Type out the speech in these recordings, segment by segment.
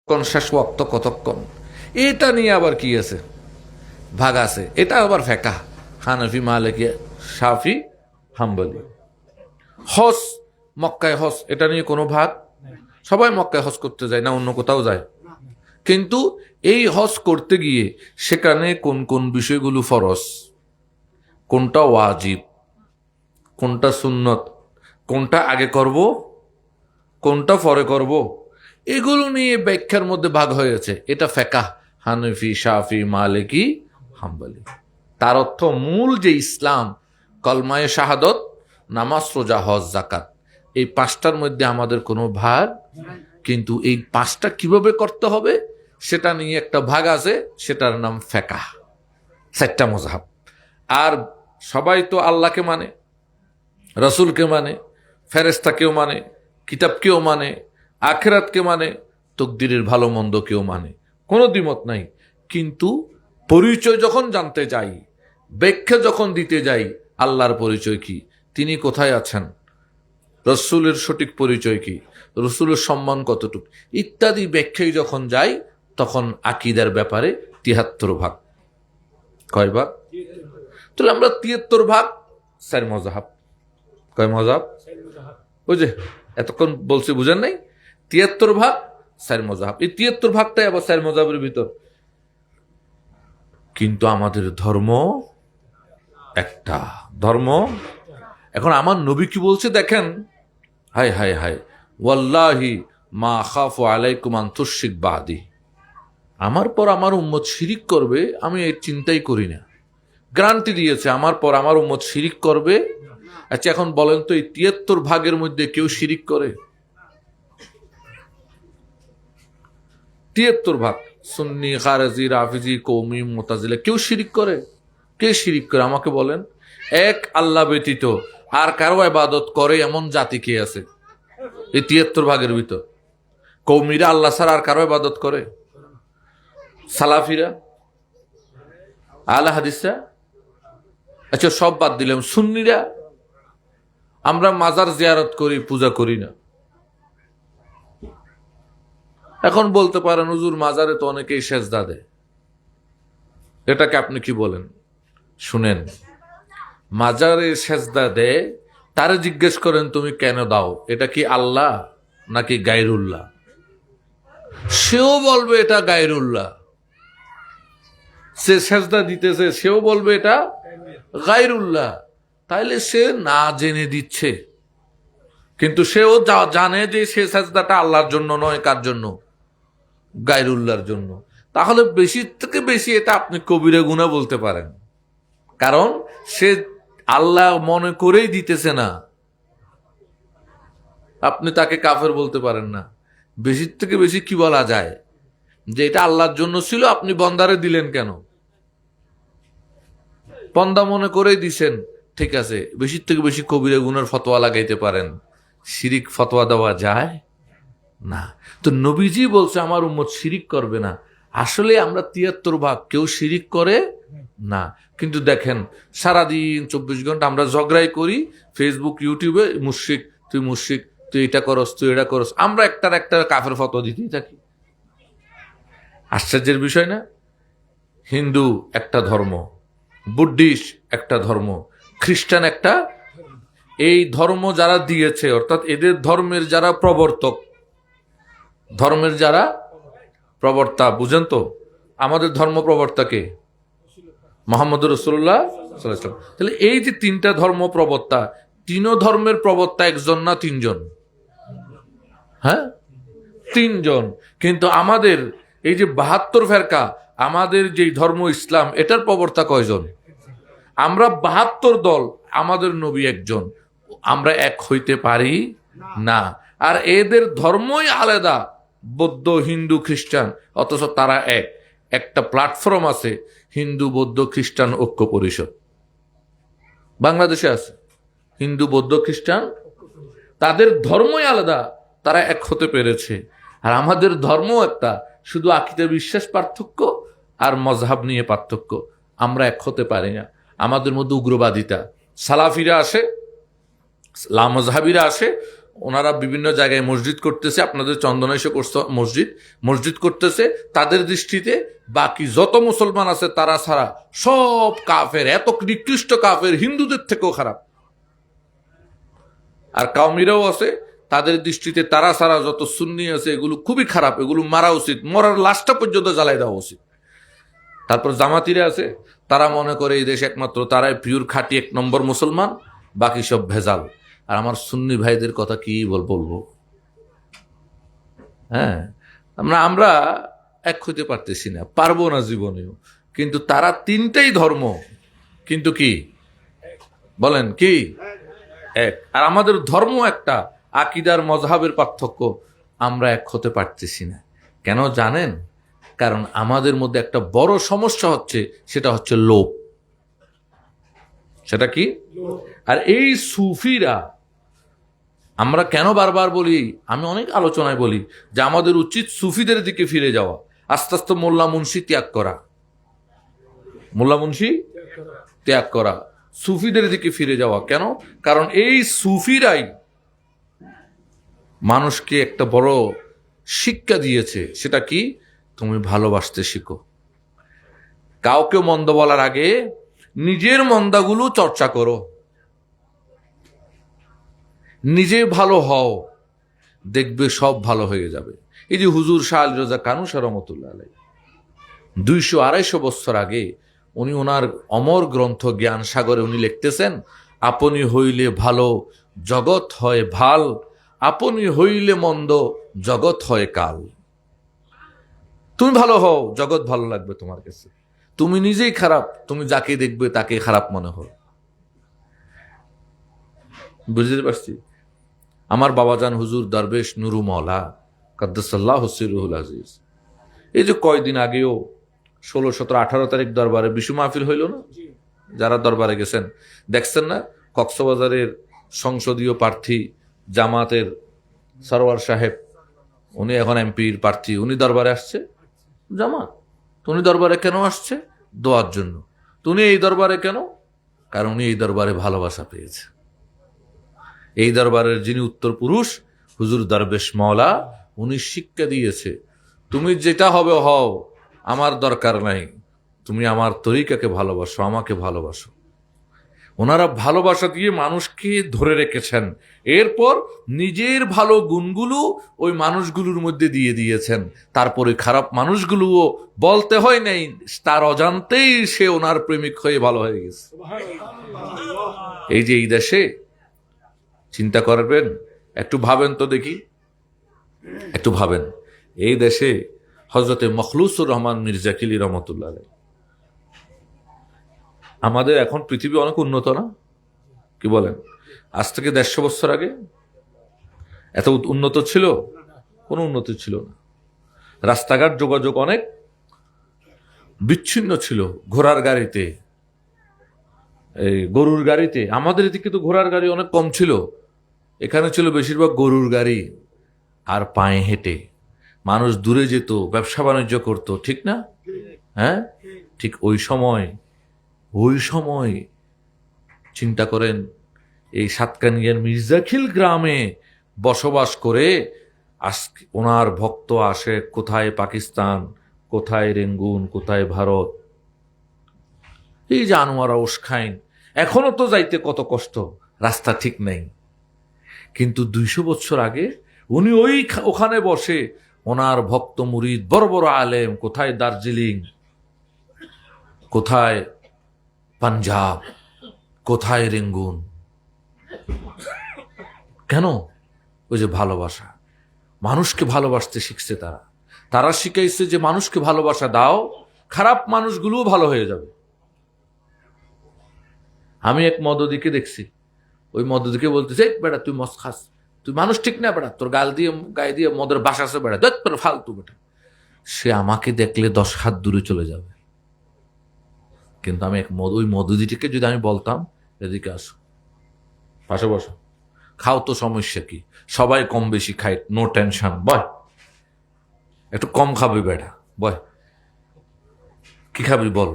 কোন শেষ ওয়াক্ত কতক্ষণ, এটা নিয়ে আবার কি আছে, ভাগ আছে। এটা আবার ফেকা, হানাফি, মালিকি, শাফি, হাম্বলি। হজ, মক্কায় হজ, এটা নিয়ে কোনো ভাগ। সবাই মক্কায় হজ করতে যায় না, অন্য কোথাও যায়। কিন্তু এই হজ করতে গিয়ে সেখানে কোন কোন বিষয়গুলো ফরজ, কোনটা ওয়াজিব, কোনটা সুন্নত, কোনটা আগে করব, কোনটা পরে করব, এগুলো নিয়ে ব্যাখ্যার মধ্যে ভাগ হয়েছে। এটা ফেকা, হানফি, শাফি, মালিকি, হাম্বলি। তার অর্থ মূল যে ইসলাম, কলমায়ে শাহাদত, নামাজ, রোজা, হজ, জাকাত, এই পাঁচটার মধ্যে আমাদের কোনো ভাগ। কিন্তু এই পাঁচটা কিভাবে করতে হবে সেটা নিয়ে একটা ভাগ আছে, সেটার নাম ফেকা, চারটা মযহাব। আর সবাই তো আল্লাহকে মানে, রসুলকে মানে, ফেরেশতাকেও মানে, কিতাবকেও মানে, আখিরাতকে মানে, তকদিরের ভালো মন্দ কেউ মানে, কোনো দ্বিমত নাই। কিন্তু পরিচয় যখন জানতে যাই, ব্যাখ্যা যখন দিতে যাই, আল্লাহর পরিচয় কি, তিনি কোথায় আছেন, রসুলের সঠিক পরিচয় কি, রসুলের সম্মান কতটুকু, ইত্যাদি ব্যাখ্যায় যখন যাই, তখন আকীদার ব্যাপারে ৭৩ ভাগ। কয় ভাগ? তাহলে আমরা ৭৩ ভাগ, ৪ মযহাব। কয় মযহাব? ওই যে এতক্ষণ বলছি, বুঝেন নাই? ৭৩ ভাগ, ৪ মযহাব। এই ৭৩ ভাগটাই আবার ৪ মযহাবের ভিতর। কিন্তু আমাদের ধর্ম একটা ধর্ম। এখন আমার নবী কি বলছে দেখেন, হায় হায় হায়, ওয়াল্লাহি মা আখাফু আলাইকুম আন তুশরিক বাদি। আমার পর আমার উম্মত শিরিক করবে, আমি এই চিন্তাই করি না। গ্যারান্টি দিয়েছে আমার পর আমার উম্মত শিরিক করবে। আচ্ছা, এখন বলেন তো এই ৭৩ ভাগের মধ্যে কেউ শিরিক করে? ৭৩ ভাগ, সুন্নি, খারেজি, রাফিজি, কৌমি, মুতাজিলা, কেউ শিরিক করে? কে শিরিক করে আমাকে বলেন? এক আল্লাহ ব্যতীত আর কারো ইবাদত করে এমন জাতি কে আছে এই ৭৩ ভাগের ভিতর? কৌমিরা আল্লাহ ছাড়া আর কারো ইবাদত করে? সালাফিরা, আহলে হাদিসরা, আচ্ছা সব বাদ দিলাম, সুন্নিরা, আমরা মাজার জিয়ারত করি, পূজা করি না। এখন বলতে পারেন হুজুর মাজারে তো অনেকেই সেজদা দেয়, এটাকে আপনি কি বলেন? শুনেন, মাজারে সেজদা দেয়, তারে জিজ্ঞেস করেন তুমি কেন দাও, এটা কি আল্লাহ নাকি গায়রুল্লাহ? সেও বলবে এটা গায়রুল্লাহ। সে সেজদা দিতেছে, সেও বলবে এটা গায়রুল্লাহ। তাইলে সে না জেনে দিচ্ছে, কিন্তু সেও জানে যে সে সেজদাটা আল্লাহর জন্য নয়, কার জন্য? গায়রুল্লাহর জন্য। তাহলে বেশি থেকে বেশি এটা আপনি কবিরা গুনাহ বলতে পারেন, কারণ সে আল্লাহ মনে করেই দিতেছে না। আপনি তাকে কাফের বলতে পারেন না। বেশি থেকে বেশি কি বলা যায়, যে এটা আল্লাহর জন্য ছিল, আপনি বন্দারে দিলেন কেন? বন্দা মনে করেই দিছেন, ঠিক আছে। বেশি থেকে বেশি কবিরা গুনার ফতোয়া লাগাইতে পারেন, শিরিক ফতোয়া দেওয়া যায় না। তো নবীজি বলছে আমার উম্মত শিরিক করবে না। আসলে আমরা ৭৩ ভাগ, কেউ শিরিক করে না। কিন্তু দেখেন সারাদিন ২৪ ঘন্টা আমরা ঝগড়াই করি, ফেসবুক, ইউটিউবে, মুশরিক, তুই মুশরিক, তুই এটা করস, তুই এটা করস, আমরা একটার একটা কাফের ফতোয়া দিতেই থাকি। আশ্চর্যের বিষয় না? হিন্দু একটা ধর্ম, বুদ্ধিস্ট একটা ধর্ম, খ্রিস্টান একটা। এই ধর্ম যারা দিয়েছে, অর্থাৎ এদের ধর্মের যারা প্রবর্তক, ধর্মের যারা প্রবর্তা, বুঝেন তো? আমাদের ধর্ম প্রবর্তা কে? মুহাম্মদ রাসূলুল্লাহ সাল্লাল্লাহু আলাইহি ওয়াসাল্লাম। তাহলে এই যে তিনটা ধর্ম প্রবর্তা, তিনও ধর্মের প্রবর্তা একজন না তিনজন? হ্যাঁ, তিনজন। কিন্তু আমাদের এই যে ৭২ ফেরকা, আমাদের যে ধর্ম ইসলাম, এটার প্রবর্তা কয়জন? আমরা ৭২ দল, আমাদের নবী একজন। আমরা এক হইতে পারি না। আর এদের ধর্মই আলাদা, বৌদ্ধ, হিন্দু, খ্রিস্টান, অথচ তারা এক। একটা প্ল্যাটফর্ম আছে, হিন্দু, বৌদ্ধ, খ্রিস্টান ঐক্য পরিষদ, বাংলাদেশে আছে। হিন্দু, বৌদ্ধ, খ্রিস্টান, তাদের ধর্মই আলাদা, তারা এক হতে পেরেছে। আর আমাদের ধর্ম একটা, শুধু আকীদা বিশ্বাস পার্থক্য আর মযহাব নিয়ে পার্থক্য, আমরা এক হতে পারি না। আমাদের মধ্যে উগ্রবাদিতা, সালাফিরা আসে, লামযহাবিরা আসে, ওনারা বিভিন্ন জায়গায় মসজিদ করতেছে, আপনাদের চন্দনা এসে করছে মসজিদ করতেছে, তাদের দৃষ্টিতে বাকি যত মুসলমান আছে তারা ছাড়া সব কাফের, এত নিকৃষ্ট কাফের, হিন্দুদের থেকেও খারাপ। আর কাউমিরাও আছে, তাদের দৃষ্টিতে তারা ছাড়া যত সুন্নি আছে এগুলো খুবই খারাপ, এগুলো মারা উচিত, মরার লাশটা পর্যন্ত জ্বালাই দেওয়া উচিত। তারপর জামাতিরা আছে, তারা মনে করে এই দেশে একমাত্র তারাই পিওর খাঁটি 1 নম্বর মুসলমান, বাকি সব ভেজাল। আর আমার সুন্নি ভাইদের কথা কি বলবো? হ্যাঁ, আমরা এক হইতে পারতেছি না, পারবো না জীবনেও। কিন্তু তারা 3টাই ধর্ম, কিন্তু কি বলেন কি এক। আর আমাদের ধর্ম একটা, আকীদার মযহাবের পার্থক্য, আমরা এক হতে পারতেছি না। কেন জানেন? কারণ আমাদের মধ্যে একটা বড় সমস্যা হচ্ছে, সেটা হচ্ছে লোভ। সেটা কি? আর এই সুফিরা, আমরা কেন বারবার বলি, আমি অনেক আলোচনায় বলি যে আমাদের উচিত সুফিদের দিকে ফিরে যাওয়া, আস্তে আস্তে মোল্লা মুন্সি ত্যাগ করা, সুফিদের দিকে ফিরে যাওয়া। কেন? কারণ এই সুফিরাই মানুষকে একটা বড় শিক্ষা দিয়েছে। সেটা কি? তুমি ভালোবাসতে শিখো। কাউকে মন্দ বলার আগে নিজের মন্দাগুলো চর্চা করো, নিজে ভালো হও, দেখবে সব ভালো হয়ে যাবে। এই যে হুজুর শাহ আলী রাজা কানুশা রহমতুল্লাহ আলাইহি 200-250 বছর আগে উনি ওনার অমর গ্রন্থ জ্ঞান সাগরে উনি লিখতেছেন, আপনি হইলে ভালো জগৎ হয় ভাল, আপনি হইলে মন্দ জগৎ হয় কাল। তুমি ভালো হও, জগৎ ভালো লাগবে তোমার কাছে। তুমি নিজেই খারাপ, তুমি যাকে দেখবে তাকে খারাপ মনে হয়। বুঝতে পারছি? আমার বাবাজান হুজুর দরবেশ নুরু মওলা কাদ্দাসাল্লাহু সিররুহুল আজিজ, এই যে কয়দিন আগেও 16, 17, 18 তারিখ দরবারে বিশু মাহফিল হইল না? যারা দরবারে গেছেন দেখছেন না? কক্সবাজারের সংসদীয় প্রার্থী জামাতের সরওয়ার সাহেব, উনি এখন এমপির প্রার্থী, উনি দরবারে আসছে। জামাত উনি দরবারে কেন আসছে? দোয়ার জন্য। তুমি এই দরবারে কেন? কারণ উনি এই দরবারে ভালোবাসা পেয়েছে। এই দরবারের যিনি উত্তর পুরুষ হুজুর দরবেশ মওলা, উনি শিক্ষা দিয়েছে, তুমি যেটা হবে হও, আমার দরকার নাই, তুমি আমার তরিকাকে ভালোবাসো, আমাকে ভালোবাসো। ওনারা ভালোবাসা দিয়ে মানুষকে ধরে রেখেছেন, এরপর নিজের ভালো গুণগুলো ওই মানুষগুলোর মধ্যে দিয়ে দিয়েছেন। তারপরে খারাপ মানুষগুলোও বলতে হয় নাই, তার অজান্তেই সে ওনার প্রেমিক হয়ে ভালো হয়ে গেছে। এই যে এই দেশে চিন্তা করবেন, একটু ভাবেন তো দেখি, একটু ভাবেন, এই দেশে হযরতে মখলুসুর রহমান মির্জা কিলি রহমতুল্লাহ আলাইহি, আমাদের এখন পৃথিবী অনেক উন্নত না? কি বলেন? আজ থেকে 150 বছর আগে এত উন্নত ছিল? কোনো উন্নতি ছিল না। রাস্তাঘাট যোগাযোগ অনেক বিচ্ছিন্ন ছিল, ঘোড়ার গাড়িতে, এই গরুর গাড়িতে। আমাদের এদিকে তো ঘোড়ার গাড়ি অনেক কম ছিল, এখানে ছিল বেশিরভাগ গরুর গাড়ি আর পায়ে হেঁটে মানুষ দূরে যেত, ব্যবসা বাণিজ্য করতো, ঠিক না? হ্যাঁ, ঠিক ওই সময় চিন্তা করেন, এই সাতকানিয়ার মির্জাখিল গ্রামে বসবাস করে আজকে ওনার ভক্ত আসে কোথায় পাকিস্তান, কোথায় রেঙ্গুন, কোথায় ভারত, এই যে আনোয়ারা ওসখাইন, এখনো তো যাইতে কত কষ্ট, রাস্তা ঠিক নেই। কিন্তু 200 বছর আগে উনি ওখানে বসে ওনার ভক্ত মুরিদ, বড় বড় আলেম, কোথায় দার্জিলিং, কোথায় পাঞ্জাব, কোথায় রেঙ্গুন। কেন? ওই যে ভালোবাসা, মানুষকে ভালোবাসতে শিখছে তারা শিখাইছে যে মানুষকে ভালোবাসা দাও, খারাপ মানুষগুলোও ভালো হয়ে যাবে। আমি এক মদদিকে দেখছি, ওই মদদিকে বলতেছে, বেটা তুই মদ খাস, তুই মানুষ ঠিক না বেটা, তোর গায়ে দিয়ে মদের বাসা আছে বেটা, দেখ তোর ফালতু বেটা। সে আমাকে দেখলে 10 হাত দূরে চলে যাবে। কিন্তু আমি ওই মদদিটিকে যদি আমি বলতাম, এদিকে আসো, পাশে বসো, খাও, তো সমস্যা কি, সবাই কম বেশি খায়, নো টেনশন, বয়, একটু কম খাবি বেটা, বয়, কি খাবি বল।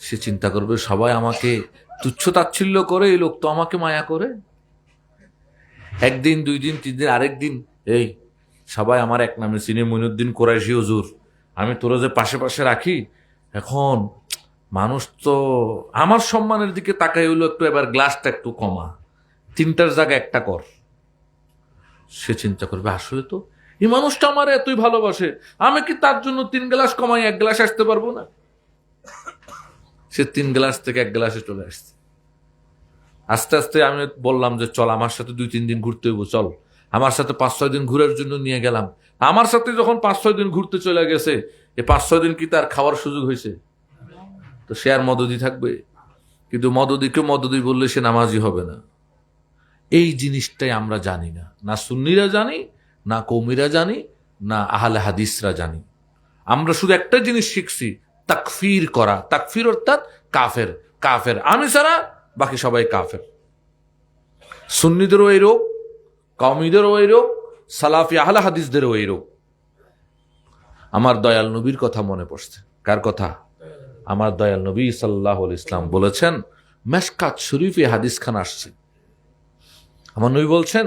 সে চিন্তা করবে সবাই আমাকে তুচ্ছ তাচ্ছিল্য করে, এই লোক তো আমাকে মায়া করে। একদিন, 2 দিন, 3 দিন, আরেক দিন, এই সবাই আমার এক নামে চিনি, মইনুদ্দিন কোরাইশি হুজুর, আমি তোরা যে পাশে পাশে রাখি, এখন মানুষ তো আমার সম্মানের দিকে তাকাই হইলো, একটু এবার গ্লাসটা একটু কমা, 3টার জায়গায় 1টা কর। সে চিন্তা করবে, আসলে তো এই মানুষটা আমার এতই ভালোবাসে, আমি কি তার জন্য 3 গ্লাস কমাই 1 গ্লাস আসতে পারবো না? সে 3 গ্লাস থেকে 1 গ্লাসে চলে আসছে। আস্তে আস্তে আমি বললাম যে চল আমার সাথে 2-3 দিন ঘুরতে হইব, চল আমার সাথে 5-6 দিন ঘুরার জন্য নিয়ে গেলাম। আমার সাথে যখন 5-6 দিন ঘুরতে চলে গেছে, এই 5-6 দিন কি তার খাওয়ার সুযোগ হয়েছে? তো সে আর মদদি থাকবে? কিন্তু মদদিকে মদদি বললে সে নামাজি হবে না। এই জিনিসটাই আমরা জানি না, না সুন্নিরা জানি, না কৌমিরা জানি, না আহলে হাদিসরা জানি। আমরা শুধু একটা জিনিস শিখছি, তাকফির করা। তাকফির অর্থাৎ কাফের, কাফের আমি ছাড়া বাকি সবাই কাফের। সুন্নিদেরও এই রোগ, কওমিদেরও এই রোগ, সালাফি আহলে হাদিসদেরও এই রোগ। আমার দয়াল নবীর কথা মনে পড়ছে। কার কথা? আমার দয়াল নবী সাল্লাল্লাহু আলাইহি ইসলাম বলেছেন, মেশকাত শরীফে হাদিস খান আসছে, আমার নবী বলছেন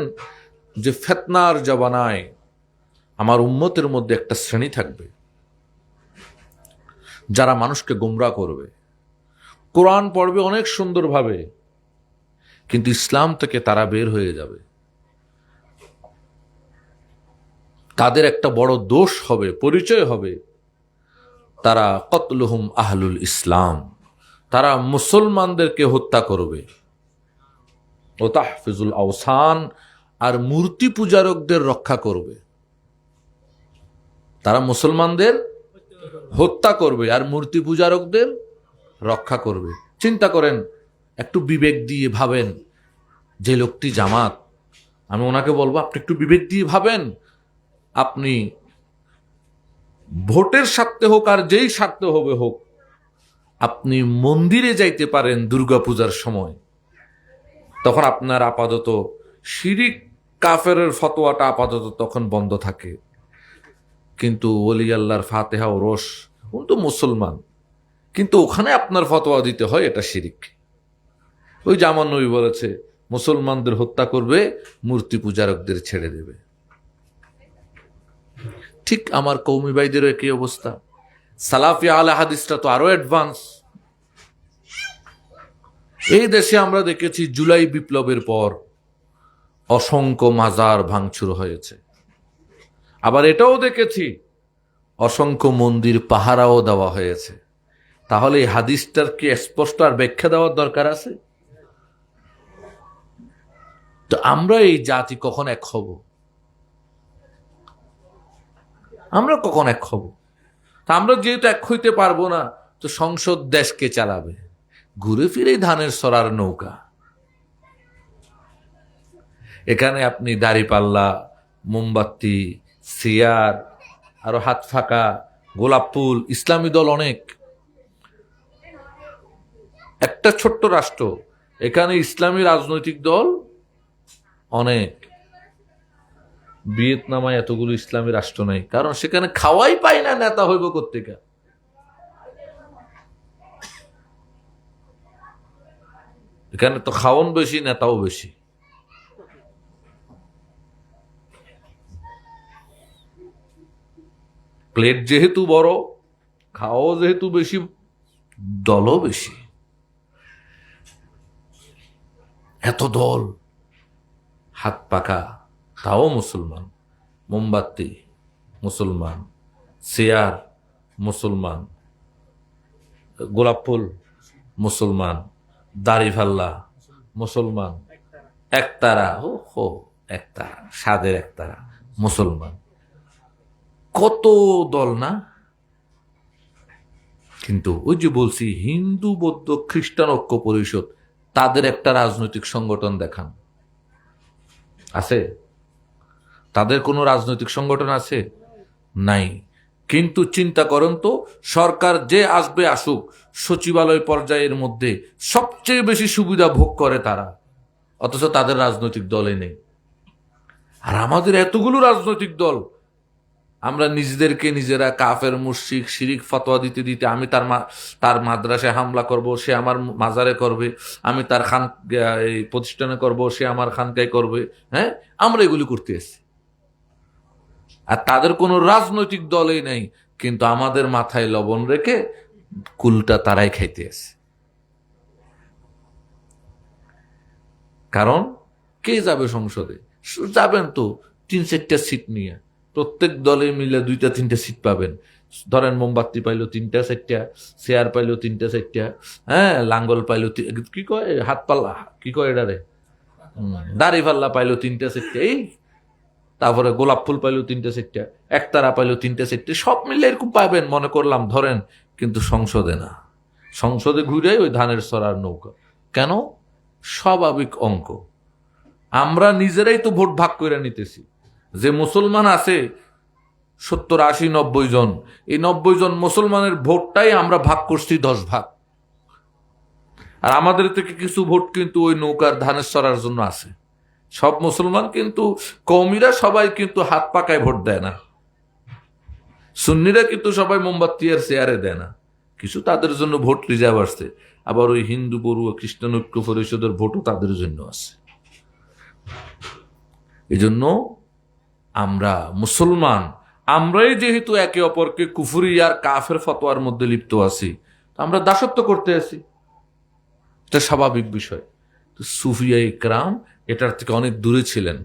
যে ফিতনার জবানায় আমার উম্মতের মধ্যে একটা শ্রেণী থাকবে যারা মানুষকে গোমরাহ করবে, কোরআন পড়বে অনেক সুন্দরভাবে, কিন্তু ইসলাম থেকে তারা বের হয়ে যাবে। তাদের একটা বড় দোষ হবে, পরিচয় হবে, তারা কতলুহুম আহলুল ইসলাম, তারা মুসলমানদেরকে হত্যা করবে। ও তাহফিজুল আওসান, আর মূর্তি পূজারকদের রক্ষা করবে। তারা মুসলমানদের হত্যা করবে আর মূর্তি পূজারকদের রক্ষা করবে। চিন্তা করেন, একটু বিবেক দিয়ে ভাবেন, যে লোকটি জামাত, আমি ওনাকে বলবো আপনি একটু বিবেক দিয়ে ভাবেন, আপনি ভোটের স্বার্থে হোক আর যেই স্বার্থে হবে হোক, আপনি মন্দিরে যাইতে পারেন দুর্গাপূজার সময়, তখন আপনার আপাতত শিরিক কাফেরের ফতোয়াটা আপাতত তখন বন্ধ থাকে, কিন্তু ওলি আল্লাহর ফাতেহা ও রোশ, উনি তো মুসলমান, কিন্তু ওখানে আপনার ফতোয়া দিতে হয়, এটা শিরিক। ওই যে আমার নবী বলেছে, মুসলমানদের হত্যা করবে, মূর্তি পূজারকদের ছেড়ে দেবে। ঠিক আমার কওমি ভাইদেরও একই অবস্থা। সালাফি আহলে হাদিসটা তো আরো অ্যাডভান্স। এই দেশে আমরা দেখেছি জুলাই বিপ্লবের পর অসংখ্য মাজার ভাঙচুর হয়েছে, আবার এটাও দেখেছি অসংখ্য মন্দির পাহারাও দেওয়া হয়েছে। তাহলে এই হাদিসটার কি স্পষ্ট আর ব্যাখ্যা দেওয়ার দরকার আছে? তো আমরা এই জাতি কখন এক হব? আমরা কখন এক হব? তা আমরা যেহেতু এক হইতে পারবো না, তো সংসদ দেশকে চালাবে, ঘুরে ফিরে ধানের সরার নৌকা। এখানে আপনি দাড়িপাল্লা, মোমবাতি, সিয়ার, আরো হাত ফাঁকা, গোলাপ ফুল, ইসলামী দল অনেক। একটা ছোট্ট রাষ্ট্র, এখানে ইসলামী রাজনৈতিক দল অনেক। ভিয়েতনামে এতগুলো ইসলামী রাষ্ট্র নেই, কারণ সেখানে খাওয়াই পায় না, নেতা হইব কোত্থেকে? এখানে তো খাওয়ান বেশি, নেতাও বেশি। প্লেট যেহেতু বড়, খাওয়াও যেহেতু বেশি, দলও বেশি। এত দল, হাত পাকা, তাও মুসলমান, মোমবাতি মুসলমান, চেয়ার মুসলমান, গোলাপ ফুল মুসলমান, দাড়ি ফাল্লা মুসলমান, একতারা, ও হো একতারা, স্বাদের একতারা মুসলমান। কত দল না? কিন্তু ওই যে বলছি, হিন্দু বৌদ্ধ খ্রিস্টান ঐক্য পরিষদ, তাদের একটা রাজনৈতিক সংগঠন দেখান, আছে? তাদের কোনো রাজনৈতিক সংগঠন আছে? নাই। কিন্তু চিন্তা করেন তো, সরকার যে আসবে আসুক, সচিবালয় পর্যায়ের মধ্যে সবচেয়ে বেশি সুবিধা ভোগ করে তারা, অথচ তাদের রাজনৈতিক দলে নেই। আর আমাদের এতগুলো রাজনৈতিক দল, আমরা নিজেদেরকে নিজেরা কাফের, মুশরিক, শিরিক ফতোয়া দিতে দিতে আমি তার মাদ্রাসায় হামলা করব, সে আমার মাজারে করবে, আমি তার এই প্রতিষ্ঠানে করব, সে আমার খানকায় করবে। হ্যাঁ, আমরা এগুলি করতে এসেছি। আর তাদের কোনো রাজনৈতিক দলই নেই, কিন্তু আমাদের মাথায় লবণ রেখে কুলটা তারাই খাইতে আসে। কারণ কে যাবে সংসদে? যাবেন তো 3-4টা সিট নিয়ে, প্রত্যেক দলে মিলে 2-3টা সিট পাবেন। ধরেন মোমবাতি পাইলো 3-4টা, চেয়ার পাইলো 3-4টা, হ্যাঁ, লাঙ্গল পাইলো, কি কয় হাত পাল্লা, কি কয় এটারে, দাড়ি পাল্লা পাইলো 3-4টা, এই তারপরে গোলাপ ফুল পাইলো 3-4টা, একতারা পাইলো 3-4টা, সব মিলে এরকম পাবেন মনে করলাম, ধরেন। কিন্তু সংসদে না, সংসদে ঘুরে ওই ধানের সরার নৌকা। কেন? স্বাভাবিক অঙ্ক। আমরা নিজেরাই তো ভোট ভাগ করে নিতেছি। যে মুসলমান আছে 70-80-90 জন, এই 90 জন মুসলমানের ভোটটাই আমরা ভাগ করছি 10 ভাগ। আর আমাদের থেকে কিছু ভোট কিন্তু ওই নৌকার ধানের সরার জন্য আছে। সব মুসলমান কিন্তু, কওমিরা সবাই কিন্তু হাত পাকায় ভোট দেয় না, সুন্নিরা কিন্তু সবাই মোমবাতি আর চেয়ারে দেয় না, কিছু তাদের জন্য ভোট রিজার্ভ আসছে। আবার ওই হিন্দু, বড়ুয়া, খ্রিস্টান ঐক্য পরিষদের ভোটও তাদের জন্য আছে। এজন্য আমরা মুসলমান, আমরাই যেহেতু একে অপরকে কুফরি আর কাফের ফতোয়ার মধ্যে লিপ্ত আছি, আমরা দাসত্ব করতে আছি, এটা স্বাভাবিক বিষয়। তো সুফিয়া ইকরাম এটার থেকে অনেক দূরে ছিলেন।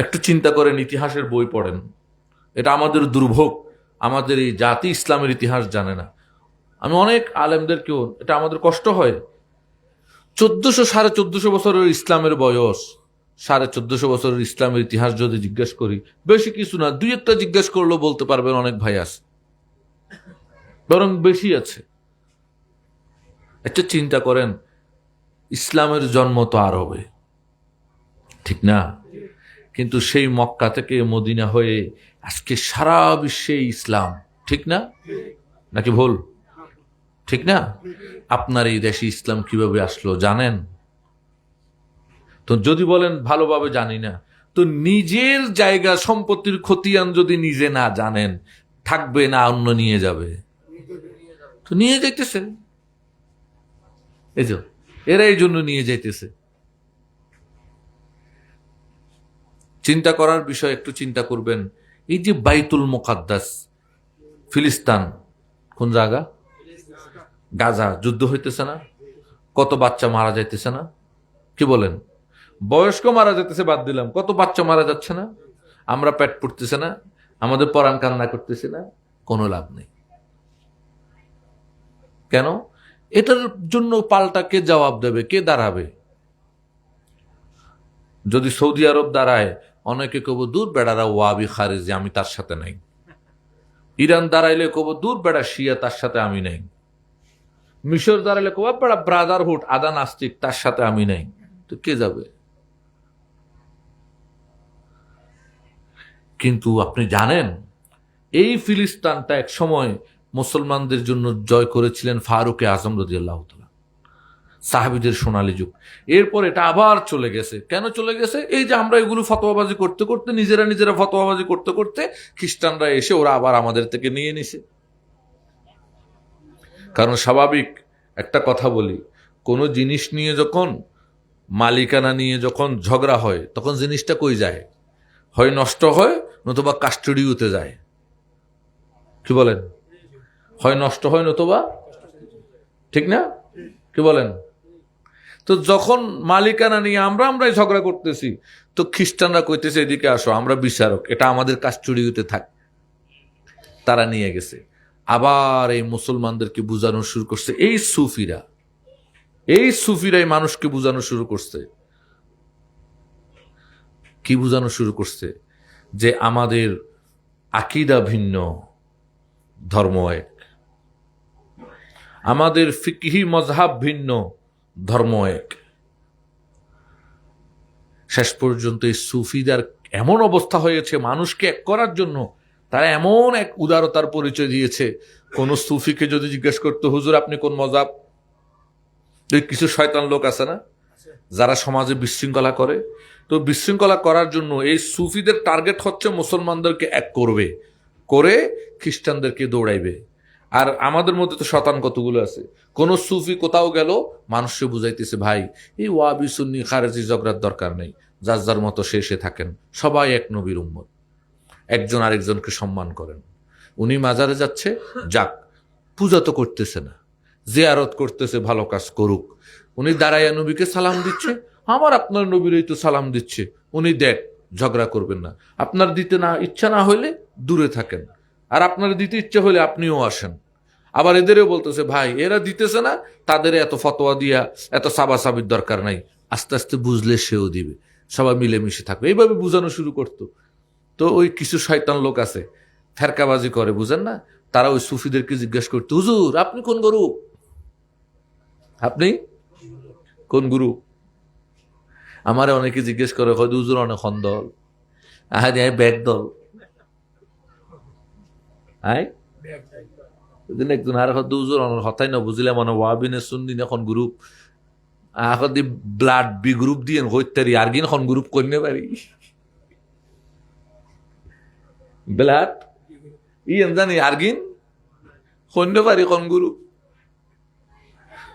একটু চিন্তা করেন, ইতিহাসের বই পড়েন, এটা আমাদের দুর্ভোগ। আমাদের এই জাতি ইসলামের ইতিহাস জানে না। আমি অনেক আলেমদেরকেও, এটা আমাদের কষ্ট হয়, 1400-1450 বছরের ইসলামের বয়স, 1450 বছরের ইসলামের ইতিহাস যদি জিজ্ঞেস করি, বেশি কিছু না, 2-1টা জিজ্ঞেস করলেও বলতে পারবেন অনেক ভাই আছে, বরং বেশি আছে। একটা চিন্তা করেন, ইসলামের জন্ম তো আরবে, ঠিক না? কিন্তু সেই মক্কা থেকে মদিনা হয়ে আজকে সারা বিশ্বে ইসলাম, ঠিক না? নাকি ভুল? ঠিক না? আপনার এই দেশে ইসলাম কিভাবে আসলো জানেন? তো যদি বলেন ভালোভাবে জানি না, তো নিজের জায়গা সম্পত্তির খতিয়ান যদি নিজে না জানেন, থাকবে না অন্য নিয়ে যাবে? তো নিয়ে যাইতেছে, এই যে এরা এই জন্য নিয়ে যাইতেছে। চিন্তা করার বিষয়, একটু চিন্তা করবেন। এই যে বাইতুল মুকাদ্দাস, ফিলিস্তিন, কোন জায়গা? গাজা, যুদ্ধ হইতেছে না? কত বাচ্চা মারা যাইতেছে না? কি বলেন? বয়স্ক মারা যাইতেছে বাদ দিলাম, কত বাচ্চা মারা যাচ্ছে না? আমরা পেট পড়তেছে না? আমাদের পরাণ কান্না করতেছে না? কোনো লাভ নেই। কেন? এটার জন্য পাল্টা কে জবাব দেবে, কে দাঁড়াবে? যদি সৌদি আরব দাঁড়ায়, অনেকে কব দূর বেড়ারা ওয়াবি খারিজি, আমি তার সাথে নাই। ইরান দাঁড়াইলে কব দূর বেড়া শিয়া, তার সাথে আমি নাই। মিশর দাঁড়াইলে কব বেড়া ব্রাদারহুড, আদা নাস্তিক, তার সাথে আমি নাই। তো কে যাবে? কিন্তু আপনি জানেন, এই ফিলিস্তিনটা এক সময় মুসলমানদের জন্য জয় করেছিলেন ফারুকে আজম রাদিয়াল্লাহু তাআলা, সাহাবীদের সোনালী যুগ। এরপর এটা আবার চলে গেছে। কেন চলে গেছে? এই যে আমরা এগুলো ফতোয়াবাজি করতে করতে, নিজেরা ফতোয়াবাজি করতে করতে, খ্রিস্টানরা এসে ওরা আবার আমাদের থেকে নিয়ে নিছে। কারণ স্বাভাবিক একটা কথা বলি, কোনো জিনিস নিয়ে যখন, মালিকানা নিয়ে যখন ঝগড়া হয়, তখন জিনিসটা কই যায়? হয় নষ্ট হয়, নতুবা কাস্টডিতে যায়। কি বলেন? হয় নষ্ট হয়, নতুবা, ঠিক না? কি বলেন? তো যখন মালিকানা নিয়ে আমরাই ঝগড়া করতেছি, তো খ্রিস্টানরা কইতেছে এদিকে আসো, আমরা বিচারক, এটা আমাদের কাস্টডিতে থাক। তারা নিয়ে গেছে। আবার এই মুসলমানদেরকে বুঝানো শুরু করছে এই সুফিরাই মানুষকে বুঝানো শুরু করছে। কি বুঝানো শুরু করছে? যে আমাদের আকীদা ভিন্ন, ধর্ম এক। আমাদের ফিকহি মজহাব ভিন্ন, ধর্ম এক। শেষ পর্যন্ত এই সুফিদের এমন অবস্থা হয়েছে, মানুষকে এক করার জন্য তারা এমন এক উদারতার পরিচয় দিয়েছে। কোন সুফিকে যদি জিজ্ঞেস করতো, হুজুর আপনি কোন মজাব, কিছু শয়তান লোক আছে না যারা সমাজে বিশৃঙ্খলা করে, তো বিশৃঙ্খলা করার জন্য এই সুফিদের টার্গেট হচ্ছে মুসলমানদেরকে এক করবে, করে খ্রিস্টানদেরকে দৌড়াইবে। আর আমাদের মধ্যে তো শতান কতগুলো আছে, কোন সুফি কোথাও গেল মানুষকে বুঝাইতেছে, ভাই এই ওয়াবি সুন্নি খারেজি ঝগড়ার দরকার নেই, যার যার মতো সে থাকেন, সবাই এক নবীর উম্মত, একজন আরেকজনকে সম্মান করেন। উনি মাজারে যাচ্ছে, যাক, পূজা তো করতেছে না, জিয়ারত করতেছে, ভালো কাজ করুক। উনি দাঁড়াইয়া নবীকে সালাম দিচ্ছে, আমার আপনার নবীরই তো সালাম দিচ্ছে, উনি দেখ, ঝগড়া করবেন না। আপনার দিতে না ইচ্ছা না হইলে দূরে থাকেন, আর আপনার দিতে ইচ্ছা হলে আপনিও আসেন। আবার এদেরও বলতেছে, ভাই এরা দিতেছে না, তাদের এত ফতোয়া দিয়া এত সাবাসাবির দরকার নাই, আস্তে আস্তে বুঝলে সেও দিবে, সবাই মিলেমিশে থাকবে। এইভাবে বুঝানো শুরু করতো। তো ওই কিছু শয়তান লোক আছে, ফেরকাবাজি করে, বুঝেন না, তারা ওই সুফিদেরকে জিজ্ঞেস করতো, হুজুর আপনি কোন গ্রুপ, আপনি কোন গ্রুপ? আমারে অনেকে জিজ্ঞেস করে, হয়তো হুজুর অনেক দল, আহারে ব্যাগ দল, আয় একজন আর হয়তো হুজুর হতাই না বুঝলে মনে ওয়াবিনে সুন্নি এখন গ্রুপ আদি ব্লাড বি গ্রুপ দিয়ে হইতারি আর গিন এখন গ্রুপ করতে পারি ব্লাড ইয়েন জানি আর গিন করতে পারি কোন গ্রুপ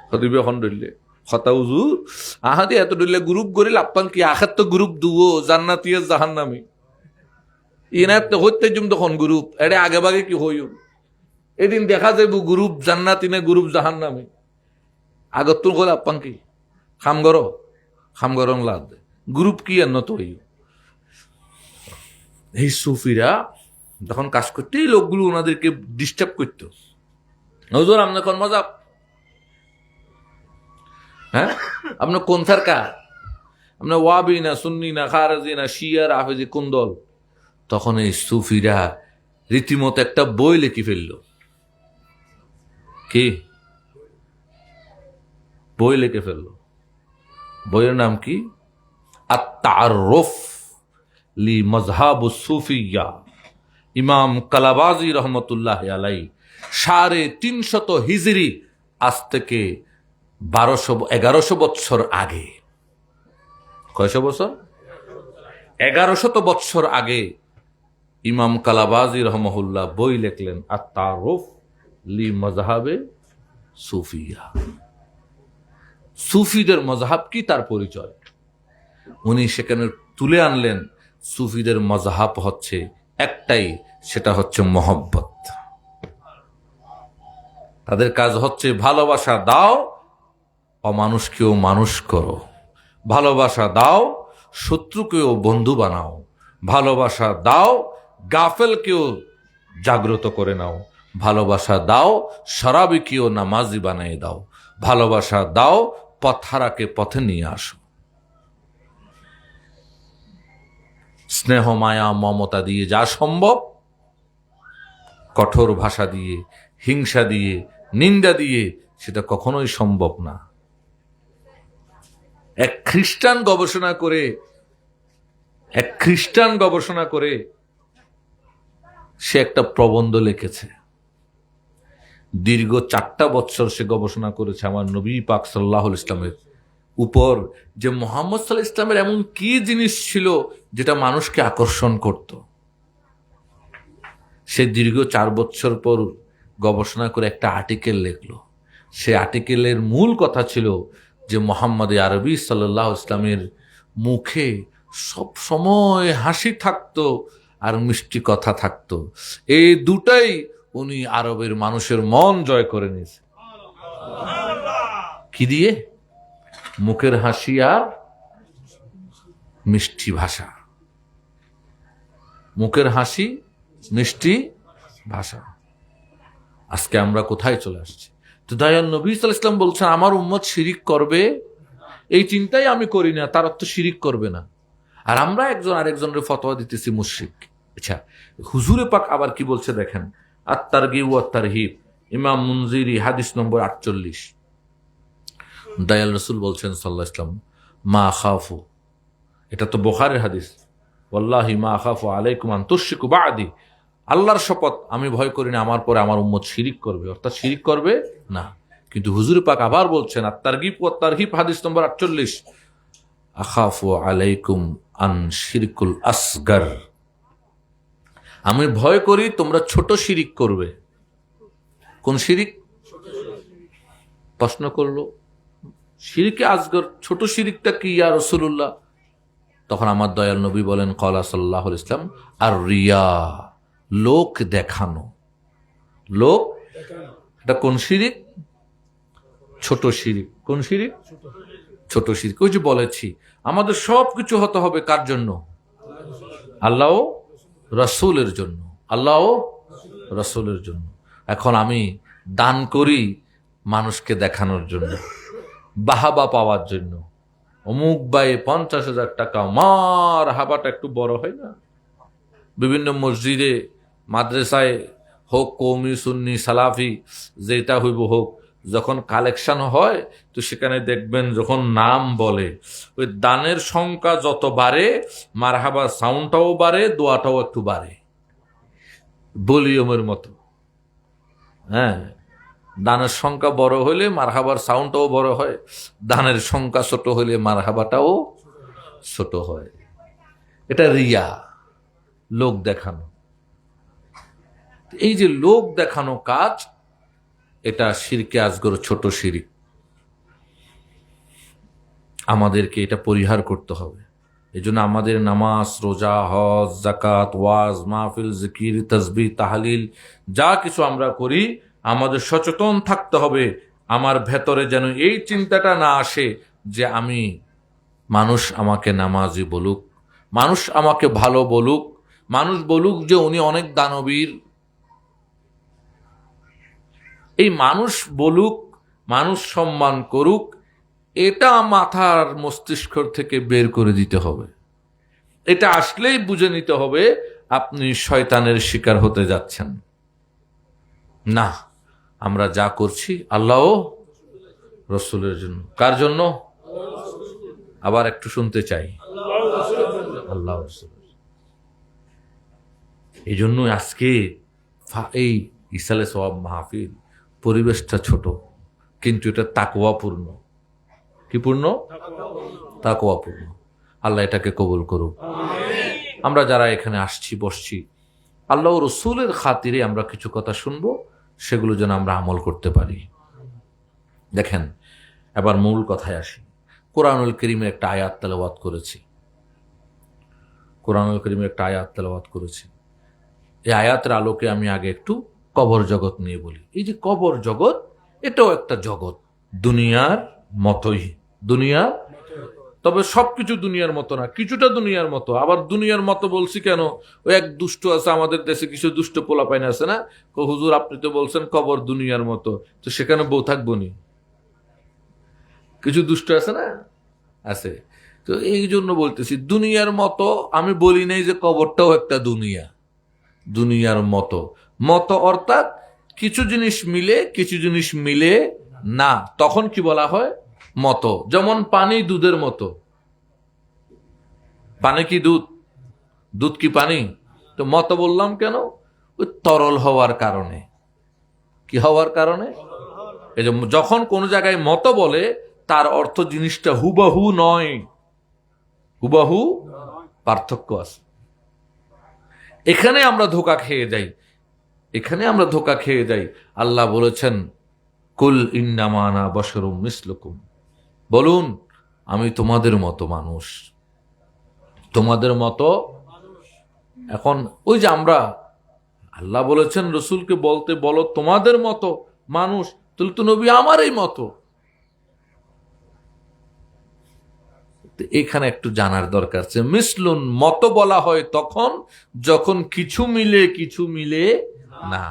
হদিবে এখন ধরলে হতা হুজুর আহাদি এত ধরলে গ্রুপ করিল আপান কি আখার তো গ্রুপ দুও জান্নাতি জাহান্নামী ইনাত হইতে জুম তখন গ্রুপ এটা আগে বাগে কি হইও এদিন দেখা যাইব গ্রুপ জান্নাতি না গ্রুপ জাহান্নামী আগত তুল কল আপান কি খাম গরম লাদ গ্রুপ কি আর নত হইও। এই সুফিরা যখন কাজ করতে এই লোকগুলো ওনাদেরকে ডিস্টার্ব করতো, হুজুর আপনার কোন মজাব, হ্যাঁ আপনার কোন থারকা, আপনার ওয়াবি না সুন্নি না খারেজি না শিয়ার আফেজি কোন দল? তখন এই সুফিরা রীতিমতো একটা বই লিখে ফেললো। কি বই লিখে ফেললো? বইয়ের নাম কি? আত-তাআররুফ লি মাজহাব সুফিয়া, ইমাম কালাবাজি রহমতুল্লাহ আলাই 350 হিজরি, আজ থেকে 1100 বছর আগে। কয়শো বছর? 1100 বছর আগে ইমাম কালাবাজি রহমহুল্লাহ বই লিখলেন আত-তাআররুফ লি মাজহাবে সুফিয়া। সুফিদের মজহাব কি, তার পরিচয় উনি সেখানে তুলে আনলেন। সুফিদের মজহাব হচ্ছে একটাই, সেটা হচ্ছে মহব্বত। তাদের কাজ হচ্ছে ভালোবাসা দাও, অমানুষকেও মানুষ করো, ভালোবাসা দাও, শত্রুকেও বন্ধু বানাও, ভালোবাসা দাও, গাফেলকেও জাগ্রত করে নাও, ভালোবাসা দাও, শরাবিকেও নামাজি বানিয়ে দাও, ভালোবাসা দাও, পথহারাকে পথে নিয়ে আসো। স্নেহ মায়া মমতা দিয়ে যা সম্ভব, কঠোর ভাষা দিয়ে, হিংসা দিয়ে, নিন্দা দিয়ে সেটা কখনোই সম্ভব না। এক খ্রিস্টান গবেষণা করে সে একটা প্রবন্ধ লিখেছে। দীর্ঘ 4টা বছর সে গবেষণা করেছে আমার নবী পাক সাল্লাল্লাহু আলাইহি ইসলামের উপর, যে মুহাম্মদ সাল্লাল্লাহু আলাইহি ইসলামের এমন কি জিনিস ছিল যেটা মানুষকে আকর্ষণ করত। সে দীর্ঘ 4 বছর পর গবেষণা করে একটা আর্টিকেল লিখলো। সে আর্টিকেলের মূল কথা ছিল যে মুহাম্মদ আরবি সাল্লাল্লাহু আলাইহি ইসলামের মুখে সব সময় হাসি থাকতো আর মিষ্টি কথা থাকতো। এই দুটাই উনি আরবের মানুষের মন জয় করে নিয়েছে। কি দিয়ে? মুখের হাসি আর মিষ্টি ভাষা। মুখের হাসি, মিষ্টি ভাষা। আজকে আমরা কোথায় চলে আসছি? তো দয়াল নবী সাল্লাল্লাহু আলাইহি ওয়াসাল্লাম বলছেন, আমার উম্মত শিরিক করবে, এই চিন্তাই আমি করি না, তার অর্থ শিরিক করবে না। আর আমরা একজন আরেকজনের ফতোয়া দিতেছি মুশরিক। আচ্ছা, হুজুরে পাক আবার কি বলছে দেখেন, আত-তারগীব ওয়াত তারহিব, ইমাম মুনজিরি, হাদিস নম্বর 48। দয়াল রাসূল বলছেন সাল্লাল্লাহু আলাইহি ওয়াসাল্লাম, মা খাফু, এটা তো বুখারীর হাদিস, ওয়াল্লাহি মা খাফু আলাইকুম আন তুশরিকু বা'দি, আল্লাহর শপথ আমি ভয় করি না আমার পরে আমার উম্মত শিরিক করবে, অর্থাৎ শিরিক করবে না। কিন্তু হুজুর পাক আবার বলছেন, আত-তারগীব ওয়াত তারহিব, হাদিস নম্বর 48, আখাফু আলাইকুম আন শিরকুল আসগার, আমি ভয় করি তোমরা ছোট শিরিক করবে। কোন শিরিক? প্রশ্ন করলো, শিরিকে আসগর, ছোট শিরিকটা কি ইয়া রাসূলুল্লাহ? তখন আমার দয়াল নবী বলেন, ক্বালা সাল্লাল্লাহু আলাইহি ওয়াসাল্লাম, আর রিয়া, লোক দেখানো। লোক, এটা কোন শিরিক? ছোট শিরিক। কোন শিরিক? ছোট শিরিক। ওই যে বলেছি, আমাদের সব কিছু হতে হবে কার জন্য? আল্লাহ ও রাসূলের জন্য। আল্লাহ ও রাসূলের জন্য। এখন আমি দান করি মানুষকে দেখানোর জন্য, বাহাবা পাওয়ার জন্য। অমুক ভাই 50,000 টাকা, মার হাবাটা একটু বড় হয় না? বিভিন্ন মসজিদে, মাদ্রাসায় হোক, কওমি, সুন্নি, সালাফি, যেটা হইব হোক, যখন কালেকশন হয় তো সেখানে দেখবেন যখন নাম বলে, ওই দানের সংখ্যা যত বাড়ে মারহাবা সাউন্ডটাও বাড়ে, দোয়াটাও একটু বাড়ে, ভলিউমের মতো। হ্যাঁ, দানের সংখ্যা বড় হলে মারহাবার সাউন্ডটাও বড় হয়, দানের সংখ্যা ছোট হলে মারহাবাটাও ছোট হয়। এটা রিয়া, লোক দেখানো। এই যে লোক দেখানো কাজ, এটা শিরকে আসগর, ছোট শিরিক। আমাদেরকে এটা পরিহার করতে হবে। এই জন্য আমাদের নামাজ, রোজা, হজ, জাকাত, ওয়াজ, মাহফিল, জিকির, তাসবিহ, তাহলিল যা কিছু আমরা করি, আমাদের সচেতন থাকতে হবে। আমার ভেতরে যেন এই চিন্তাটা না আসে যে আমি, মানুষ আমাকে নামাজি বলুক, মানুষ আমাকে ভালো বলুক, মানুষ বলুক যে উনি অনেক দানবীর, এই মানুষ বলুক, মানুষ সম্মান করুক, এটা মাথার মস্তিষ্ক থেকে বের করে দিতে হবে। এটা আসলেই বুঝে নিতে হবে আপনি শয়তানের শিকার হতে যাচ্ছেন। না, আমরা যা করছি আল্লাহ ও রাসূলের জন্য। কার জন্য? আবার একটু শুনতে চাই, আল্লাহ রাসূল। এই জন্য আজকে এই ইসালে সওয়াব মাহফিল, পরিবেশটা ছোট, কিন্তু এটা তাকওয়াপূর্ণ। কি পূর্ণ? তাকওয়াপূর্ণ। আল্লাহ এটাকে কবুল করুক। আমরা যারা এখানে আসছি, বসছি, আল্লাহ ও রাসূলের খাতিরে আমরা কিছু কথা শুনবো, সেগুলো যেন আমরা আমল করতে পারি। দেখেন, এবার মূল কথায় আসি। কোরআনুল কারীমের একটা আয়াত তেলাওয়াত করেছি। কোরআনুল কারীমের একটা আয়াত তেলাওয়াত করেছি। এই আয়াতের আলোকে আমি আগে একটু কবর জগৎ নিয়ে বলি। এই যে কবর জগৎ, এটাও একটা জগৎ, দুনিয়ার মতোই। দুনিয়া, তবে সবকিছু দুনিয়ার মতো না, কিছুটা দুনিয়ার মতো। আবার দুনিয়ার মতো বলছি কেন? ওই এক দুষ্ট আছে আমাদের দেশে, কিছু দুষ্ট পোলাপাইন আছে না, হুজুর আপনি তো বলছেন কবর দুনিয়ার মতো, তো সেখানে বউ থাকবো নি? কিছু দুষ্ট আছে না, আছে। তো এই জন্য বলতেছি দুনিয়ার মতো। আমি বলি নাই যে কবরটাও একটা দুনিয়া। দুনিয়ার মতো, মতো অর্থাৎ কিছু জিনিস মিলে, কিছু জিনিস মিলে না, তখন কি বলা হয়? মতো। যেমন পানি দুধের মতো। পানি কি দুধ? দুধ কি পানি? তো মতো বললাম কেন? ওই তরল হওয়ার কারণে। কি হওয়ার কারণে? এই যে যখন কোন জায়গায় মতো বলে, তার অর্থ জিনিসটা হুবহু নয়, হুবহু পার্থক্য আছে। এখানে আমরা ধোঁকা খেয়ে যাই, এখানে আমরা ধোঁকা খেয়ে যাই। আল্লাহ বলেছেন, কুল ইন্নামা আনা বাশারুম মিসলুকুম, বলুন আমি তোমাদের মতো মানুষ, তোমাদের মতো। এখন ওই যে আমরা, আল্লাহ বলেছেন রসুলকে বলতে, বলো তোমাদের মতো মানুষ, তাহলে তো নবী আমারই মতো। এখানে একটু জানার দরকার আছে। মিসলুন, মতো বলা হয় তখন যখন কিছু মিলে কিছু মিলে না,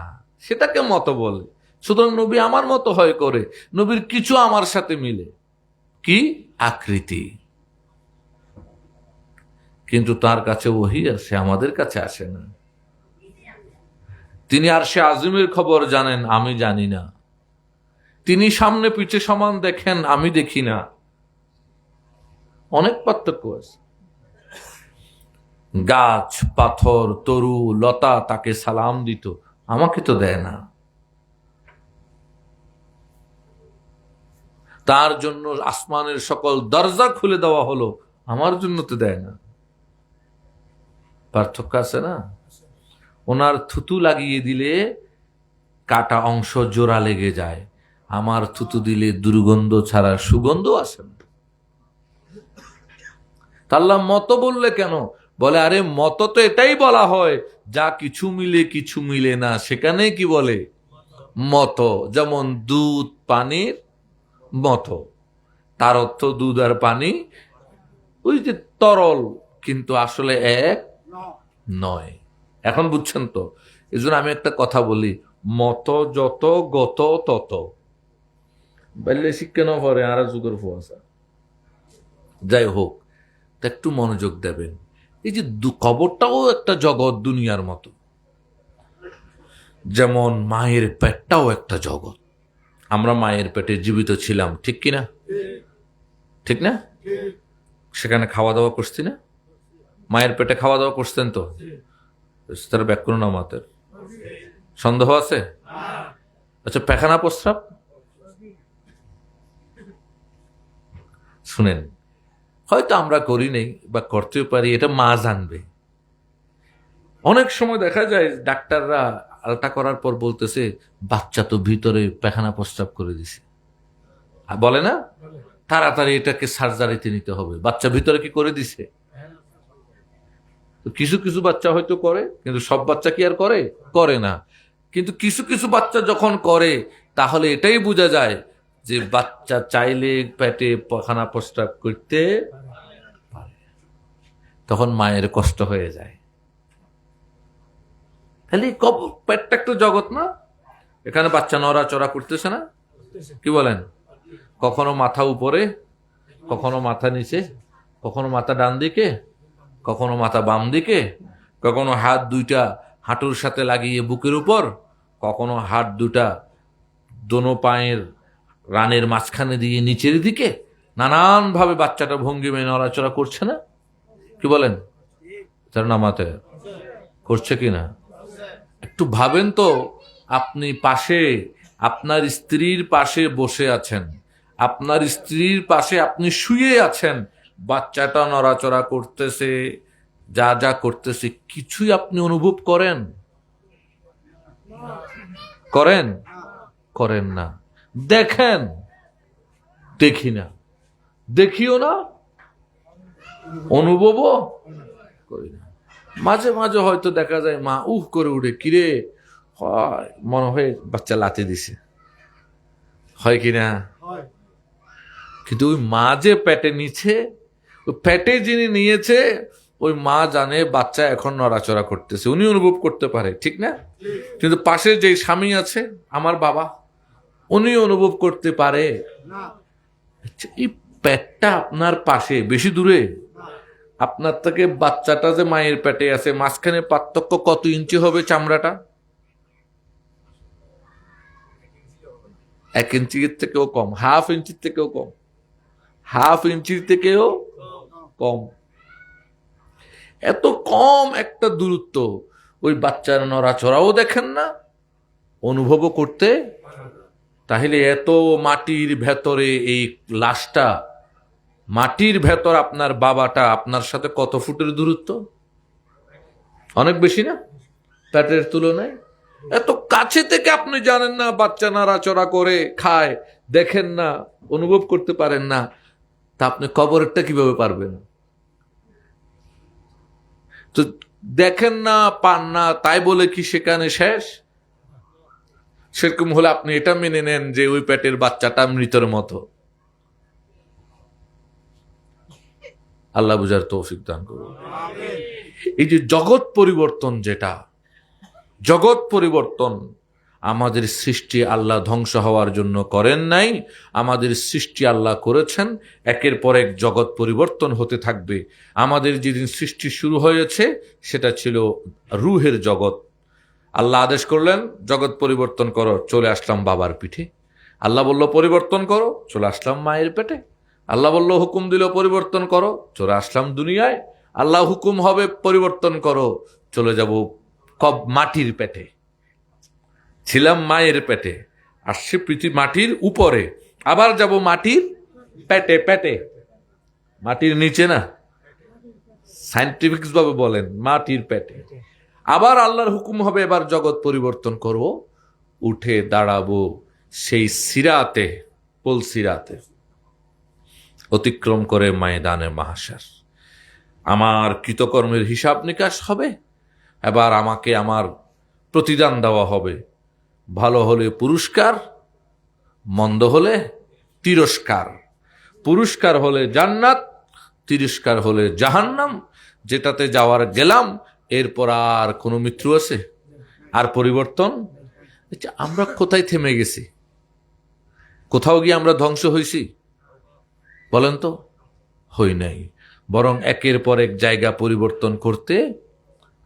সেটাকে মতো বলে। সুতরাং নবী আমার মতো হয় করে, নবীর কিছু আমার সাথে মিলে। কি? আকৃতি। কিন্তু তার কাছে ওহী আসে, আমাদের কাছে আসে না। তিনি আরশে আজিমের খবর জানেন, আমি জানি না। তিনি সামনে পিছে সমান দেখেন, আমি দেখি না। অনেক পার্থক্য আছে। গাছ, পাথর, তরু, লতা তাকে সালাম দিত, আমাকে তো দেয় না। তার জন্য আসমানের সকল দরজা খুলে দেওয়া হলো, আমার জন্য তো দেয় না। পার্থক্য আছে না? ওনার থুতু লাগিয়ে দিলে কাটা অংশ জোড়া লেগে যায়, আমার থুতু দিলে দুর্গন্ধ ছাড়া সুগন্ধ আসে না। আল্লাহ মত বললে কেন? বলে আরে মত তো এটাই বলা হয় যা কিছু মিলে কিছু মিলে না, সেখানে কি বলে মত। যেমন দুধ পানির মত, তার অর্থ দুধ আর পানি ওই যে তরল, কিন্তু আসলে এক নয়। এখন বুঝছেন তো? এই জন্য আমি একটা কথা বলি, মত যত গত তত। বাইলে শিক্ষা ন পরে আর যুগের ফুয়াশা। যাই হোক, একটু মনোযোগ দেবেন। এই যে কবরটাও একটা জগৎ দুনিয়ার মতো, যেমন মায়ের পেটটাও একটা জগৎ। আমরা মায়ের পেটে জীবিত ছিলাম, ঠিক কিনা? ঠিক না? সেখানে খাওয়া দাওয়া করছি না? মায়ের পেটে খাওয়া দাওয়া করছেন তো? তার ব্যাকরণ আমাদের সন্দেহ আছে? আচ্ছা, পায়খানা প্রস্রাব শুনেন, হয়তো আমরা করি নেই বা করতেও পারি, এটা মা জানবে। অনেক সময় দেখা যায় ডাক্তাররা আলটা করার পর বলতেছে বাচ্চা তো ভিতরে পায়খানা প্রস্রাব করে দিছে, বলে না তাড়াতাড়ি এটাকে সার্জারিতে নিতে হবে, বাচ্চা ভিতরে কি করে দিছে। তো কিছু কিছু বাচ্চা হয়তো করে, কিন্তু সব বাচ্চা কি আর করে? করে না। কিন্তু কিছু কিছু বাচ্চা যখন করে, তাহলে এটাই বোঝা যায় যে বাচ্চা চাইলে পেটে পায়খানা প্রস্রাব করতে পারে। তখন মায়ের কষ্ট হয়ে যায়। তাহলে পেটটা একটু জগৎ না? এখানে বাচ্চা নড়াচড়া করতেছে না? কি বলেন? কখনো মাথা উপরে, কখনো মাথা নিচে, কখনো মাথা ডান দিকে, কখনো মাথা বাম দিকে, কখনো হাত দুইটা হাঁটুর সাথে লাগিয়ে বুকের উপর, কখনো হাত দুটা দোনো পায়ের রানের মাঝখানে দিয়ে নিচের দিকে, নানান ভাবে বাচ্চাটা ভঙ্গিমে নড়াচড়া করছে না? কি বলেন? তার নামাতে করছে কিনা একটু ভাবেন তো। আপনি পাশে আপনার স্ত্রীর পাশে বসে আছেন, আপনার স্ত্রীর পাশে আপনি শুয়ে আছেন, বাচ্চাটা নড়াচড়া করতেছে, যা যা করতেছে, কিছুই আপনি অনুভব করেন? করেন? করেন না। দেখেন? দেখি না। দেখিও না, অনুভবও করি না। মাঝে মাঝে হয়তো দেখা যায় মা উহ করে উঠে, কিরে হয়, মনে হয় বাচ্চা লাথি দিছে, হয় কিনা? কিন্তু ওই মা যে পেটে নিচ্ছে, ওই পেটে যিনি নিয়েছে, ওই মা জানে বাচ্চা এখন নড়াচড়া করতেছে, উনি অনুভব করতে পারে, ঠিক না? কিন্তু পাশে যে স্বামী আছে, আমার বাবা, উনি অনুভব করতে পারে? এই পেটটা আপনার পাশে, বেশি দূরে আপনার থেকে বাচ্চাটা যে মায়ের পেটে আছে, মাঝখানে পার্থক্য কত ইঞ্চি হবে? চামড়াটা 1 ইঞ্চির থেকেও কম, হাফ ইঞ্চির থেকেও কম, হাফ ইঞ্চির থেকেও কম। এত কম একটা দূরত্ব, ওই বাচ্চার নড়াচড়াও দেখেন না, অনুভবও করতে। তাহলে এত মাটির ভেতরে এই লাশটা, মাটির ভেতর আপনার বাবাটা, আপনার সাথে কত ফুটের দূরত্ব? অনেক বেশি না পেটের তুলনায়? এত কাছে থেকে আপনি জানেন না বাচ্চা নাড়াচড়া করে, খায়, দেখেন না, অনুভব করতে পারেন না, তা আপনি কবরেরটা কিভাবে পারবেন? তো দেখেন না, পান না, তাই বলে কি সেখানে শেষ? সেরকম হলে আপনি এটা মেনে নেন যে ওই পেটের বাচ্চাটা মৃতের মতো। আল্লাহ বুঝার তৌফিক দান করুন। এই যে জগৎ পরিবর্তন, যেটা জগৎ পরিবর্তন, আমাদের সৃষ্টি আল্লাহ ধ্বংস হওয়ার জন্য করেন নাই, আমাদের সৃষ্টি আল্লাহ করেছেন, একের পর এক জগৎ পরিবর্তন হতে থাকবে। আমাদের যেদিন সৃষ্টি শুরু হয়েছে সেটা ছিল রুহের জগৎ। আল্লাহ আদেশ করলেন জগৎ পরিবর্তন করো, চলে আসলাম বাবার পিঠে। আল্লাহ বলল পরিবর্তন করো, চলে আসলাম মায়ের পেটে। আল্লাহ বলল হুকুম দিল পরিবর্তন করো, চলে আসলাম দুনিয়ায়। আল্লাহ হুকুম হবে পরিবর্তন করো, চলে যাব মাটির পেটে। ছিলাম মায়ের পেটে, আসছে পৃথিবী মাটির উপরে, আবার যাব মাটির পেটে। পেটে মাটির নিচে না, সায়েন্টিফিক ভাবে বলেন, মাটির পেটে। আবার আল্লাহর হুকুম হবে এবার জগৎ পরিবর্তন করব, উঠে দাঁড়াবো সেই সিরাতে, পুল সিরাতে, অতিক্রম করে ময়দানে মাহশার। আমার কৃতকর্মের হিসাব নিকাশ হবে, এবার আমাকে আমার প্রতিদান দেওয়া হবে। ভালো হলে পুরস্কার, মন্দ হলে তিরস্কার। পুরস্কার হলে জান্নাত, তিরস্কার হলে জাহান্নাম। যেটাতে যাওয়ার গেলাম, এরপর আর কোনো মৃত্যু আছে? আর পরিবর্তন? আচ্ছা, আমরা কোথায় থেমে গেছি? কোথাও গিয়ে আমরা ধ্বংস হয়েছি? বলেন তো, হই নাই, বরং একের পর এক জায়গা পরিবর্তন করতে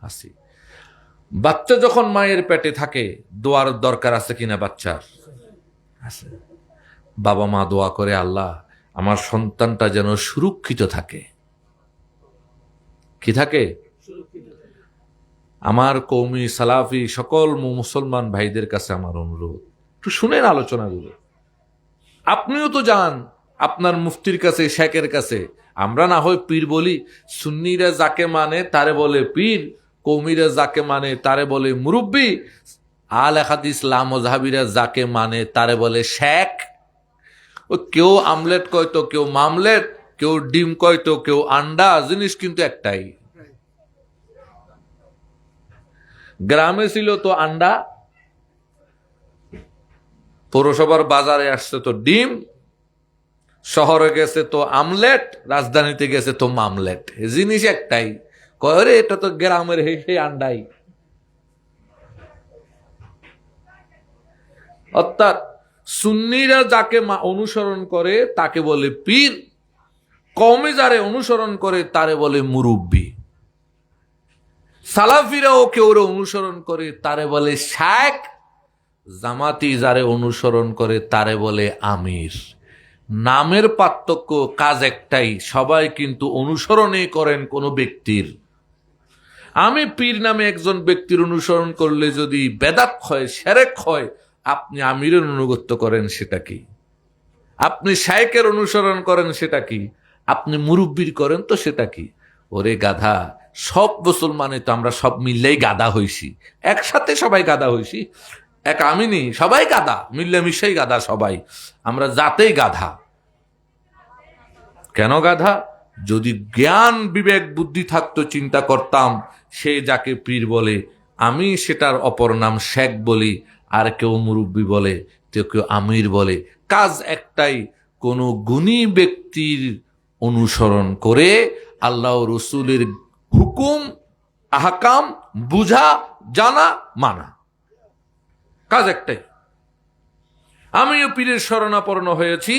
আসি। বাচ্চা যখন মায়ের পেটে থাকে, দোয়ার দরকার আছে কিনা বাচ্চার? আছে। বাবা মা দোয়া করে, আল্লাহ আমার সন্তানটা যেন সুরক্ষিত থাকে। কি থাকে? আমার কওমি সালাফি সকল মুসলমান ভাইদের কাছে আমার অনুরোধ, একটু শুনেন আলোচনাগুলো। আপনিও তো যান আপনার মুফতির কাছে, শেখের কাছে। আমরা না হয় পীর বলি, সুন্নিরা যাকে মানে তারে বলে পীর, কৌমিরা যাকে মানে তারে বলে মুরব্বী, আলে হাদিস লামজাহাবিরা যাকে মানে তারে বলে শেখ। ও কেউ আমলেট কয় তো কেউ মামলেট, কেউ ডিম কয় তো কেউ আন্ডা, জিনিস কিন্তু একটাই। গ্রামে ছিল তো আন্ডা, পৌরসভার বাজারে আসছে তো ডিম, শহরে গেছে তো আমলেট, রাজধানীতে গেছে তো মামলেট, জিনিস একটাই। কয় রে এটা তো গ্রামের সেই আন্ডাই। অর্থাৎ সুন্নিরা যাকে অনুসরণ করে তাকে বলে পীর, কওমে যারে অনুসরণ করে তারে বলে মুরব্বী, সালাফিরাও কেউ অনুসরণ করে তারে বলে শায়েখ, জামাতি যারে অনুসরণ করে তারে বলে আমির। নামের পার্থক্য, কাজ একটাই, সবাই কিন্তু অনুসরণই করেন কোনো ব্যক্তির। আমি পীর নামে একজন ব্যক্তির অনুসরণ করলে যদি বেদাত হয়, শিরক হয়, আপনি আমিরের অনুগত্য করেন সেটা কি? আপনি শায়েখের অনুসরণ করেন সেটা কি? আপনি মুরব্বির করেন তো সেটা কি? ওরে গাধা, সব মুসলমানে তো আমরা সব মিললেই গাধা হইছি, একসাথে সবাই গাধা হইছি। এক আমিনি, সবাই গাধা, মিললে মিশেই গাধা সবাই, আমরা জাতেই গাধা। কেন গাধা? যদি জ্ঞান বিবেক বুদ্ধি থাকতো, চিন্তা করতাম সে যাকে পীর বলে আমি সেটার অপর নাম শেখ বলি, আর কেউ মুরব্বী বলে, কেউ আমির বলে, কাজ একটাই, কোন গুণী ব্যক্তির অনুসরণ করে আল্লাহ রসুলের হুকুম আহকাম বুঝা, জানা, মানা, কাজ একটাই। আমিও পীরের শরণাপন্ন হয়েছি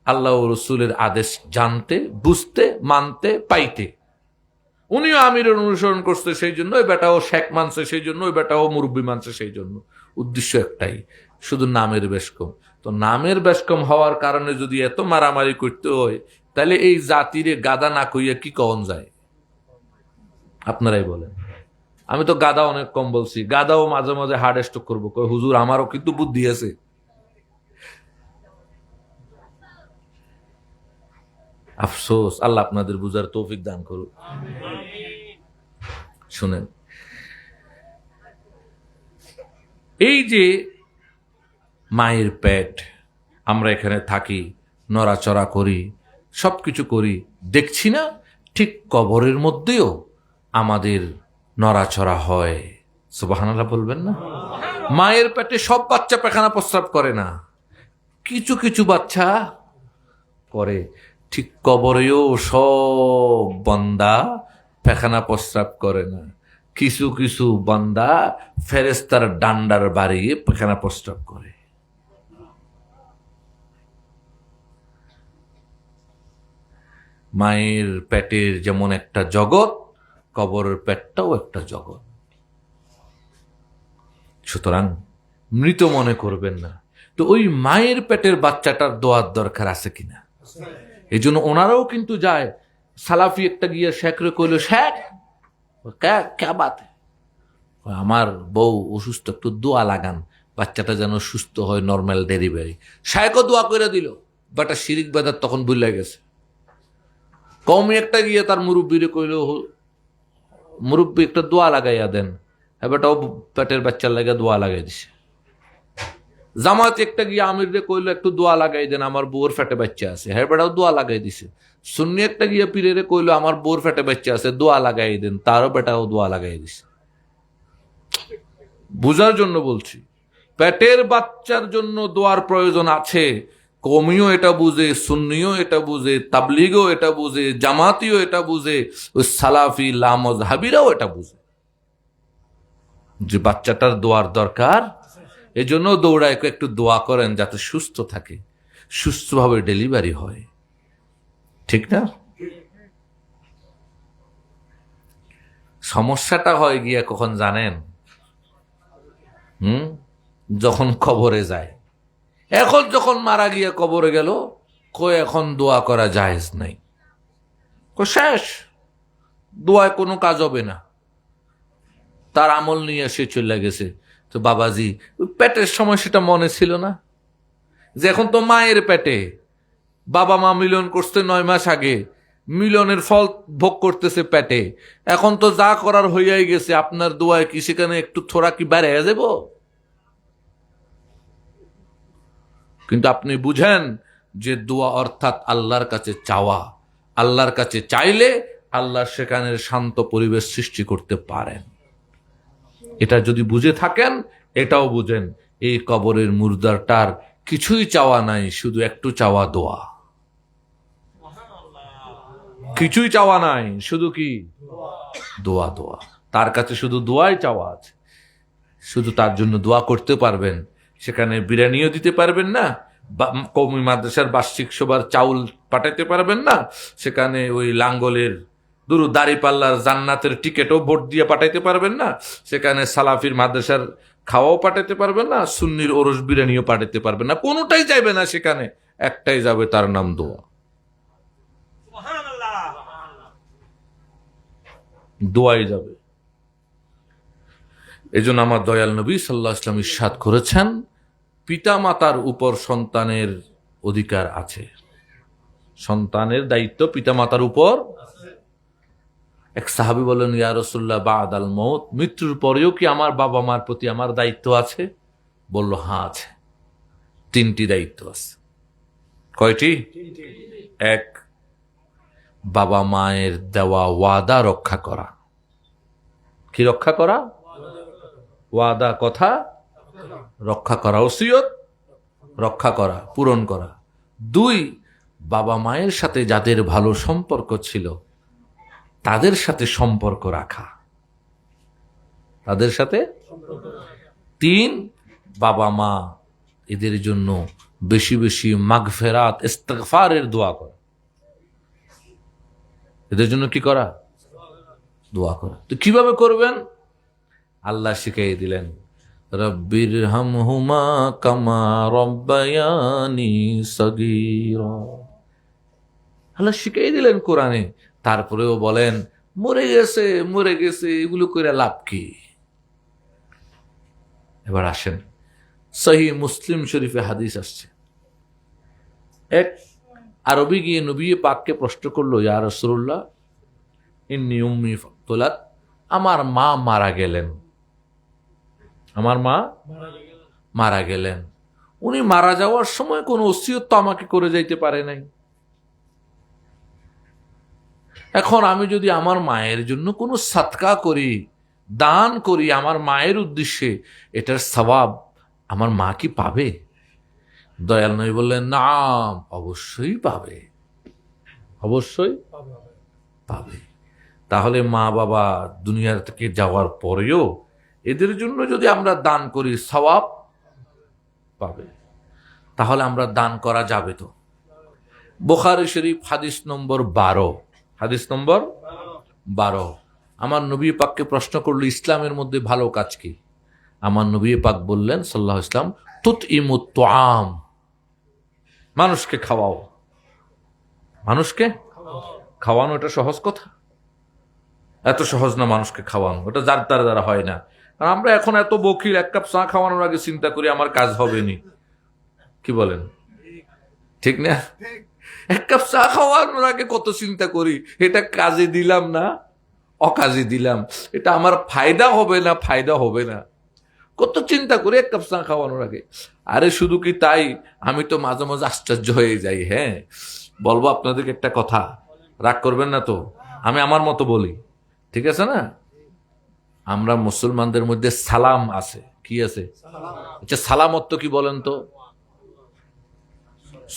আল্লাহ রসুলের আদেশ জানতে, বুঝতে, মানতে, পাইতে। উনিও আমিরের অনুসরণ করছে, সেই জন্য ওই বেটাও শেখ মানছে, সেই জন্য ওই বেটাও মুরব্বী মানছে, সেই জন্য উদ্দেশ্য একটাই, শুধু নামের বেশকম। তো নামের বেশকম হওয়ার কারণে যদি এত মারামারি করতে হয়, তাহলে এই জাতিরে গাদা না কইয়া কি কন যায়? আপনারাই বলেন। আমি তো গাদা অনেক কম বলছি, গাদাও মাঝে মাঝে হার্ট স্ট্রোক করবো, হুজুর আমারও কিন্তু বুদ্ধি আছে। আফসোস, আল্লাহ আপনাদের বুঝার তৌফিক দান করুন। শুনেন, এই যে মায়ের পেট, আমরা এখানে থাকি, নড়াচড়া করি, সবকিছু করি, দেখছি না? ঠিক কবরের মধ্যেও আমাদের নড়াচড়া হয়। সুবহানাল্লাহ বলবেন না? মায়ের পেটে সব বাচ্চা পায়খানা প্রস্রাব করে না, কিছু কিছু বাচ্চা করে। ঠিক কবরেও সব বান্দা পায়খানা প্রস্রাব করে না, কিছু কিছু বান্দা ফেরেশতার ডান্ডার বাড়িয়ে পায়খানা প্রস্রাব করে। মায়ের পেটের যেমন একটা জগৎ, কবরের পেটটাও একটা জগৎ। সুতরাং মৃত মনে করবেন না। তো ওই মায়ের পেটের বাচ্চাটার দোয়ার দরকার আছে কিনা, এই জন্য ওনারাও কিন্তু যায়। সালাফি একটা গিয়ে শেখরে কইল, শেখ কে বাত, আমার বউ অসুস্থ, একটু দোয়া লাগান, বাচ্চাটা যেন সুস্থ হয়, নর্মাল ডেলিভারি। শেখও দোয়া করে দিল, বাটা শিরিক বেদাত তখন ভুলে গেছে। কওমি একটা গিয়ে তার মুরব্বীরে কইল, মুরব্বী একটা দোয়া লাগাইয়া দেন, এবারটাও পেটের বাচ্চার লাগে দোয়া লাগাই দিছে। জামাত একটা গিয়ে আমিররে কইলো একটু দোয়া লাগাই দেন, আমার বউর ফেটে বাচ্চা আছে, হ্যাঁ বেটাও দোয়া লাগাই দিছে। সুন্নি একটা গিয়ে পীরেরে কইলো আমার বউর ফেটে বাচ্চা আছে, দোয়া লাগাই দেন, তারও বেটাও দোয়া লাগাই দিছে। বুঝার জন্য বলছি, পেটের বাচ্চার জন্য দোয়ার প্রয়োজন আছে, কমিও এটা বুঝে, সুন্নিও এটা বুঝে, তাবলিগও এটা বুঝে, জামাতিও এটা বুঝে, ওই সালাফি লামজহাবিরাও এটা বুঝে যে বাচ্চাটার দোয়ার দরকার। এই জন্য দৌড়ায় একটু দোয়া করেন যাতে সুস্থ থাকে, সুস্থভাবে ডেলিভারি হয়, ঠিক না? সমস্যাটা হয় গিয়া কখন জানেন? যখন কবরে যায়। এখন যখন মারা গিয়া কবরে গেল, কই এখন দোয়া করা জায়েজ নাই, শেষ, দোয়ায় কোনো কাজ হবে না, তার আমল নিয়ে সে চলে গেছে। তো বাবাজি, পেটের সময় সেটা মনে ছিল না যে এখন তো মায়ের পেটে, বাবা মা মিলন করতে 9 মাস আগে, মিলনের ফল ভোগ করতেছে পেটে, এখন তো যা করার হইয়াই গেছে, আপনার দোয়ায় কি সেখানে একটু থোড়া কি বেড়ে যাব? কিন্তু আপনি বুঝেন যে দোয়া অর্থাৎ আল্লাহর কাছে চাওয়া, আল্লাহর কাছে চাইলে আল্লাহ সেখানে শান্ত পরিবেশ সৃষ্টি করতে পারেন। এটা যদি বুঝে থাকেন, এটাও বুঝেন এই কবরের মুর্দারটার কিছুই চাওয়া নাই, শুধু একটু চাওয়া দোয়া, কিছুই চাওয়া নাই, শুধু কি দোয়া। দোয়া তার কাছে শুধু দোয়াই চাওয়া আছে, শুধু তার জন্য দোয়া করতে পারবেন। সেখানে বিরিয়ানিও দিতে পারবেন না, কওমি মাদ্রাসার বার্ষিক সভার চাউল পাঠাইতে পারবেন না, সেখানে ওই লাঙ্গলের দাড়ি পাল্লার জান্নাতের টিকেটও ভোট দিয়ে পাঠাইতে পারবেন না, সেখানে সালাফির মাদ্রাসার খাওয়াও পাঠাইতে পারবেন না, সুন্নির ওরস বিরিয়ানিও পাঠাইতে পারবেন না, কোনোটাই যাবে না সেখানে, একটাই যাবে, তার নাম দোয়া। দোয়াই যাবে। এই জন্য আমার দয়াল নবী সাল্লাল্লাহু আলাইহি ওয়াসাল্লাম ইরশাদ করেছেন, পিতা মাতার উপর সন্তানের অধিকার আছে, সন্তানের দায়িত্ব পিতা মাতার উপর। এক সাহাবী বলেন, ইয়া রাসূলুল্লাহ বাদাল মউত, মৃত্যুর পরেও কি আমার বাবা মার প্রতি আমার দায়িত্ব আছে? বলল, হ্যাঁ আছে, 3টি দায়িত্ব আছে। কয়টি? 1, বাবা মায়ের দেওয়া ওয়াদা রক্ষা করা। কি রক্ষা করা? ওয়াদা, কথা রক্ষা করা, ওসিয়ত রক্ষা করা, পূরণ করা। 2, বাবা মায়ের সাথে যাদের ভালো সম্পর্ক ছিল তাদের সাথে সম্পর্ক রাখা, তাদের সাথে। 3, বাবা মা এদের জন্য বেশি বেশি মাগফিরাত ইস্তিগফারের দোয়া করা, এদের জন্য কি করা? দোয়া করা। তো কিভাবে করবেন? আল্লাহ শিখিয়ে দিলেন, রব্বিরহামহুমা কামা রব্বায়ানি সগীরা। আল্লাহ শিখিয়ে দিলেন কোরআনে। তারপরেও বলেন, মরে গেছে মরে গেছে, এগুলো করে লাভ কি? এবার আসেন, সহিহ মুসলিম শরীফে হাদিস আসছে, এক আরবি গিয়ে নবী পাককে প্রশ্ন করলো, ইয়া রাসূলুল্লাহ ইন্নী উম্মি ফাতুলাত, আমার মা মারা গেলেন, আমার মা মারা গেলেন। উনি মারা যাওয়ার সময় কোন ওসিয়ত তো আমাকে করে যাইতে পারে নাই। এখন আমি যদি আমার মায়ের জন্য কোনো সাদকা করি, দান করি আমার মায়ের উদ্দেশ্যে, এটার সওয়াব আমার মা কি পাবে? দয়াল নবী বললেন, না, অবশ্যই পাবে, অবশ্যই পাবে। তাহলে মা বাবা দুনিয়া থেকে যাওয়ার পরেও এদের জন্য যদি আমরা দান করি, সওয়াব পাবে। তাহলে আমরা দান করা যাবে তো। বুখারী শরীফ হাদিস নম্বর 12, হাদিস নম্বর 12। আমার নবী পাককে প্রশ্ন করলো, ইসলামের মধ্যে ভালো কাজ কি? আমার নবী পাক বললেন সাল্লাল্লাহু আলাইহি ওয়াসাল্লাম, তুতইমুত তুআম, মানুষকে খাওয়াও। মানুষকে খাওয়ানো এটা সহজ কথা? এত সহজ না মানুষকে খাওয়ানো, এটা যার তার দ্বারা হয় না। আর আমরা এখন এত বকিল, 1 কাপ চা খাওয়ানোর আগে চিন্তা করি আমার কাজ হবে নি, কি বলেন? ঠিক না? 1 কাপ চা খাওয়ানোর আগে কত চিন্তা করি, এটা কাজে দিলাম না, অকাজে দিলাম, এটা আমার ফায়দা হবে না, কত চিন্তা করে এক কাপ চা খাওয়ানোর আগে। আরে শুধু কি তাই, আমি তো মাঝে মাঝে আশ্চর্য হয়ে যাই। হ্যাঁ, বলবো আপনাদেরকে একটা কথা, রাগ করবেন না তো, আমি আমার মতো বলি, ঠিক আছে না? আমরা মুসলমানদের মধ্যে সালাম আছে, কি আছে? আচ্ছা, সালাম অর্থ কি বলেন তো?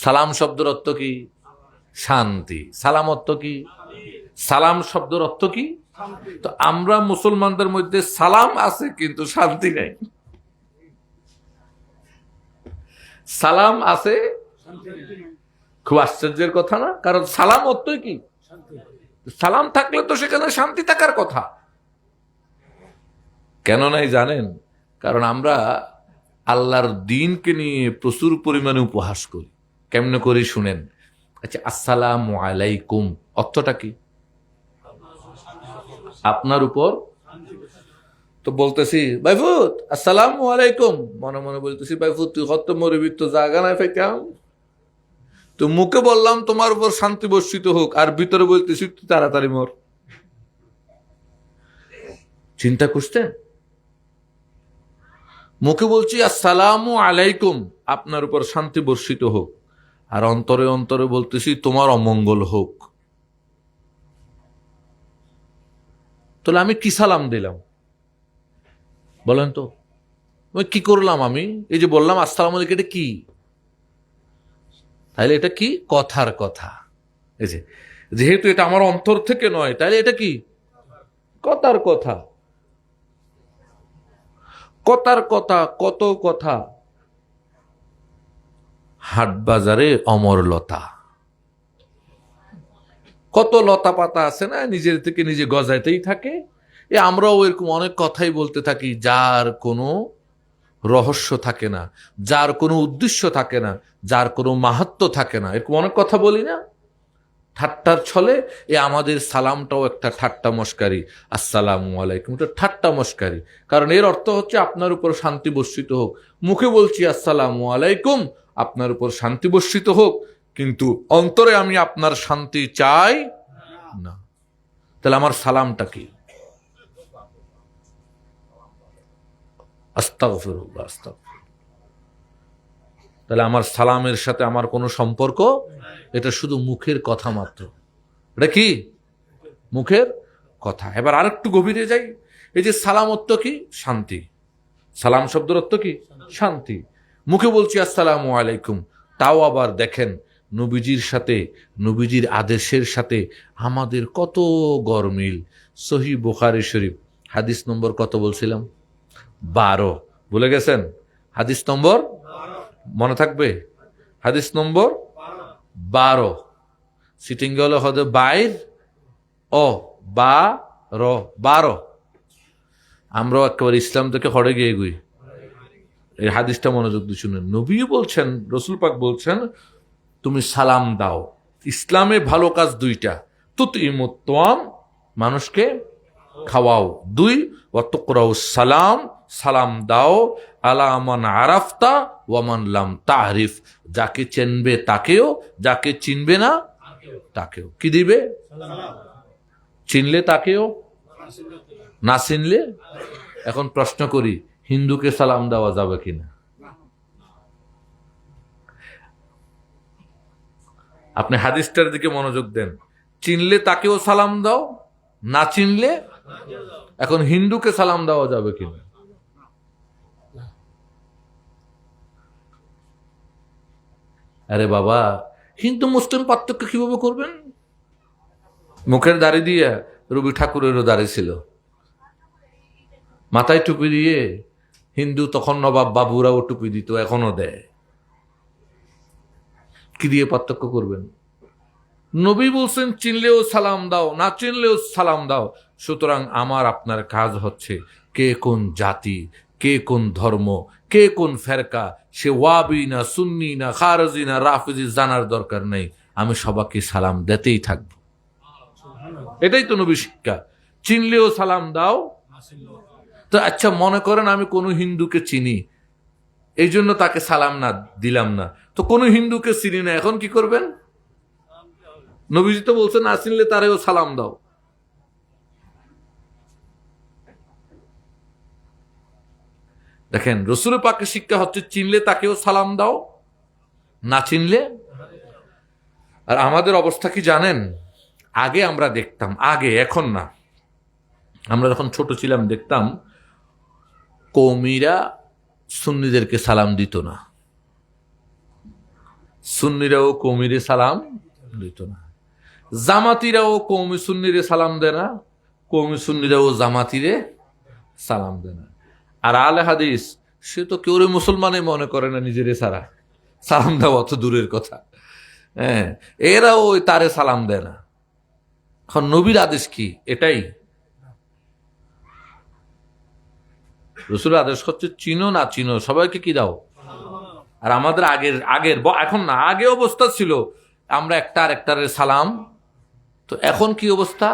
সালাম শব্দের অর্থ কি? শান্তি। সালাম অর্থ কি? সালাম শব্দের অর্থ কি? তো আমরা মুসলমানদের মধ্যে সালাম আছে কিন্তু শান্তি নেই। সালাম আছে, খুব আশ্চর্যের কথা না? কারণ সালাম অর্থই কি? সালাম থাকলে তো সেখানে শান্তি থাকার কথা। কেন নাই জানেন? কারণ আমরা আল্লাহর দ্বীনকে নিয়ে প্রচুর পরিমাণে উপহাস করি। কেমনে করি শুনেন। আচ্ছা, আসসালামু আলাইকুম অর্থটা কি? আপনার উপর। তো বলতেছি বাইফুত আসসালামু আলাইকুম, মনে মনে বলতেছি বাইফুত তুই কত মরবি, তো জায়গা নাই ফেকাম। তো মুখে বললাম তোমার উপর শান্তি বর্ষিত হোক, আর ভিতরে বলতেছি তুই তাড়াতাড়ি মর। চিন্তা করছেন? মুখে বলছি আসসালামু আলাইকুম, আপনার উপর শান্তি বর্ষিত হোক, আর অন্তরে অন্তরে বলতেছি তোমার অমঙ্গল হোক। তাহলে আমি কি সালাম দিলাম বলেন তো? কি করলাম আমি? এই যে বললাম আসসালামু আলাইকুম, এটা কি? তাহলে এটা কি? কথার কথা। এই যে যেহেতু এটা আমার অন্তর থেকে নয়, তাহলে এটা কি? কথার কথা। কথার কথা, কত কথা। হাট বাজারে অমরলতা, কত লতা পাতা আছে না, নিজের থেকে নিজে গজাইতেই থাকে। আমরাও এরকম অনেক কথাই বলতে থাকি, যার কোনো রহস্য থাকে না, যার কোনো উদ্দেশ্য থাকে না, যার কোনো মাহাত্ম্য থাকে না। এরকম অনেক কথা বলি না ঠাট্টার ছলে। আমাদের সালামটাও একটা ঠাট্টা মস্কারি। আসসালামু আলাইকুম, এটা ঠাট্টা মস্কারি। কারণ এর অর্থ হচ্ছে আপনার উপর শান্তি বর্ষিত হোক। মুখে বলছি আসসালামু আলাইকুম, আপনার উপর শান্তি বর্ষিত হোক, কিন্তু অন্তরে আমি আপনার শান্তি চাই না। তাহলে আমার সালামটা কি? আস্তাগফিরুল্লাহ, আস্তাগফিরুল্লাহ। তাহলে আমার সালামের সাথে আমার কোনো সম্পর্ক? এটা শুধু মুখের কথা মাত্র। এটা কি? মুখের কথা। এবার আরেকটু গভীরে যাই। এই যে সালাম অর্থ কি? শান্তি। সালাম শব্দের অর্থ কি? শান্তি। মুখে বলছি আসসালামু আলাইকুম, তাও আবার দেখেন নবীজির সাথে, নবীজির আদেশের সাথে আমাদের কত গরমিল। সহিহ বুখারী শরীফ হাদিস নম্বর কত বলছিলাম? 12। ভুলে গেছেন? হাদিস নম্বর মনে থাকবে? হাদিস নম্বর 12। সিটিং গেল হতে বাইর ও 12। আমরাও একেবারে ইসলাম থেকে হড়ে গিয়ে গুই। এই হাদিসটা মনোযোগ দিয়ে শুনেন। নবী বলছেন, রসুল পাক বলছেন, তুমি সালাম দাও। ইসলামে ভালো কাজ দুইটা। তুতিমুত্তাম, মানুষকে খাওয়াও। 2, ওয়াতুকরাউ সালাম, সালাম দাও। আলা মান আরাফতা ওয়ামান লাম তারিফ, যাকে চিনবে তাকেও, যাকে চিনবে না তাকেও। কি দিবে? চিনলে তাকেও, না চিনলে। এখন প্রশ্ন করি, হিন্দুকে সালাম দেওয়া যাবে কিনা? আপনি হাদিসটার দিকে মনোযোগ দেন। চিনলে তাকেও সালাম দাও, না চিনলে। এখন হিন্দুকে সালাম দেওয়া যাবে কিনা? আরে বাবা, হিন্দু মুসলিম পার্থক্য কিভাবে করবেন? মুখের দাড়ি দিয়ে রবি ঠাকুরেরও দাড়ি ছিল, মাথায় টুপি দিয়ে। হিন্দু তখন নবাব বাবুরাও টুপি দিত, এখনো দেয়। কি দিয়ে পার্থক্য করবেন? নবী বলছেন চিনলেও সালাম দাও, না চিনলেও সালাম দাও। সুতরাং আমার আপনার কাজ হচ্ছে, কে কোন জাতি, কে কোন ধর্ম, কে কোন ফেরকা, সে ওয়াবি না, সুন্নি না, খারজি না, রাফিজি, জানার দরকার নেই। আমি সবাইকে সালাম দিতেই থাকবো। এটাই তো নবী শিক্ষা। চিনলেও সালাম দাও। তো আচ্ছা, মনে করেন আমি কোনো হিন্দুকে চিনি, এই জন্য তাকে সালাম না দিলাম না। তো কোনো হিন্দুকে চিনি না, এখন কি করবেন? নবীজি তো বলছেন না চিনলে তারেও সালাম দাও। দেখেন রসুল পাকের শিক্ষা হচ্ছে চিনলে তাকেও সালাম দাও, না চিনলে। আর আমাদের অবস্থা কি জানেন? আগে আমরা দেখতাম, আগে, এখন না, আমরা যখন ছোট ছিলাম দেখতাম কৌমিরা সুন্নিদেরকে সালাম দিত না, সুন্নিরাও কৌমিরে সালাম দিত না, জামাতিরাও কৌমি সুন্নিরে সালাম দেয় না, কৌমি সুন্নিরাও জামাতিরে সালাম দেয় না। আর আলে হাদিস সে তো কেউ মুসলমানই মনে করে না, নিজেরে সারা সালাম দেওয়া তো দূরের কথা। হ্যাঁ, এরাও ওই তারে সালাম দেয় না। এখন নবীর আদেশ কি? এটাই রসুলের আদেশ হচ্ছে চিনো না চিনো সবাইকে কি দাও। আর আমাদের আগের আগের এখন না, আগে অবস্থা ছিল আমরা একটা আর একটারে সালাম। তো এখন কি অবস্থা?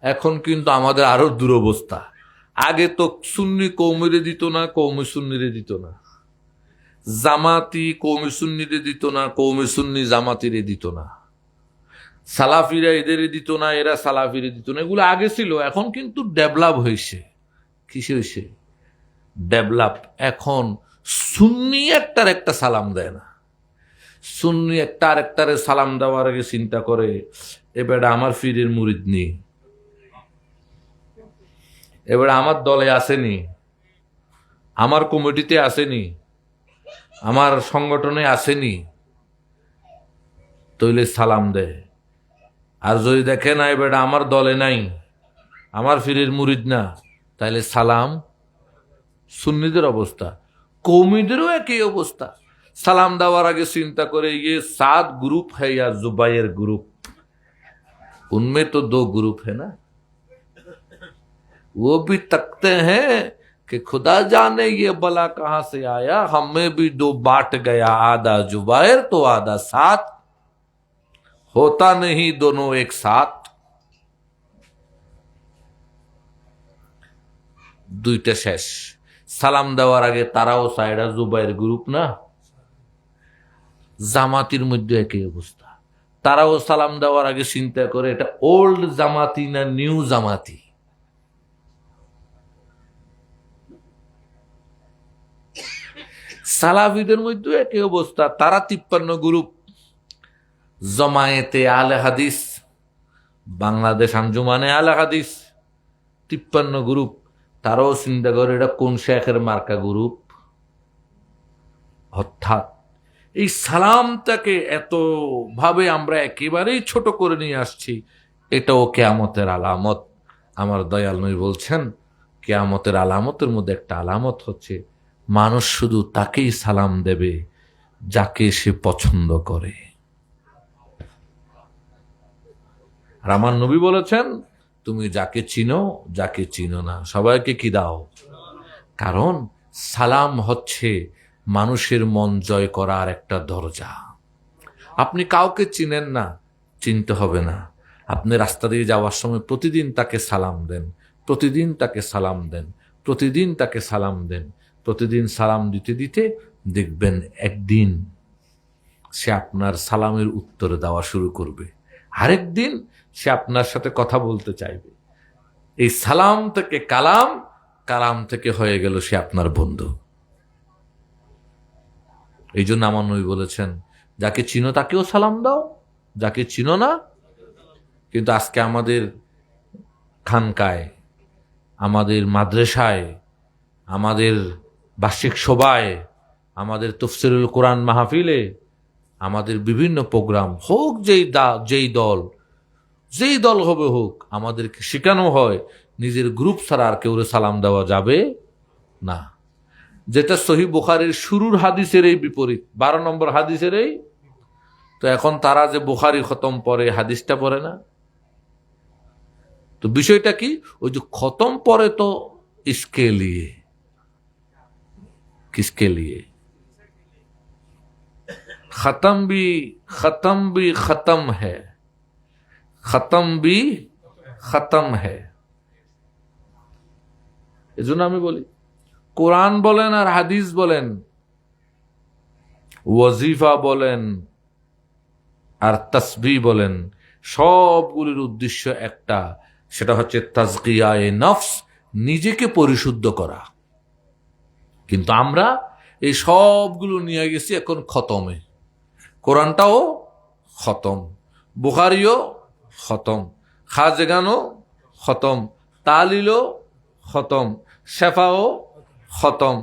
এখন কিন্তু আমাদের আরো দুরবস্থা। আগে তো সুন্নি কৌমিরে দিত না, কৌমি সুন্নিরে দিত না, জামাতি কৌমি সুন্নিরে দিত না, কৌমি সুন্নি জামাতিরে দিত না, সালাফিরা এদের দিত না, এরা সালাফিরে দিত না। এগুলো আগে ছিল, এখন কিন্তু ডেভেলপ হয়েছে। কিসে হয়েছে ডেভেলপ? এখন সুন্নি একটার একটা সালাম দেয় না, সুন্নি একটা আর একটারে সালাম দেওয়ার আগে চিন্তা করে এবারে আমার ফিরের মুরিদ নি, এবারে আমার দলে আসেনি, আমার কমিটিতে আসেনি, আমার সংগঠনে আসেনি, তইলে সালাম দেয়। আর যদি দেখে না এবারে আমার দলে নাই, আমার ফিরের মুরিদ না, তাইলে সালাম। সুন্নিদের অবস্থা, কৌমিদেরও একই অবস্থা। সালাম দেওয়ার আগে চিন্তা করে ये 7 ग्रुप है या जुबायर ग्रुप, उनमें तो 2 ग्रुप है ना, वो भी तकते हैं कि खुदा जाने ये बला कहां से आया, हमें भी 2 बांट गया, आधा जुबायर तो आधा साथ, होता नहीं दोनों एक साथ। দুইটা শেষ। সালাম দেওয়ার আগে তারাও সাইডা জুবাইর গ্রুপ না, জামাতির মধ্যে একই অবস্থা। তারাও সালাম দেওয়ার আগে চিন্তা করে এটা ওল্ড জামাতি না নিউ জামাতি। সালাফিদের মধ্যে একই অবস্থা, তারা 53 গ্রুপ। জমায়েতে আলে হাদিস, বাংলাদেশ আঞ্জুমানে আলে হাদিস 53 গ্রুপ। তারাও চিন্তা করে এটা কোন শেখের মার্কা গ্রুপ। অর্থাৎ এই সালামটাকে এত ভাবে আমরা একেবারেই ছোট করে নিয়ে আসছি, এটাও কেয়ামতের আলামত। আমার দয়াল নবী বলছেন কেয়ামতের আলামতের মধ্যে একটা আলামত হচ্ছে মানুষ শুধু তাকেই সালাম দেবে যাকে সে পছন্দ করে। আর আমার নবী বলেছেন তুমি যাকে চিনো, যাকে চিনো না সবাইকে কি দাও। কারণ সালাম হচ্ছে মানুষের মন জয় করার একটা দরজা। আপনি কাউকে চিনেন না, চিনতে হবে না, আপনি রাস্তা দিয়ে যাওয়ার সময় প্রতিদিন তাকে সালাম দেন, প্রতিদিন তাকে সালাম দেন, প্রতিদিন তাকে সালাম দেন। প্রতিদিন সালাম দিতে দিতে দেখবেন একদিন সে আপনার সালামের উত্তর দেওয়া শুরু করবে, আরেক দিন সে আপনার সাথে কথা বলতে চাইবে। এই সালাম থেকে কালাম, কালাম থেকে হয়ে গেল সে আপনার বন্ধু। এই জন্য আমার নবী বলেছেন যাকে চিনো তাকেও সালাম দাও, যাকে চিনো না। কিন্তু আজকে আমাদের খানকায়, আমাদের মাদ্রাসায়, আমাদের বার্ষিক সভায়, আমাদের তাফসীরুল কোরআন মাহফিলে, আমাদের বিভিন্ন প্রোগ্রাম হোক, যেই দল হবে হোক, আমাদেরকে শেখানো হয় নিজের গ্রুপ ছাড়া আর কেউ সালাম দেওয়া যাবে না। যেটা সহিহ বুখারীর শুরুর হাদিসের এই বিপরীত, 12 নম্বর হাদিসের এই। তো এখন তারা যে বুখারী খতম পড়ে, হাদিসটা পড়ে না। তো বিষয়টা কি? ওই যে খতম পড়ে তো ইসকে লিয়ে, কিসকে লিয়ে? खत्म भी खत्म है, खत्म भी खत्म है। এজন্য আমি বলি কোরআন বলেন আর হাদিস বলেন, ওয়াজিফা বলেন আর তাসবিহ বলেন, সবগুলির উদ্দেশ্য একটা, সেটা হচ্ছে তাজকিয়ায়ে নফস, নিজেকে পরিশুদ্ধ করা। কিন্তু আমরা এই সবগুলো নিয়ে গেছি এখন খতমে। কোরআনটাও খতম, বুখারিও খতম, খাজেগানও খতম, তালিলও খতম, শেফাও খতম,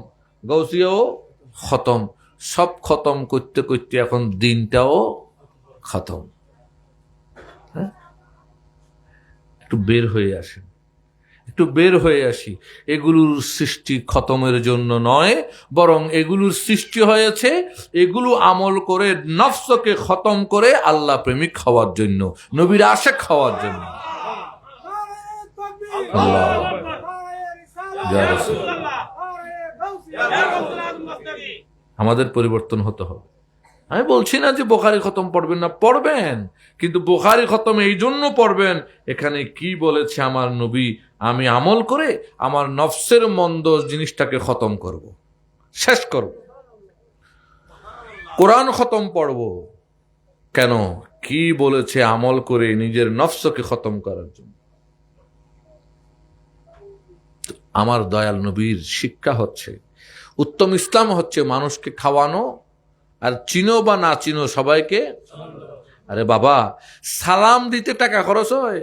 গৌসিয়াও খতম। সব খতম করতে করতে এখন দিনটাও খতম। হ্যাঁ, একটু বের হয়ে আসেন, একটু বের হয়ে আসি। এগুলোর সৃষ্টি খতমের জন্য নয়, বরং এগুলোর সৃষ্টি হয়েছে এগুলো আমল করে নফসকে খতম করে আল্লাহ প্রেমিক হওয়ার জন্য, নবীর আশিক হওয়ার জন্য। আমাদের পরিবর্তন হতে হবে। আমি বলছি না যে বুখারী খতম পড়বেন না, পড়বেন, কিন্তু বুখারী খতম এই জন্য পড়বেন, এখানে কি বলেছে আমার নবী, আমি আমল করে আমার নফসের মন্দ জিনিসটাকে খতম করব, শেষ করব। কোরআন খতম পড়ব কেন, কি বলেছে আমল করে নিজের নফসকে খতম করার জন্য। আমার দয়াল নবীর শিক্ষা হচ্ছে, উত্তম ইসলাম হচ্ছে মানুষকে খাওয়ানো, আর চিনো বা না চিনো সবাইকে। আরে বাবা, সালাম দিতে টাকা খরচ হয়,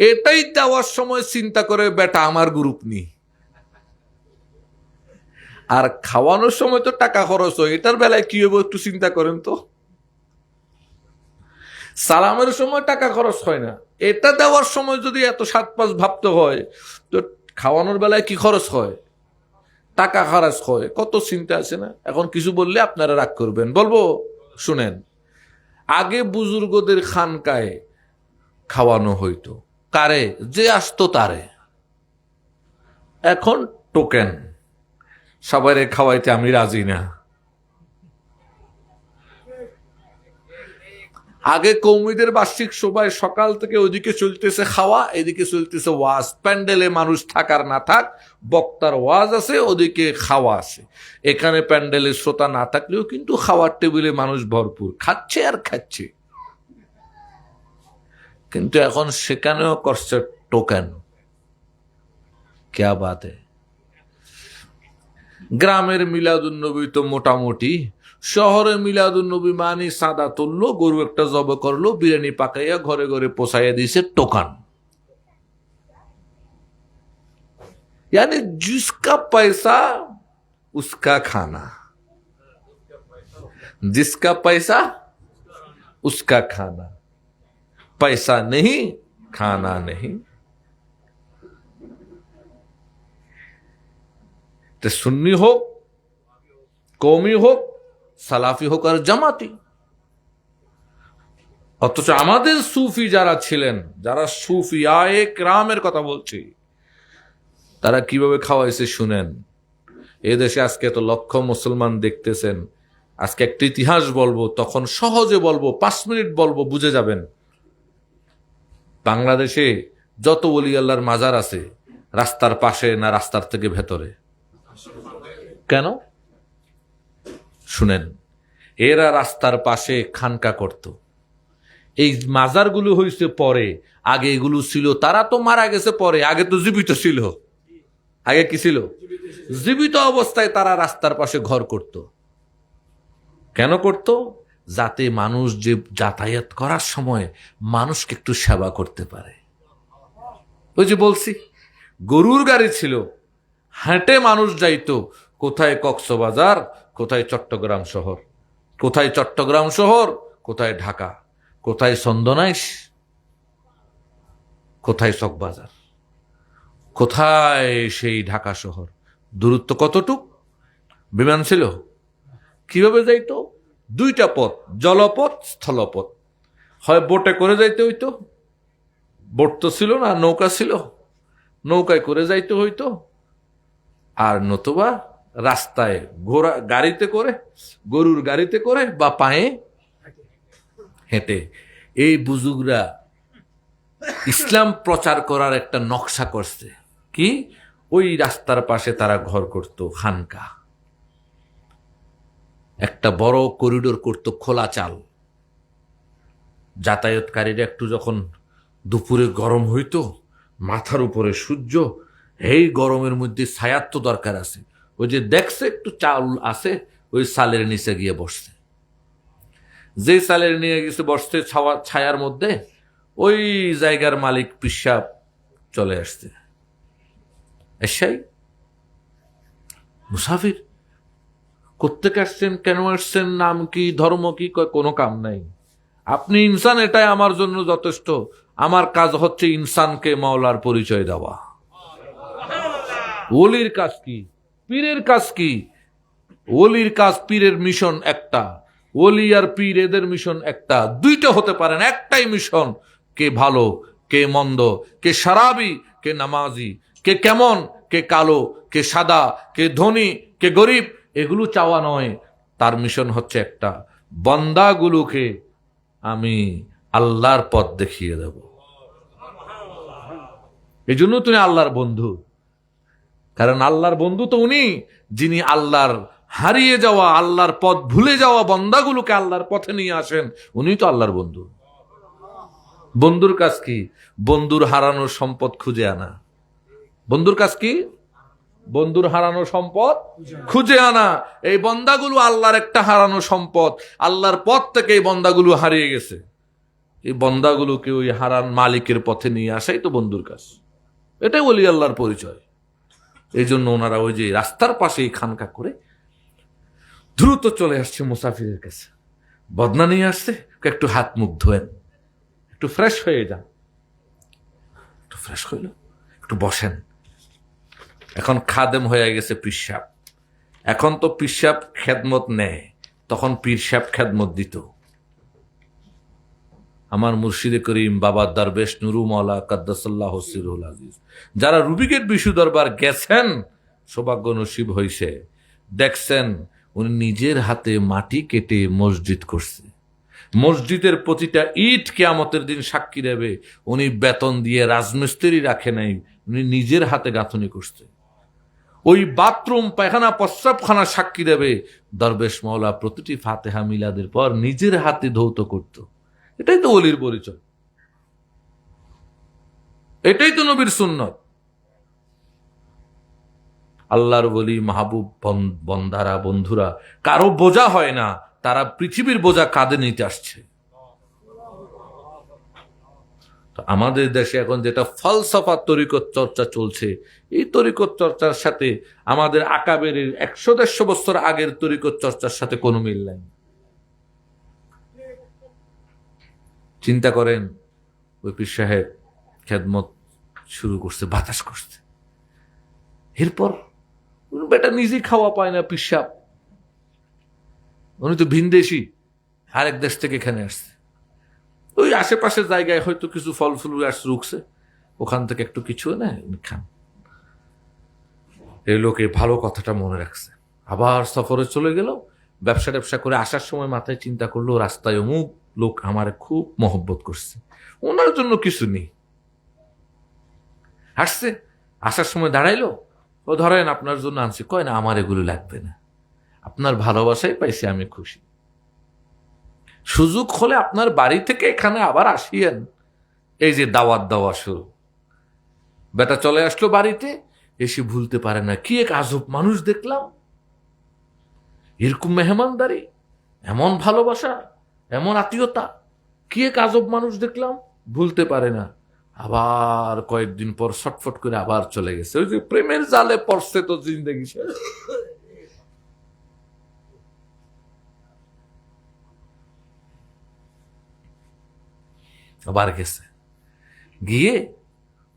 এটাই দেওয়ার সময় চিন্তা করে বেটা আমার গ্রুপ নি। আর খাওয়ানোর সময় তো টাকা খরচ হয়, এটার বেলায় কি হবে একটু চিন্তা করেন তো। সালামের সময় টাকা খরচ হয় না, এটা দেওয়ার সময় যদি এত 7-5 ভাবতে হয়, তো খাওয়ানোর বেলায় কি খরচ হয়, টাকা খরচ হয়, কত চিন্তা আছে না। এখন কিছু বললে আপনারা রাগ করবেন, বলবো শুনেন। আগে বুজুর্গদের খানকায় খাওয়ানো হইতো, কারে, যে আসতো তারে। এখন টোকেন, সবাই খাওয়াইতে আমি রাজি না। আগে কৌমিদের বার্ষিক সভায় সকাল থেকে ওইদিকে চলতেছে খাওয়া, এদিকে চলতেছে ওয়াজ, প্যান্ডেলে মানুষ থাকার না থাক, বক্তার ওয়াজ আছে, ওদিকে খাওয়া আছে। এখানে প্যান্ডেলে শ্রোতা না থাকলেও কিন্তু খাওয়ার টেবিলে মানুষ ভরপুর, খাচ্ছে আর খাচ্ছে। কিন্তু এখন সেখানেও করছে টোকেন। ক্যা বাত है। গ্রামের মিলাদুন্নবী তো মোটামুটি, শহরে মিলাদুন্নবী মানি সাদা তুললো, গরু একটা জব করলো, বিরিয়ানি পাকাইয়া ঘরে ঘরে পোষাইয়া দিয়েছে টোকান। यानी जिसका पैसा उसका खाना, जिसका पैसा उसका खाना, पैसा नहीं खाना नहीं। तो सुन्नी हो, কওমি হোক, সালাফি হোক আর জামাতি। অথচ আমাদের সুফি যারা ছিলেন, যারা সুফি আয়ে কেরামের কথা বলছি, তারা কিভাবে খাওয়াইছে শুনেন। এদেশে আজকে এত লক্ষ মুসলমান দেখতেছেন, আজকে একটা ইতিহাস বলবো, তখন সহজে বলবো, 5 মিনিট বলবো, বুঝে যাবেন। বাংলাদেশে যত ওলি আল্লাহর মাজার আছে, রাস্তার পাশে না রাস্তার থেকে ভেতরে? কেন শুনেন, এরা রাস্তার পাশে খানকা করত। এই মাজারগুলো হয়েছে পরে, আগে এগুলো ছিল, তারা তো মারা গেছে পরে, আগে তো জীবিত ছিল। আগে কি ছিল? জীবিত অবস্থায় তারা রাস্তার পাশে ঘর করত। কেন করত? যাতে মানুষ যে যাতায়াত করার সময় মানুষকে একটু সেবা করতে পারে। ওই যে বলছি, গরুর গাড়ি ছিল, হেঁটে মানুষ যাইতো, কোথায় কক্সবাজার, কোথায় চট্টগ্রাম শহর, কোথায় চট্টগ্রাম শহর, কোথায় ঢাকা, কোথায় চন্দনাইশ, কোথায় চকবাজার, কোথায় সেই ঢাকা শহর, দূরত্ব কতটুক, বিমান ছিল, কিভাবে যাইতো? 2টা পথ, জলপথ স্থলপথ। হয় বোটে করে যাইতে হইতো, বোট তো ছিল না, নৌকা ছিল, নৌকায় করে যাইতে হইতো, আর নতুবা রাস্তায় ঘোড়া গাড়িতে করে, গরুর গাড়িতে করে বা পায়ে হেঁটে। এই বুজুর্গরা ইসলাম প্রচার করার একটা নকশা করছে কি, ওই রাস্তার পাশে তারা ঘর করত, খানকা। একটা বড় করিডোর করত, খোলা চাল। যাতায়াতকারীরা একটু যখন দুপুরে গরম হইতো, মাথার উপরে সূর্য, এই গরমের মধ্যে ছায়ার তো দরকার আছে, ওই যে দেখছে একটু চাউল আছে, ওই সালের নিচে গিয়ে বসছে। যে সালের নিয়ে গেছে বসতে ছায়ার মধ্যে, ওই জায়গার মালিক পিশাব চলে আসছে। এসাই মুসাফির কোত্থেকে আসছেন, কেন আসছেন, নাম কি, ধর্ম কি? কোনো কাম নাই, আপনি ইনসান, এটাই আমার জন্য যথেষ্ট। আমার কাজ হচ্ছে ইনসানকে মাওলার পরিচয় দেওয়া। ওলির কাজ কি, পীরের কাজ কি? ওলির কাজ, পীরের মিশন একটা, ওলি আর পীর এদের মিশন একটা, দুইটা হতে পারেন, একটাই মিশন। কে ভালো, কে মন্দ, কে সারাবি, কে নামাজি, কে কেমন, কে কালো, কে সাদা, কে ধনী, কে গরিব, এগুলো চাওয়া নয়। তার মিশন হচ্ছে একটা, বান্দাগুলোকে আমি আল্লাহর পথ দেখিয়ে দেব। এই জন্য তুমি আল্লাহর বন্ধু। কারণ আল্লাহর বন্ধু তো উনি, যিনি আল্লাহর হারিয়ে যাওয়া, আল্লাহর পথ ভুলে যাওয়া বান্দাগুলোকে আল্লাহর পথে নিয়ে আসেন। উনি তো আল্লাহর বন্ধু। বন্ধুর কাজ কি? বন্ধুর হারানো সম্পদ খুঁজে আনা। বন্ধুর কাজ কি? বন্ধুর হারানো সম্পদ খুঁজে আনা। এই বান্দাগুলো আল্লাহর একটা হারানো সম্পদ, আল্লাহর পথ থেকে এই বান্দাগুলো হারিয়ে গেছে। এই বান্দাগুলোকে ওই হারান মালিকের পথে নিয়ে আসাই তো বন্ধুর কাজ। এটাই ওলি আল্লাহর পরিচয়। এই জন্য ওনারা ওই যে রাস্তার পাশেই খানকা করে দ্রুত চলে আসছে মুসাফিরের কাছে। বদনা নিয়ে আসছে, একটু হাত মুখ ধোয়েন, একটু ফ্রেশ হয়ে যান। একটু ফ্রেশ হইল, একটু বসেন। এখন খাদেম হয়ে গেছে পিসাব। এখন তো পিসাব খেদমত নেয়, তখন পীর সাহেব খেদমত দিত। আমার মুর্শিদে করিম বাবা দরবেশ নুরু মাওলা কাদ্দাসাল্লাহু সিরহুল আজিজ, যারা রুবিগেট বিশু দরবার গেছেন, সৌভাগ্য নসিব হইছে, দেখছেন উনি নিজের হাতে মাটি কেটে মসজিদ করছে। মসজিদের প্রতিটা ইট কিয়ামতের দিন সাক্ষী দেবে, উনি বেতন দিয়ে রাজমিস্ত্রি রাখে নাই, উনি নিজের হাতে গাঁথনি করছে। ওই বাথরুম, পায়খানা, প্রস্রাবখানা সাক্ষী দেবে, দরবেশ মাওলা প্রতিটি ফাতেহা মিলাদের পর নিজের হাতে ধৌত করত। এটাই তো ওলির পরিচয়, এটাই তো নবীর সুন্নত। আল্লাহর ওলি মাহবুব বন্দারা, বন্ধুরা, কারো বোঝা হয় না, তারা পৃথিবীর বোঝা কাঁধে নিতে আসছে। তো আমাদের দেশে এখন যেটা ফলসফা তরিকত চর্চা চলছে, এই তরিকত চর্চার সাথে আমাদের আকাবের 100-150 বছর আগের তরিকত চর্চার সাথে কোনো মিল নাই। চিন্তা করেন, ওই পীর সাহেব খেদমত শুরু করছে, বাতাস করছে। এরপর বেটা নিজেই খাওয়া পায় না, পীর সাহেব উনি তো ভিনদেশি, আরেক দেশ থেকে এখানে আসছে। ওই আশেপাশের জায়গায় হয়তো কিছু ফল ফুল রুখছে, ওখান থেকে একটু কিছু নেয় খান। এই লোকে ভালো কথাটা মনে রাখছে, আবার সফরে চলে গেল। ব্যবসা করে আসার সময় মাথায় চিন্তা করলো, রাস্তায় অমুক লোক আমার খুব মহব্বত করছে, ওনার জন্য কিছু নেই। হাসছে, আসার সময় দাঁড়াইলো, ও ধরেন আপনার জন্য আনছি। কয় না, আমার এগুলো লাগবে না, আপনার ভালোবাসাই পাইছি, আমি খুশি। সুযোগ হলে আপনার বাড়ি থেকে এখানে আবার আসিয়েন। এই যে দাওয়াত দেওয়া শুরু। বেটা চলে আসলো বাড়িতে, এসে ভুলতে পারে না, কি এক আজব মানুষ দেখলাম, এরকম মেহমানদারি, এমন ভালোবাসা, এমন আত্মীয়তা, কি এক আজব মানুষ দেখলাম, ভুলতে পারে না। আবার কয়েকদিন পর ছটফট করে আবার চলে গেছে। ওই যে প্রেমের জালে পড়ছে তো জিন্দেগি শেষ। আবার গেছে, গিয়ে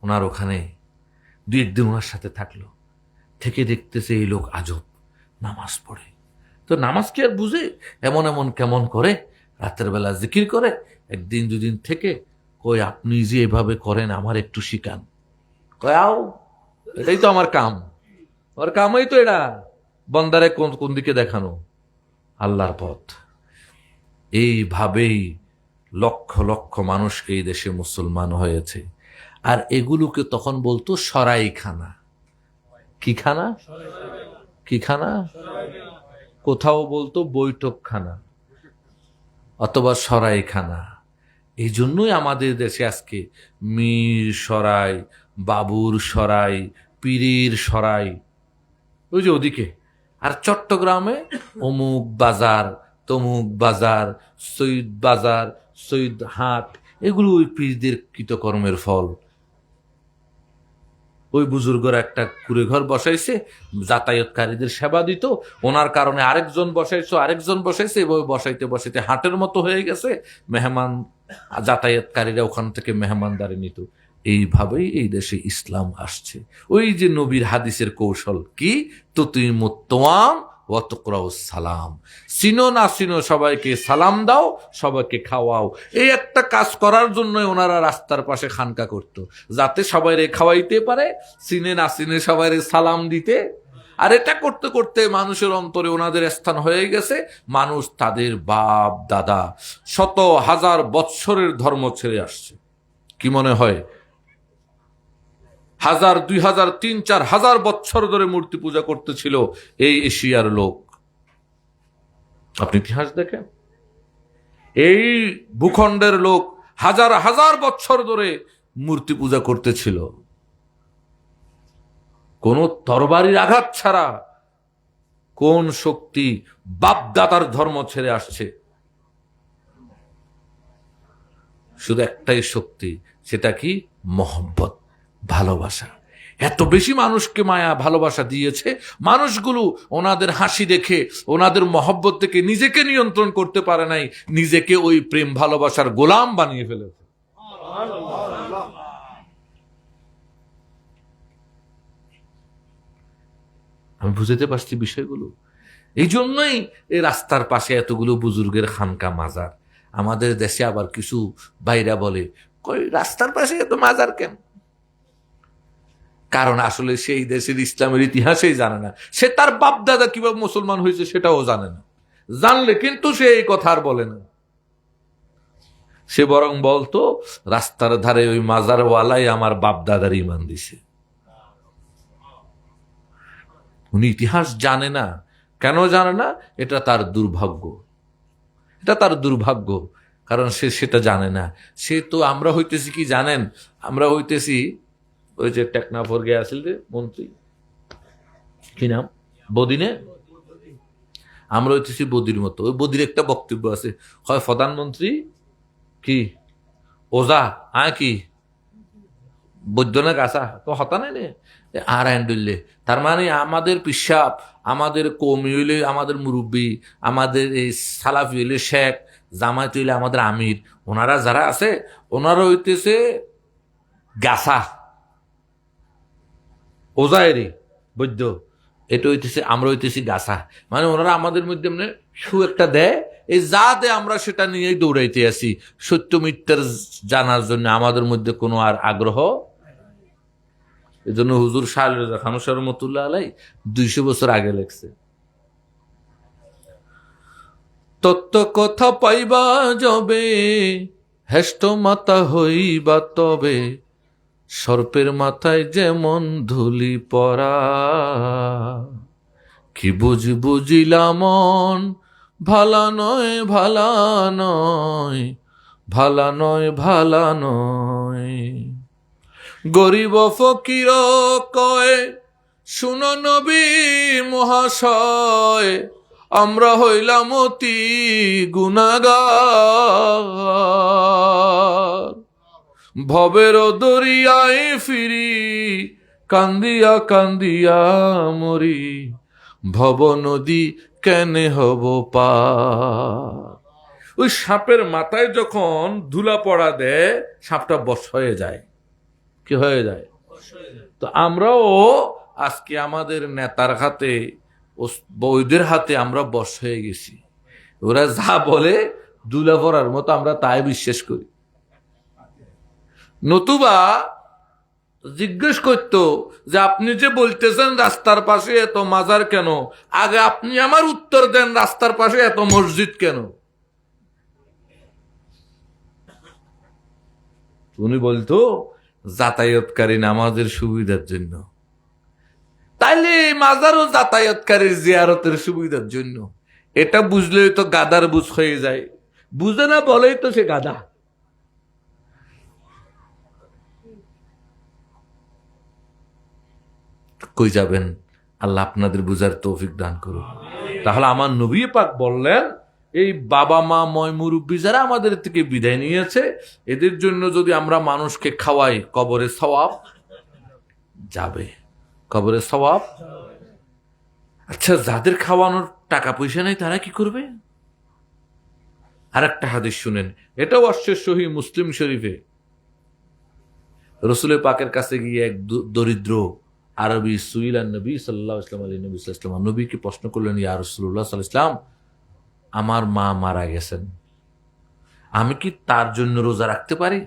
ওনার ওখানে 2-1 দিন ওনার সাথে থাকলো। থেকে দেখতেছে এই লোক আজব, নামাজ পড়ে। তো নামাজ কি আর বুঝে, এমন এমন কেমন করে, রাতের বেলা জিকির করে। 1-2 দিন থেকে কই, আপনি যে এভাবে করেন আমার একটু শিখান। কয় আও, এটাই তো আমার কাম, আমার কামই তো এটা, বন্দারে কোন দিকে দেখানো, আল্লাহর পথ। এইভাবেই লক্ষ লক্ষ মানুষকে এই দেশে মুসলমান হয়েছে। আর এগুলোকে তখন বলতো সরাইখানা। কি খানা? কি খানা? কোথাও বলতো বৈঠকখানা অথবা সরাইখানা। এই জন্যই আমাদের দেশে আজকে মীর সরাই, বাবুর সরাই, পীরের সরাই, ওই যে ওদিকে। আর চট্টগ্রামে অমুক বাজার, তমুক বাজার, সৈয়দ বাজার, সৈয়দ হাট, এগুলো ওই পীরদের কৃতকর্মের ফল। ওই বুজুর্গরা একটা কুড়ে ঘর বসাইছে, যাতায়াতকারীদের সেবা দিত, ওনার কারণে আরেকজন বসাইছে, এভাবে বসাইতে বসাইতে হাটের মতো হয়ে গেছে। মেহমান, যাতায়াতকারীরা ওখান থেকে মেহমানদারি নিত। এইভাবেই এই দেশে ইসলাম আসছে। ওই যে নবীর হাদিসের কৌশল কি, তো তুই মুত্তওয়াম ওয়াতকরাউ সালাম, চিনো না চিনো সবাইকে সালাম দাও, সবাইকে খাওয়াও। এই একটা কাজ করার জন্য ওনারা রাস্তার পাশে খানকা করত, যাতে সবাইরে খাওয়াইতে পারে, চিনে না চিনে সবাইরে সালাম দিতে। আর এটা করতে করতে মানুষের অন্তরে ওনাদের স্থান হয়ে গেছে। মানুষ তাদের বাপ দাদা শত হাজার বৎসরের ধর্ম ছেড়ে আসছে। কি মনে হয় 1000, 2000, 3, 4 হাজার বৎসর ধরে মূর্তি পূজা করতেছিল এই এশিয়ার লোক? আপনি ইতিহাস দেখেন, এই ভূখণ্ডের লোক হাজার হাজার বৎসর ধরে মূর্তি পূজা করতেছিল কোন তরবারির আঘাত ছাড়া। কোন শক্তি বাপদাদার ধর্ম ছেড়ে আসছে? শুধু একটাই শক্তি, সেটা কি? মহব্বত, ভালোবাসা। এত বেশি মানুষকে মায়া ভালোবাসা দিয়েছে, মানুষগুলো ওনাদের হাসি দেখে, ওনাদের মহব্বত থেকে নিজেকে নিয়ন্ত্রণ করতে পারে নাই, নিজেকে ওই প্রেম ভালোবাসার গোলাম বানিয়ে ফেলেছে। আমি বুঝতে পারছি বিষয়গুলো। এই জন্যই এই রাস্তার পাশে এতগুলো বুজুর্গের খানকা মাজার। আমাদের দেশে আবার কিছু ভাইরা বলে, কই রাস্তার পাশে এত মাজার কেন? কারণ আসলে সেই দেশের ইসলামের ইতিহাসেই জানে না, সে তার বাপ দাদা কিভাবে মুসলমান হয়েছে সেটাও জানে না। জানলে কিন্তু সে এই কথা আর বলে না। সে বরং বলতো, রাস্তার ধারে ওই মাজারওয়ালাই আমার বাপ দাদার ইমান দিছে। উনি ইতিহাস জানে না। কেন জানে না? এটা তার দুর্ভাগ্য, এটা তার দুর্ভাগ্য। কারণ সে সেটা জানে না। সে তো, আমরা হইতেছি কি জানেন? আমরা হইতেছি ওই যে টেকনাফর গে আসিল রে মন্ত্রী, কি নাম, বদিনে, আমরা হইতেছি বদির মতো। ওই বদির একটা বক্তব্য আছে, হয় প্রধানমন্ত্রী কি ওজা আয় কি বৈদ্যনা গাছা তো হতা নাই আর হ্যান্ডুললে। তার মানে আমাদের পিসাব, আমাদের কৌমি হইলে আমাদের মুরব্বী, আমাদের এই সালাফি হইলে শেখ, জামায়াত হইলে আমাদের আমির, ওনারা যারা আছে ওনারা হইতেছে গাছা, ওজায়েরি বৈদ্য, এটা হইতেছে, আমরা হইতেছি গাছা। মানে ওনারা আমাদের মধ্যে মানে সু একটা দেয়, এই যা দেয় আমরা সেটা নিয়েই দৌড়াইতে আসি। সত্য মিথ্যার জানার জন্য আমাদের মধ্যে কোনো আর আগ্রহ। এই জন্য হুজুর শাহ রেজা খান রহমতুল্লাহ আলাই 200 বছর আগে লেখছে, তত্ত্ব কথা পাইবা যাবে, হেষ্ট মাতা হইবা তবে, সর্পের মাথায় যেমন ধুলি পড়া, কি বুঝিলাম মন, ভালা নয় ভালা নয়, ভালা নয় ভালা নয়। গরিব ফকির কয়, শুনো নবী মহাশয়, আমরা হইলাম অতি গুনাহগার, ভবের দরিয়ায় ফিরি, কান্দিয়া কান্দিয়া মরি, ভব নদী কেনে হব পার। ওই সাপের মাথায় যখন ধুলা পড়া দেয়, সাপটা বশ হয়ে যায়। কি হয়ে যায়? তো আমরাও আজকে আমাদের নেতার হাতে, বৈদের হাতে আমরা বশ হয়ে গেছি। ওরা যা বলে ধুলা পড়ার মতো আমরা তাই বিশ্বাস করি। নতুবা জিজ্ঞেস করতো যে আপনি যে বলতেছেন রাস্তার পাশে এত মাজার কেন, আগে আপনি আমার উত্তর দেন, রাস্তার পাশে এত মসজিদ কেন? উনি বলতো যাতায়াতকারী নামাজের সুবিধার জন্য। তাইলে মাজারও যাতায়াতকারীর জিয়ারতের সুবিধার জন্য। এটা বুঝলেই তো গাদার বুঝ হয়ে যায়, বুঝে না বলেই তো সে গাদা। কই যাবেন? আল্লাহ আপনাদের বুঝার তৌফিক দান করুন। তাহলে আমার নবী পাক বললেন, এই বাবা মা ময় মুরব্বী যারা আমাদের থেকে বিদায় নিয়েছে, এদের জন্য যদি আমরা মানুষকে খাওয়াই, কবরে সওয়াব যাবে, কবরে সওয়াব। আচ্ছা, যাদের খাওয়ানোর টাকা পয়সা নেই তারা কি করবে? আর একটা হাদিস শুনেন, এটাও আসছে সহিহ মুসলিম শরীফে। রসুলের পাকের কাছে গিয়ে এক দরিদ্র আরবি সুইলান নবী সাল্লাল্লাহু আলাইহি ওয়াসাল্লাম নবীকে প্রশ্ন করলেন, ইয়া রাসূলুল্লাহ সাল্লাল্লাহু আলাইহি ওয়াসাল্লাম, আমার মা মারা গেছেন, আমি কি তার জন্য রোজা রাখতে পারি?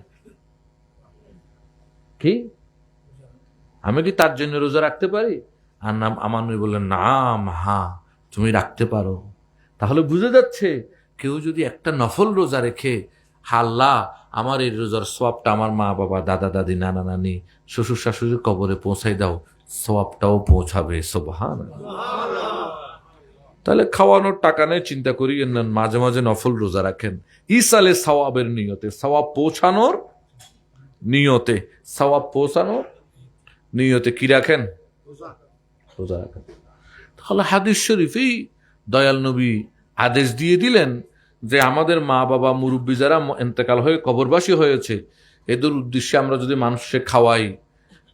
কি আমি কি তার জন্য রোজা রাখতে পারি? আর নাম আমার নবী বললেন, নাম, হ্যাঁ তুমি রাখতে পারো। তাহলে বুঝে যাচ্ছে, কেউ যদি একটা নফল রোজা রেখে, আল্লাহ আমার এই রোজার সওয়াবটা আমার মা বাবা দাদা দাদি নানা নানি শ্বশুর শাশুড়ির কবরে পৌঁছাই দাও, সওয়াবটাও পৌঁছাবে। সুবহানাল্লাহ। তাহলে খাওয়ানোর টাকা নেই চিন্তা করিয়েন না, মাঝে মাঝে নফল রোজা রাখেন, ইসালে সওয়াবের নিয়তে, সওয়াব পৌঁছানোর নিয়তে, সওয়াব পৌঁছানোর নিয়তে কি রাখেন? রোজা রাখেন। তাহলে হাদিস শরীফেই দয়াল নবী আদেশ দিয়ে দিলেন যে আমাদের মা বাবা মুরব্বী যারা ইন্তেকাল হয়ে কবরবাসী হয়েছে, এদের উদ্দেশ্যে আমরা যদি মানুষকে খাওয়াই,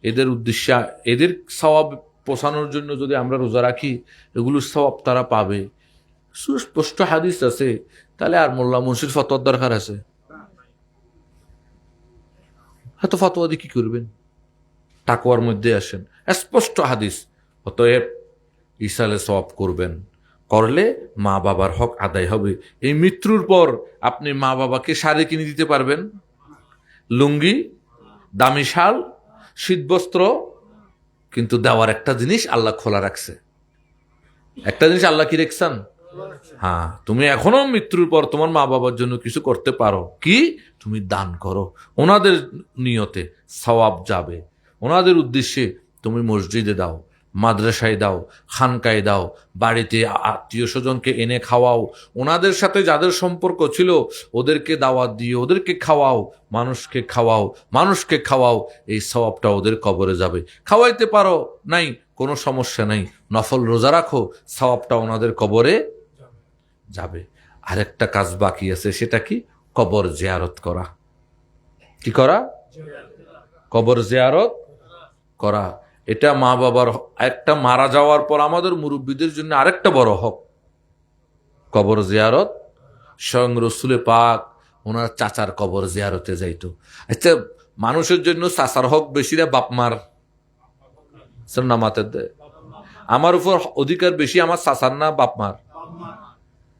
এদের উদ্দেশ্যে এদের সওয়াব পোষানোর জন্য যদি আমরা রোজা রাখি, এগুলোর সওয়াব তারা পাবে। সুস্পষ্ট হাদিস আছে, তাহলে আর মোল্লা মুন্সির ফতোয়ার দরকার আছে? এত ফতোয়া দিয়ে কি করবেন? তাকওয়ার মধ্যে আসেন, স্পষ্ট হাদিস। অতএব ইসালে সওয়াব করবেন, করলে মা বাবার হক আদায় হবে। এই মৃত্যুর পর আপনি মা বাবাকে শাড়ি কিনে দিতে পারবেন, লুঙ্গি, দামি শাল, শীতবস্ত্র, কিন্তু দেওয়ার একটা জিনিস আল্লাহ খোলা রাখছে। একটা জিনিস আল্লাহ কি রেখছেন? হ্যাঁ, তুমি এখনো মৃত্যুর পর তোমার মা বাবার জন্য কিছু করতে পারো। কি? তুমি দান করো, ওনাদের নিয়তে সওয়াব যাবে। ওনাদের উদ্দেশ্যে তুমি মসজিদে দাও, মাদ্রাসায় দাও, খানকায় দাও, বাড়িতে আত্মীয় স্বজনকে এনে খাওয়াও, ওনাদের সাথে যাদের সম্পর্ক ছিল ওদেরকে দাওয়াত দিয়ে ওদেরকে খাওয়াও, মানুষকে খাওয়াও, মানুষকে খাওয়াও, এই সওয়াবটা ওদের কবরে যাবে। খাওয়াইতে পারো নাই, কোনো সমস্যা নাই, নফল রোজা রাখো, সওয়াবটা ওনাদের কবরে যাবে। আরেকটা কাজ বাকি আছে, সেটা কি? কবর জিয়ারত করা। কি করা? কবর জিয়ারত করা। এটা মা বাবার একটা মারা যাওয়ার পর আমাদের মুরব্বীদের জন্য আরেকটা বড় হক, কবর জিয়ারত। স্বয়ং রসুলে পাক ওনার চাচার কবর জিয়ারতে যাইতো। আচ্ছা, মানুষের জন্য চাচার হক বেশি রে বাপ মার? নামাতে দেয় আমার উপর অধিকার বেশি আমার চাচার না বাপ মার?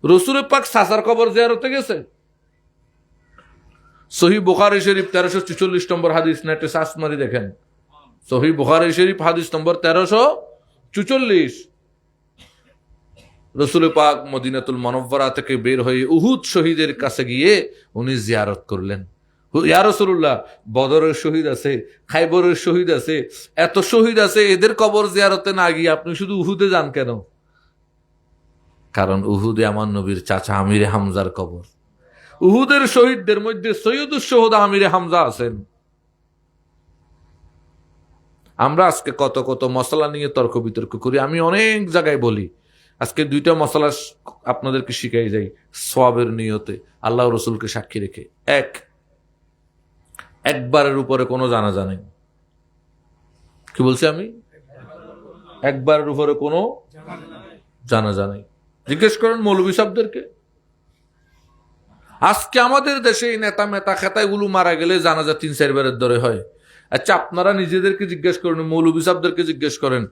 রসুলে পাক চাচার কবর জিয়ারতে গেছে। সহিহ বুখারী শরীফ 1344 নম্বর হাদিস, নেটে সার্চ মারি দেখেন। সহিহ বুখারী শরীফ হাদিস নম্বর 1344। রসুল পাক মদিনাতুল মুনাওয়ারা থেকে বের হয়ে উহুদ শহীদের কাছে গিয়ে উনি জিয়ারত করলেন। ইয়া রাসূলুল্লাহ, বদরের শহীদ আছে, খাইবরের শহীদ আছে, এত শহীদ আছে, এদের কবর জিয়ারতে না গিয়ে আপনি শুধু উহুদে যান কেন? কারণ উহুদে আমার নবীর চাচা আমিরে হামজার কবর। উহুদের শহীদদের মধ্যে সৈয়দুস শুহাদা আমিরে হামজা আছেন। আমরা আজকে কত কত মশলা নিয়ে তর্ক বিতর্ক করি, আমি অনেক জায়গায় বলি। আজকে দুইটা মশলা আপনাদেরকে শিখাই যাই সওয়াবের নিয়তে, আল্লাহ রসুলকে সাক্ষী রেখে। একবারের উপরে কোনো জানাজা নেই। কি বলছি আমি? একবারের উপরে কোনো জানাজা নেই। জিজ্ঞেস করেন মৌলভী সাহেবদেরকে। আজকে আমাদের দেশে নেতা মেতা খেতাগুলো মারা গেলে জানাজা 3-4 বারের ধরে হয়। আচ্ছা, আপনারা নিজেদেরকে জিজ্ঞেস করেন, মৌলভী সাহেবদেরকে জিজ্ঞেস করেন,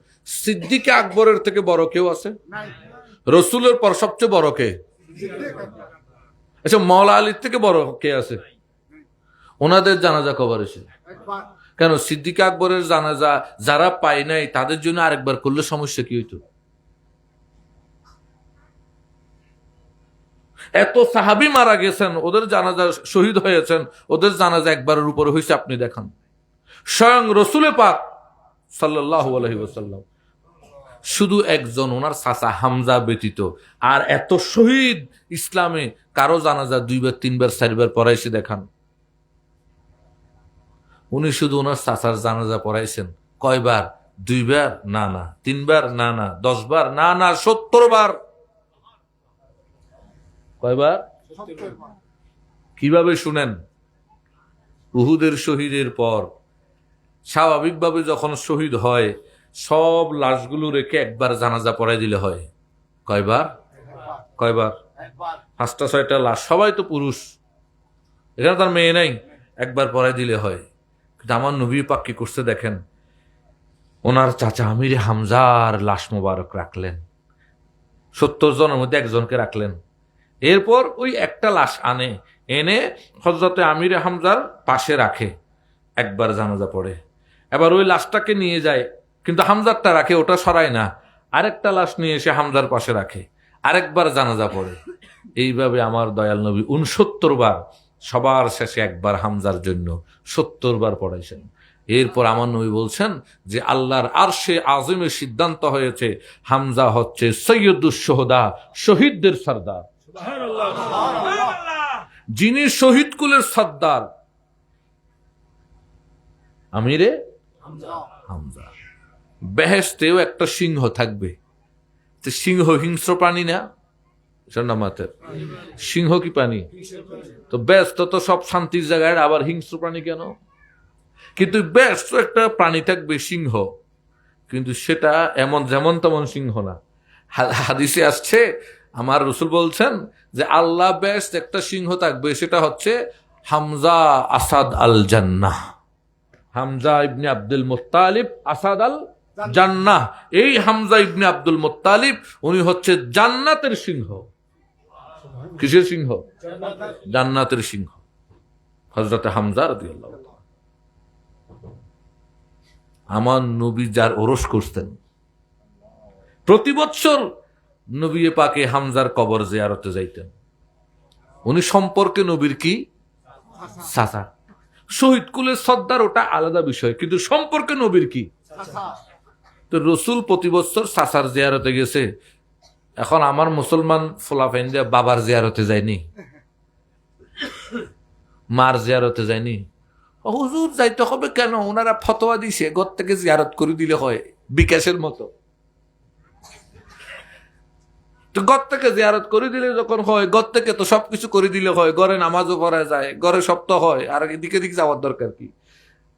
সিদ্দিকে আকবরের থেকে বড় কেউ আছে? রসুলের পর সবচেয়ে বড় কে? আচ্ছা, মওলা আলীর থেকে বড় কে আছে? ওনাদের জানাজা কবর এসে কেন? সিদ্দিক আকবরের জানাজা যারা পায় নাই তাদের জন্য আরেকবার করলে সমস্যা কি হইতো? এত সাহাবী মারা গেছেন, ওদের জানাজা শহীদ হয়েছেন, ওদের জানাজা একবারের উপরে হয়েছে, আপনি দেখান। স্বয়ং রসুলে পাক সাল্লাল্লাহু আলাইহি ওয়াসাল্লাম শুধু একজন, ওনার চাচা হামজা ব্যতীত আর এত শহীদ ইসলামে কারো জানাজা 2বার 3বার 4বার পড়াইছে দেখান। উনি শুধু ওনার চাচার জানাজা পড়াইছেন কয়বার? 2 বার না না, 3 বার না না, 10 বার না না, 70 বার। কয়বার? কিভাবে শুনেন? উহুদের শহীদের পর স্বাভাবিকভাবে যখন শহীদ হয় সব লাশগুলো রেখে একবার জানাজা পড়াই দিলে হয়। কয়বার? কয়বার? 5টা 6টা লাশ, সবাই তো পুরুষ, এখানে তার মেয়ে নাই, একবার পড়াই দিলে হয়। কিন্তু আমার নবী পাক কি করছে দেখেন, ওনার চাচা আমির হামজার লাশ মোবারক রাখলেন, 70 জনের মধ্যে একজনকে রাখলেন। এরপর ওই একটা লাশ এনে হযরতে আমির হামজার পাশে রাখে, একবার জানাজা পড়ে। এবার ওই লাশটাকে নিয়ে যায়, কিন্তু হামজারটা রাখে, ওটা সরায় না, আরেকটা লাশ নিয়ে এসে হামজার পাশে রাখে, আরেকবার জানাজা পড়ে। এইভাবে আমার দয়াল নবী 69 বার, সবার শেষে একবার হামজার জন্য 70 বার পড়াইছেন। এরপর আমার নবী বলছেন যে আল্লাহর আরশে আযমের সিদ্ধান্ত হয়েছে হামজা হচ্ছে সৈয়দুস শুহাদা, শহীদদের সর্দার। যিনি শহীদ কুলের সর্দার আমিরে হামজা। বেহেশতেও একটা সিংহ থাকবে। সিংহ হিংস্র প্রাণী না? জান্নাতের সিংহ কি প্রাণী? তো ব্যস্ত তো সব শান্তির জায়গায়, আবার হিংস্র প্রাণী কেন? কিন্তু ব্যস্ত একটা প্রাণী থাকবে সিংহ, কিন্তু সেটা এমন যেমন তেমন সিংহ না। হাদিসে আসছে, আমার রাসূল বলছেন যে আল্লাহ ব্যস্ত একটা সিংহ থাকবে, সেটা হচ্ছে হামজা আসাদ আল জান্নাহ। হামজা ইবনে আব্দুল মুত্তালিব আসাদ আল জান্নাহ। এই হামজা ইবনে আব্দুল মুত্তালিব উনি হচ্ছে জান্নাতের সিংহ। কিসের সিংহ? জান্নাতের সিংহ, হযরত হামজা রাদিয়াল্লাহু তাআলা। আমার নবী যার ওরস করতেন, প্রতি বছর নবী পাকে হামজার কবর জিয়ারতে যাইতেন। উনি সম্পর্কে নবীর কি চাচা, শহীদ কুলের সর্দার ওটা আলাদা বিষয়, কিন্তু সম্পর্কে নবীর কি? তো রসুল প্রতি বছর চাচার জিয়ারতে গেছে। এখন আমার মুসলমান ফোলাফাইন বাবার জিয়ারতে যায়নি, মার জিয়ারতে যায়নি। হুজুর যাইতে হবে কেন? ওনারা ফতোয়া দিছে ঘর থেকে জিয়ারত করে দিলে হয়, বিকাশের মতো। তো ঘর থেকে জিয়ারত করে দিলে যখন হয়, ঘর থেকে তো সবকিছু করে দিলে হয়, ঘরে নামাজও পড়া যায়, ঘরে সব তো হয়, আর এদিকে দিকে যাওয়ার দরকার কি?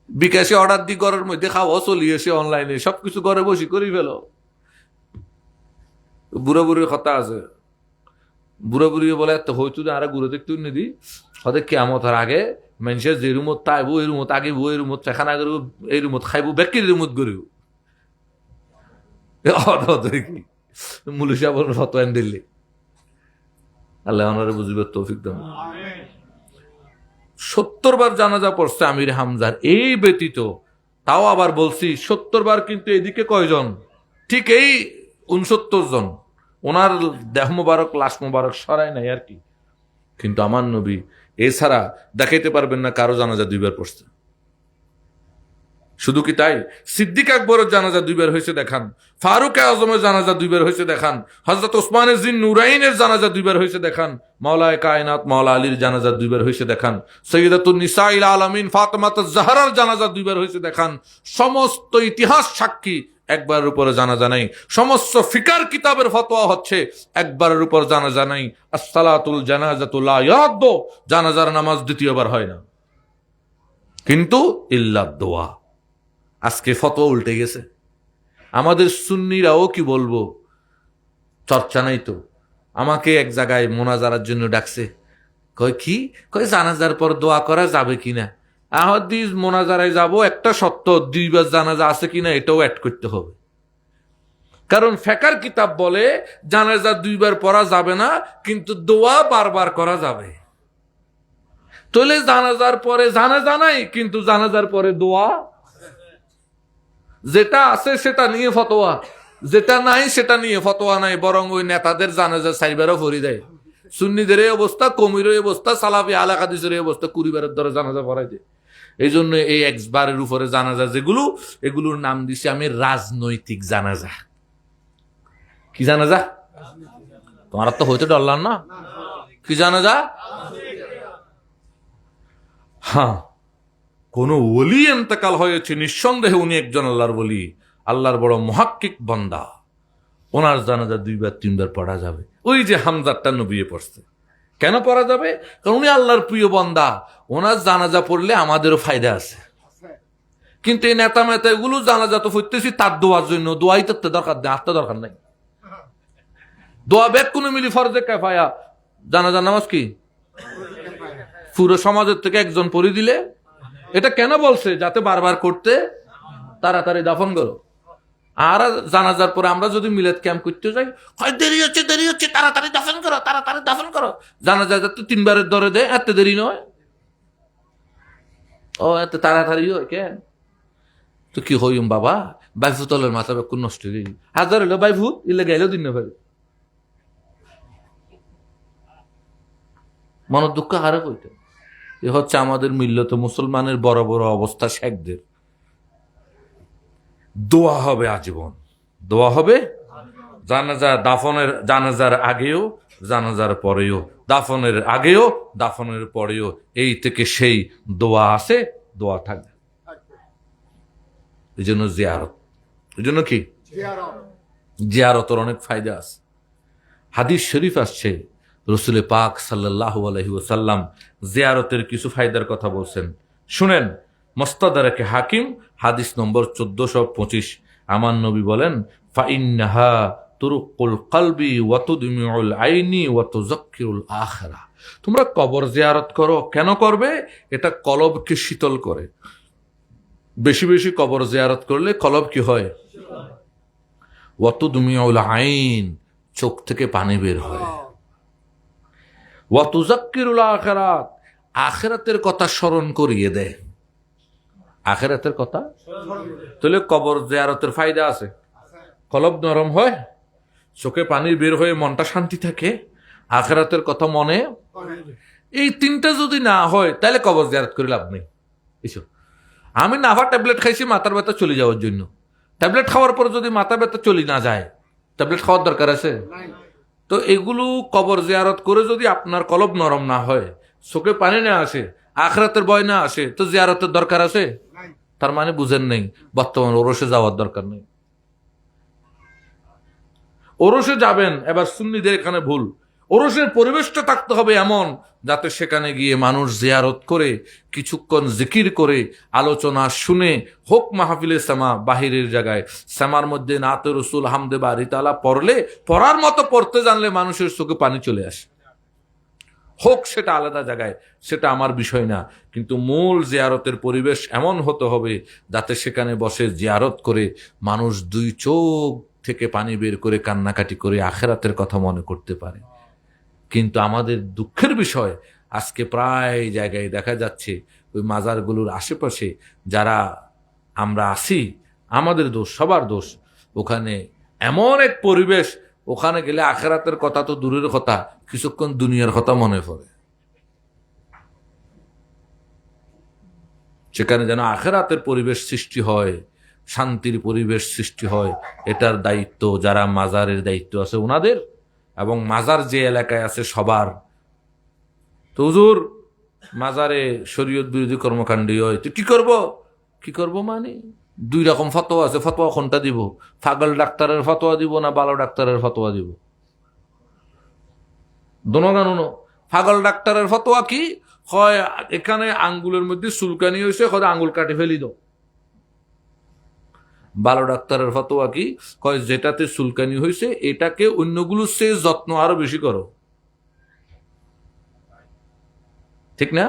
বিকাশে অর্ডার দিয়ে ঘরের মধ্যে খাওয়া চলিয়েছে, অনলাইনে সবকিছু ঘরে বসে করে ফেলো। বুড়ো বুড়ির কথা আছে, বুড়ো বুড়ি বলে তো হয়তো আর গুঁড়ো দেখতে নিদি হতে কেমন তার আগে মানুষের যে রুমত তাইবো, এই রুমত আগে এই রুমত চেখানা করব, এই রুমত খাইবো, বেকির রুমত গরিব কি মুলুসা বল ফতোয়ান দিল্লি। আল্লাহ ওনারে বুঝবে তৌফিক দান। 70 বার জানাজা পড়ছে আমির হামজার। এই ব্যতীত তাও আবার বলছি 70 বার, কিন্তু এদিকে কয়জন? ঠিক এই 69 জন। ওনার দেহ মোবারক, লাশ মোবারক সরাই নাই আর কি। কিন্তু আমার নবী এছাড়া দেখাইতে পারবেন না কারো জানাজা 2 বার পড়ছে। শুধু কি তাই? সিদ্দিক আকবরের জানাজা 2 বার হয়েছে দেখান, ফারুক আজমের জানাজা 2 বার হয়েছে দেখান, হযরত ওসমানের জিন নুরাইনের জানাজা 2 বার হয়েছে দেখান, মাওলায়ে কায়নাত মাওলা আলীর জানাজা 2 বার হয়েছে দেখান, সাইয়্যিদাতুন নিসাইল আলামিন ফাতেমাতুজ জাহরার জানাজা 2 বার হয়েছে দেখান। সমস্ত ইতিহাস সাক্ষী একবারের উপরে জানাজা নাই। সমস্ত ফিকার কিতাবের ফতোয়া হচ্ছে একবারের উপর জানাজা নাই। আসসালাতুল জানাজাতু লা ইয়ারাদ্দু, জানাজার নামাজ দ্বিতীয়বার হয় না, কিন্তু ইল্লা দোয়া। আজকে ফতোয়া উল্টে গেছে। আমাদের সুন্নিরাও কি বলবো, চর্চা নাই তো। আমাকে এক জায়গায় মোনাজারার জন্য ডাকছে, কয় কি? কয় জানাজার পর দোয়া করা যাবে কিনা। আহাদিস মোনাজারায় যাব, একটা সত্য 2 বার জানাজা আছে কিনা এটাও অ্যাড করতে হবে। কারণ ফেকার কিতাব বলে জানাজা 2 বার পড়া যাবে না, কিন্তু দোয়া বারবার করা যাবে। তাহলে জানাজার পরে জানাজা নাই, কিন্তু জানাজার পরে দোয়া। যেটা আছে সেটা নিয়ে ফতোয়া, যেটা নাই সেটা নিয়ে ফতোয়া নাই। বরং ওই নেতাদের জানাজা 4 বারও পড়ি দেয়। সুন্নিদের এই অবস্থা, কমির এই অবস্থা, সালাফি আলা হাদিসের এই অবস্থা, 20 বারের ধরে জানাজা পড়াই দেয়। এই জন্য এই 1 বারের উপরে জানাজা যেগুলো, এগুলোর নাম দিছি আমি রাজনৈতিক জানাজা। কি জানাজা? তোমার তো হইতে ডরলাম না। কি জানাজা? হ্যাঁ, কোন ওলি ইন্তেকাল হয়েছে, নিঃসন্দেহে উনি একজন আল্লাহর ওলি। আল্লাহর বড় মুহাক্কিক বান্দা, ওনার জানাজা 2-3 বার পড়া যাবে। ওই যে হামজারটা নবী পড়ছে, কেন পড়া যাবে? কারণ উনি আল্লাহর প্রিয় বান্দা, ওনার জানাজা পড়লে আমাদেরও ফায়দা আছে। কিন্তু এই নেতা মেতা এগুলো জানাজা তো পড়তেছি তার দোয়ার জন্য, দোয়াই তো দরকার নেই, আত্মা দরকার নাই। দোয়া ব্যাগ কোনো মিলি ফরজে কাফায়া, জানাজার নামাজ কি পুরো সমাজের থেকে একজন পড়ে দিলে? এটা কেন বলছে? যাতে বারবার করতে, তাড়াতাড়ি দাফন করো। আর জানাজার পরে আমরা যদি মিলাদ ক্যাম্প করতে যাই, দেরি হচ্ছে, তাড়াতাড়ি দাফন করো, তাড়াতাড়ি দাফন করো। জানাজা যাতে 3বারের দরে দেয়, এত দেরি নয়। ও এত তাড়াতাড়ি হয় কেন? তো কি হইম বাবা, বাইফুতলের মাথা বেক নষ্ট হয়ে গেল। হাজার হলো বাইফুত ইলে গেলেও দিন না পারে। মনের দুঃখ হারে কইতে। এ হচ্ছে আমাদের মিল্লত মুসলমানের বড় বড় অবস্থা। শেখদের দোয়া হবে আজীবন, দোয়া হবে জানাজা দাফনের, জানাজার আগেও, জানাজার পরেও, দাফনের আগেও, দাফনের পরেও, এই থেকে সেই দোয়া আছে, দোয়া থাকবে। এই জন্য জিয়ারত, এই জন্য কি জিয়ারতের অনেক ফায়দা আছে। হাদিস শরীফ আসছে, রসুল পাক সাল্লাল্লাহু আলাইহি ওয়াসাল্লাম জিয়ারতের কিছু ফায়দার কথা বলছেন, শুনেন। মুস্তাদরাকে হাকিম হাদিস নম্বর 1425, আমার নবী বলেন, ফাইন্নাহা তুরুকুল কলবি ওয়া তুদমিউল আইনি ওয়া তুযাক্কিরুল আখিরা। তোমরা কবর জিয়ারত করো, কেন করবে? এটা কলবকে শীতল করে। বেশি বেশি কবর জিয়ারত করলে কলব কি হয়? ওয়া তুদমিউল আইন, চোখ থেকে পানি বের হয়। ওয়া তুযাক্কিরুল আখিরাত, আখিরাতের কথা স্মরণ করিয়ে দেয়। আখিরাতের কথা, তাহলে কবর জিয়ারতের ফায়দা আছে। কলব নরম হয়, চোখে পানি বের হয়ে মনটা শান্তি থাকে, আখিরাতের কথা মনে। এই তিনটা যদি না হয় তাহলে কবর জিয়ারত করে লাভ নেই। এসব আমি নাভা ট্যাবলেট খাইছি মাথার ব্যথা চলে যাওয়ার জন্য, ট্যাবলেট খাওয়ার পর যদি মাথা ব্যথা চলে না যায়, ট্যাবলেট খাওয়ার দরকার আছে? তো এগুলো কবর জিয়ারত করে যদি আপনার কলব নরম না হয়, চোখে পানি না আসে, আখিরাতের ভয় না আসে, তো জিয়ারতের দরকার আছে? তার মানে বুঝেন নেই, বর্তমান ওরসে যাওয়ার দরকার নেই। ওরসে যাবেন, এবার সুন্নিদের এখানে ভুল। ওরসের পরিবেশটা থাকতে হবে এমন যাতে সেখানে গিয়ে মানুষ জিয়ারত করে, কিছুক্ষণ জিকির করে, আলোচনা শুনে, হোক মাহফিলে সামা, বাহিরের জায়গায় সামার মধ্যে নাতে রসুল হামদে বাড়ি তালা পড়লে, পড়ার মতো পড়তে জানলে মানুষের চোখে পানি চলে আসে। হোক সেটা আলাদা জায়গায়, সেটা আমার বিষয় না, কিন্তু মূল জিয়ারতের পরিবেশ এমন হতে হবে যাতে সেখানে বসে জিয়ারত করে মানুষ 2 চোখ থেকে পানি বের করে কান্নাকাটি করে আখিরাতের কথা মনে করতে পারে। কিন্তু আমাদের দুঃখের বিষয়, আজকে প্রায় জায়গায় দেখা যাচ্ছে ওই মাজারগুলোর আশেপাশে যারা আমরা আছি, আমাদের দোষ, সবার দোষ। ওখানে এমন এক পরিবেশ, ওখানে গেলে আখিরাতের কথা তো দূরের কথা, কিছুক্ষণ দুনিয়ার কথা মনে পড়ে। সেখানে যেন আখিরাতের পরিবেশ সৃষ্টি হয়, শান্তির পরিবেশ সৃষ্টি হয়, এটার দায়িত্ব যারা মাজারের দায়িত্ব আছে ওনাদের, এবং মাজার যে এলাকায় আছে সবার। তো হুজুর মাজারে শরীয়ত বিরোধী কর্মকাণ্ড হয়, তো কি করব মানে 2 রকম ফতোয়া আছে, ফতোয়া কোনটা দিব? পাগল ডাক্তারের ফতোয়া দিব না ভালো ডাক্তারের ফতোয়া দিব? দোনো। পাগল ডাক্তারের ফতোয়া কি হয়? এখানে আঙ্গুলের মধ্যে চুলকানি হয়েছে, হয় আঙ্গুল কাটে ফেলি দাও। ভালো ডাক্তারের ফতোয়া কি কয়? যেটাতে চুলকানি হয়েছে এটাকে অন্যগুলোর চেয়ে যত্ন আরো বেশি করো। ঠিক না?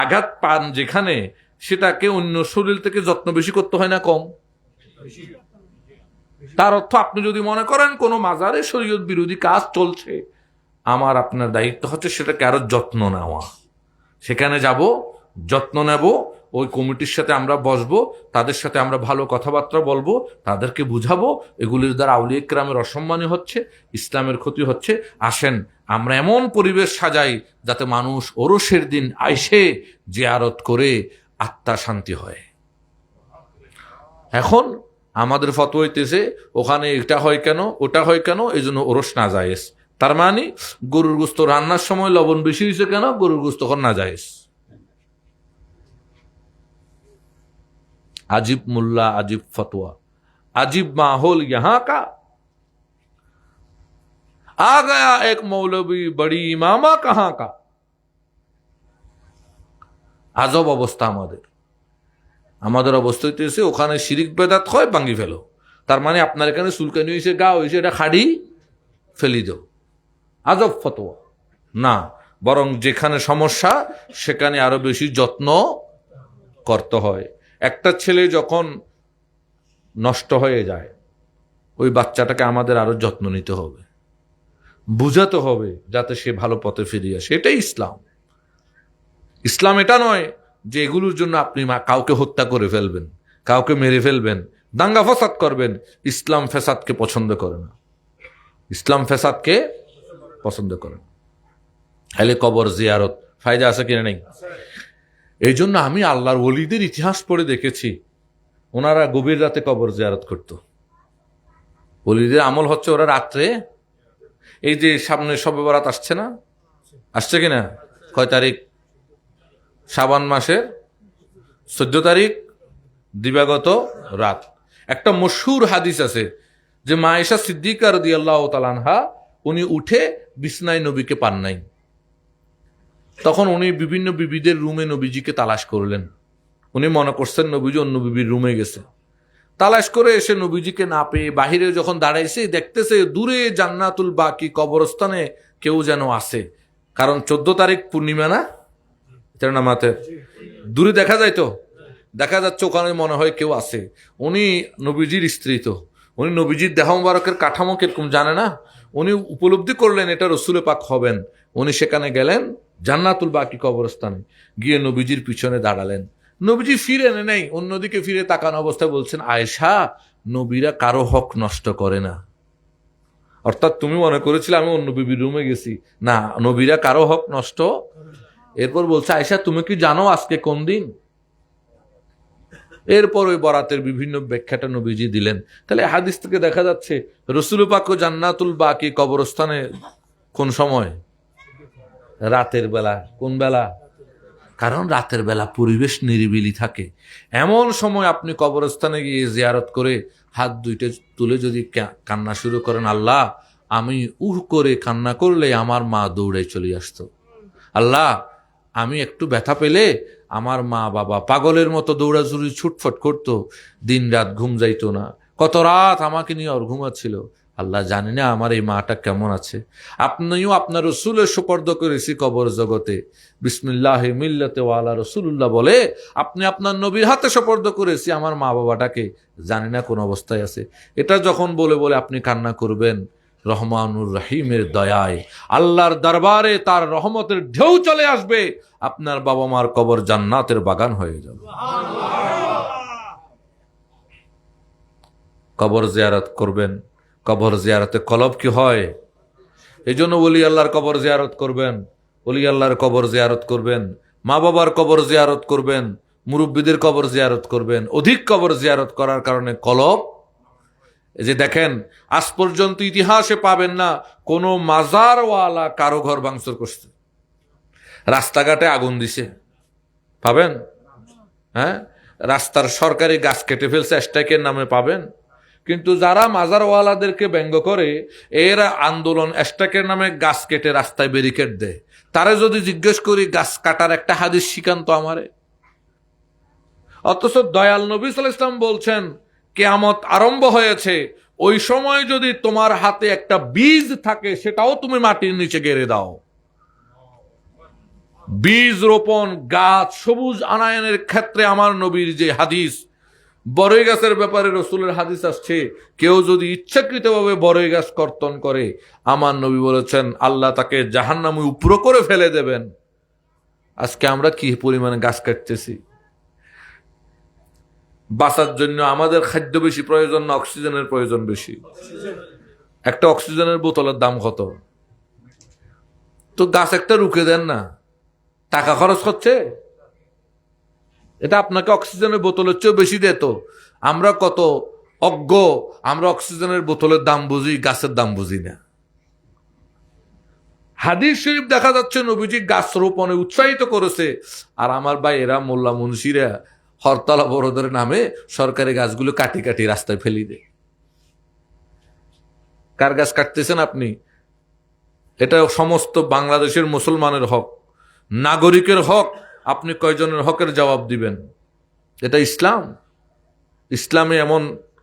আঘাত পান যেখানে, সেটাকে অন্য শরীর থেকে যত্ন বেশি করতে হয় না কম? তার অর্থ আপনি যদি মনে করেন কোনো মাজারে শরীয়ত বিরোধী কাজ চলছে, আমার আপনার দায়িত্ব হচ্ছে সেটাকে আরো যত্ন নেওয়া। সেখানে যাব, যত্ন নেব, ওই কমিটির সাথে আমরা বসবো, তাদের সাথে আমরা ভালো কথাবার্তা বলবো, তাদেরকে বুঝাবো এগুলির দ্বারা আউলিয়া কিরামের অসম্মানী হচ্ছে, ইসলামের ক্ষতি হচ্ছে। আসেন আমরা এমন পরিবেশ সাজাই যাতে মানুষ ওরসের দিন আইসে জিয়ারত করে আত্মা শান্তি হয়। এখন আমাদের ফতোয়া হইতেছে ওখানে এটা হয় কেন, ওটা হয় কেন, এই জন্য ওরস না জায়েজ। তার মানে গরুর গোস্ত রান্নার সময় লবণ বেশি হয়েছে কেন, গরুর গোস্ত তখন না জায়েজ। আজিব মোল্লা, আজিব ফতোয়া। अजीब माहौल यहां का, आ गया एक मौलवी बड़ी इमामा कहां का। আজব অবস্থা আমাদের অবস্থা হইতেছে ওখানে শিরিক বেদাত হয়, ভাঙ্গি ফেলো। তার মানে আপনার এখানে চুলকানি হয়েছে, গা হয়েছে, এটা খাড়ি ফেলি দাও। আজব ফতোয়া না, বরং যেখানে সমস্যা সেখানে আরো বেশি যত্ন করতে হয়। একটা ছেলে যখন নষ্ট হয়ে যায়, ওই বাচ্চাটাকে আমাদের আরো যত্ন নিতে হবে, বুঝাতে হবে যাতে সে ভালো পথে ফিরিয়ে আসে। এটাই ইসলাম। ইসলাম এটা নয় যে এগুলোর জন্য আপনি কাউকে হত্যা করে ফেলবেন, কাউকে মেরে ফেলবেন, দাঙ্গা ফসাদ করবেন। ইসলাম ফেসাদকে পছন্দ করে না, ইসলাম ফেসাদকে পছন্দ করে না। তাহলে কবর জিয়ারত ফায়দা আছে কিনা নেই? এই জন্য আমি আল্লাহর ওলিদের ইতিহাস পড়ে দেখেছি, ওনারা গভীর রাতে কবর জিয়ারত করত। ওলিদের আমল হচ্ছে ওরা রাত্রে, এই যে সামনে শবে বরাত আসছে না, আসছে কিনা? কয় তারিখ? শাবান মাসের 14 তারিখ দিবাগত রাত। একটা মশহুর হাদিস আছে যে মা আয়েশা সিদ্দিকা রাদিয়াল্লাহু তাআলা আনহা, উনি উঠে বিছনায় নবীকে পান নাই। তখন উনি বিভিন্ন বিবিদের রুমে নবীজিকে তালাশ করলেন। উনি মনে করছেন নবীজি অন্য বিবির রুমে গেছে। তালাশ করে এসে নবীজিকে না পেয়ে বাহিরে যখন দাঁড়াইছে, দেখতেছে দূরে জান্নাতুল বাকি কবরস্থানে কেউ যেন আছে। কারণ 14 তারিখ পূর্ণিমা না, এটা না মাতে দূরে দেখা যায়, তো দেখা যাচ্ছে ওখানে মনে হয় কেউ আছে। উনি নবীজির স্ত্রী, তো উনি নবীজির দেহ মুবারকের কাঠামো কিরকম জানে না। উনি উপলব্ধি করলেন এটা রসুলে পাক হবেন। উনি সেখানে গেলেন জান্নাতুল বাকি কবরস্থানে, গিয়ে নবীজির পিছনে দাঁড়ালেন। নবীজি ফিরে নেই, অন্যদিকে ফিরে তাকানো অবস্থায় বলছেন, আয়েশা, নবীরা কারো হক নষ্ট করে না। অর্থাৎ তুমি মনে করেছিলে আমি অন্য বিবির রুমে গেছি, না, নবীরা কারো হক নষ্ট। এরপর বলছে, আয়েশা তুমি কি জানো আজকে কোন দিন? এরপর ওই বরাতের বিভিন্ন ব্যাখ্যাটা নবীজি দিলেন। তাহলে হাদিস থেকে দেখা যাচ্ছে রসুল পাক জান্নাতুল বাকি কবরস্থানে কোন সময়? রাতের বেলা। কোন বেলা? কারণ রাতের বেলা পরিবেশ নিরিবিলি থাকে। এমন সময় আপনি কবরস্থানে গিয়ে জিয়ারত করে হাত দুইটা তুলে যদি কান্না শুরু করেন, আল্লাহ, আমি করে কান্না করলে আমার মা দৌড়ে চলে আসতো। আল্লাহ, আমি একটু ব্যথা পেলে আমার মা বাবা পাগলের মতো দৌড়াদৌড়ি ছুটফট করতো, দিন রাত ঘুম যাইতো না। কত রাত আমাকে নিয়ে ওর ঘুমাচ্ছিল। আল্লাহ, জানি না আমার এই মাটা কেমন আছে। আপনিও আপনার রসুলের সুপর্দ করেছি কবর জগতে, বিসমিল্লাহ মিল্লাতে ওয়ালা রসুল্লাহ বলে আপনি আপনার নবীর হাতে সুপর্দ করেছি আমার মা বাবাটাকে, জানি না কোন অবস্থায় আছে। এটা যখন বলে বলে আপনি কান্না করবেন, রহমানুর রহিমের দয়ায় আল্লাহর দরবারে তার রহমতের ঢেউ চলে আসবে, আপনার বাবা মার কবর জান্নাতের বাগান হয়ে যাবে। কবর জিয়ারত করবেন। কবর জিয়ারতে কলব কি হয়? এই জন্য ওলি আল্লাহর কবর জিয়ারত করবেন, ওলি আল্লাহর কবর জিয়ারত করবেন, মা বাবার কবর জিয়ারত করবেন, মুরব্বীদের কবর জিয়ারত করবেন। অধিক কবর জিয়ারত করার কারণে কলব, এই যে দেখেন, আজ পর্যন্ত ইতিহাসে পাবেন না কোনো মাজারওয়ালা কারো ঘর ভাঙচুর করছে, রাস্তাঘাটে আগুন দিছে, পাবেন? হ্যাঁ, রাস্তার সরকারি গাছ কেটে ফেলছে স্ট্রাইকের নামে, পাবেন? কিন্তু যারা মাজারওয়ালাদেরকে ব্যঙ্গ করে, এরা আন্দোলন স্ট্রাইকের নামে গাছ কেটে রাস্তায় ব্যারিকেড দেয়। তারা যদি জিজ্ঞেস করি গাছ কাটার একটা হাদিস শিখান্ত আমারে। অথচ দয়াল নবী সাল্লাল্লাহু আলাইহি ওয়াসাল্লাম বলছেন কিয়ামত আরম্ভ হয়েছে, ওই সময় যদি তোমার হাতে একটা বীজ থাকে সেটাও তুমি মাটির নিচে গেড়ে দাও। বীজ রোপণ, গাছ সবুজ আনায়নের ক্ষেত্রে আমার নবীর যে হাদিস, বড়ই গাছের ব্যাপারে রসুলের হাদিস আসছে, কেউ যদি ইচ্ছাকৃতভাবে বড়ই গাছ কর্তন করে, আমার নবী বলেছেন আল্লাহ তাকে জাহান্নামে উপরে করে ফেলে দেবেন। আজকে আমরা কি পরিমাণে গাছ কাটতেছি? বাঁচার জন্য আমাদের খাদ্য বেশি প্রয়োজন না অক্সিজেনের প্রয়োজন বেশি? একটা অক্সিজেনের বোতলের দাম কত? তো গাছ একটা রুখে দেন না, টাকা খরচ হচ্ছে, এটা আপনাকে অক্সিজেনের বোতলের চেয়েও বেশি দিত। আমরা কত অজ্ঞ, আমরা অক্সিজেনের বোতলের দাম বুঝি, গাছের দাম বুঝি না। হাদিস শরীফ দেখা যাচ্ছে নবীজি গাছ রোপণে উৎসাহিত করেছে, আর আমার ভাই এরা মোল্লা মুন্সিরা হরতাল অবরোধের নামে সরকারি গাছগুলো কাটি কাটি রাস্তায় ফেলি দেয়। কার গাছ কাটতেছেন আপনি? এটা সমস্ত বাংলাদেশের মুসলমানের হক, নাগরিকের হক। আপনি কয়জনের হকের জবাব দিবেন? এটা ইসলাম? ইসলামে এমন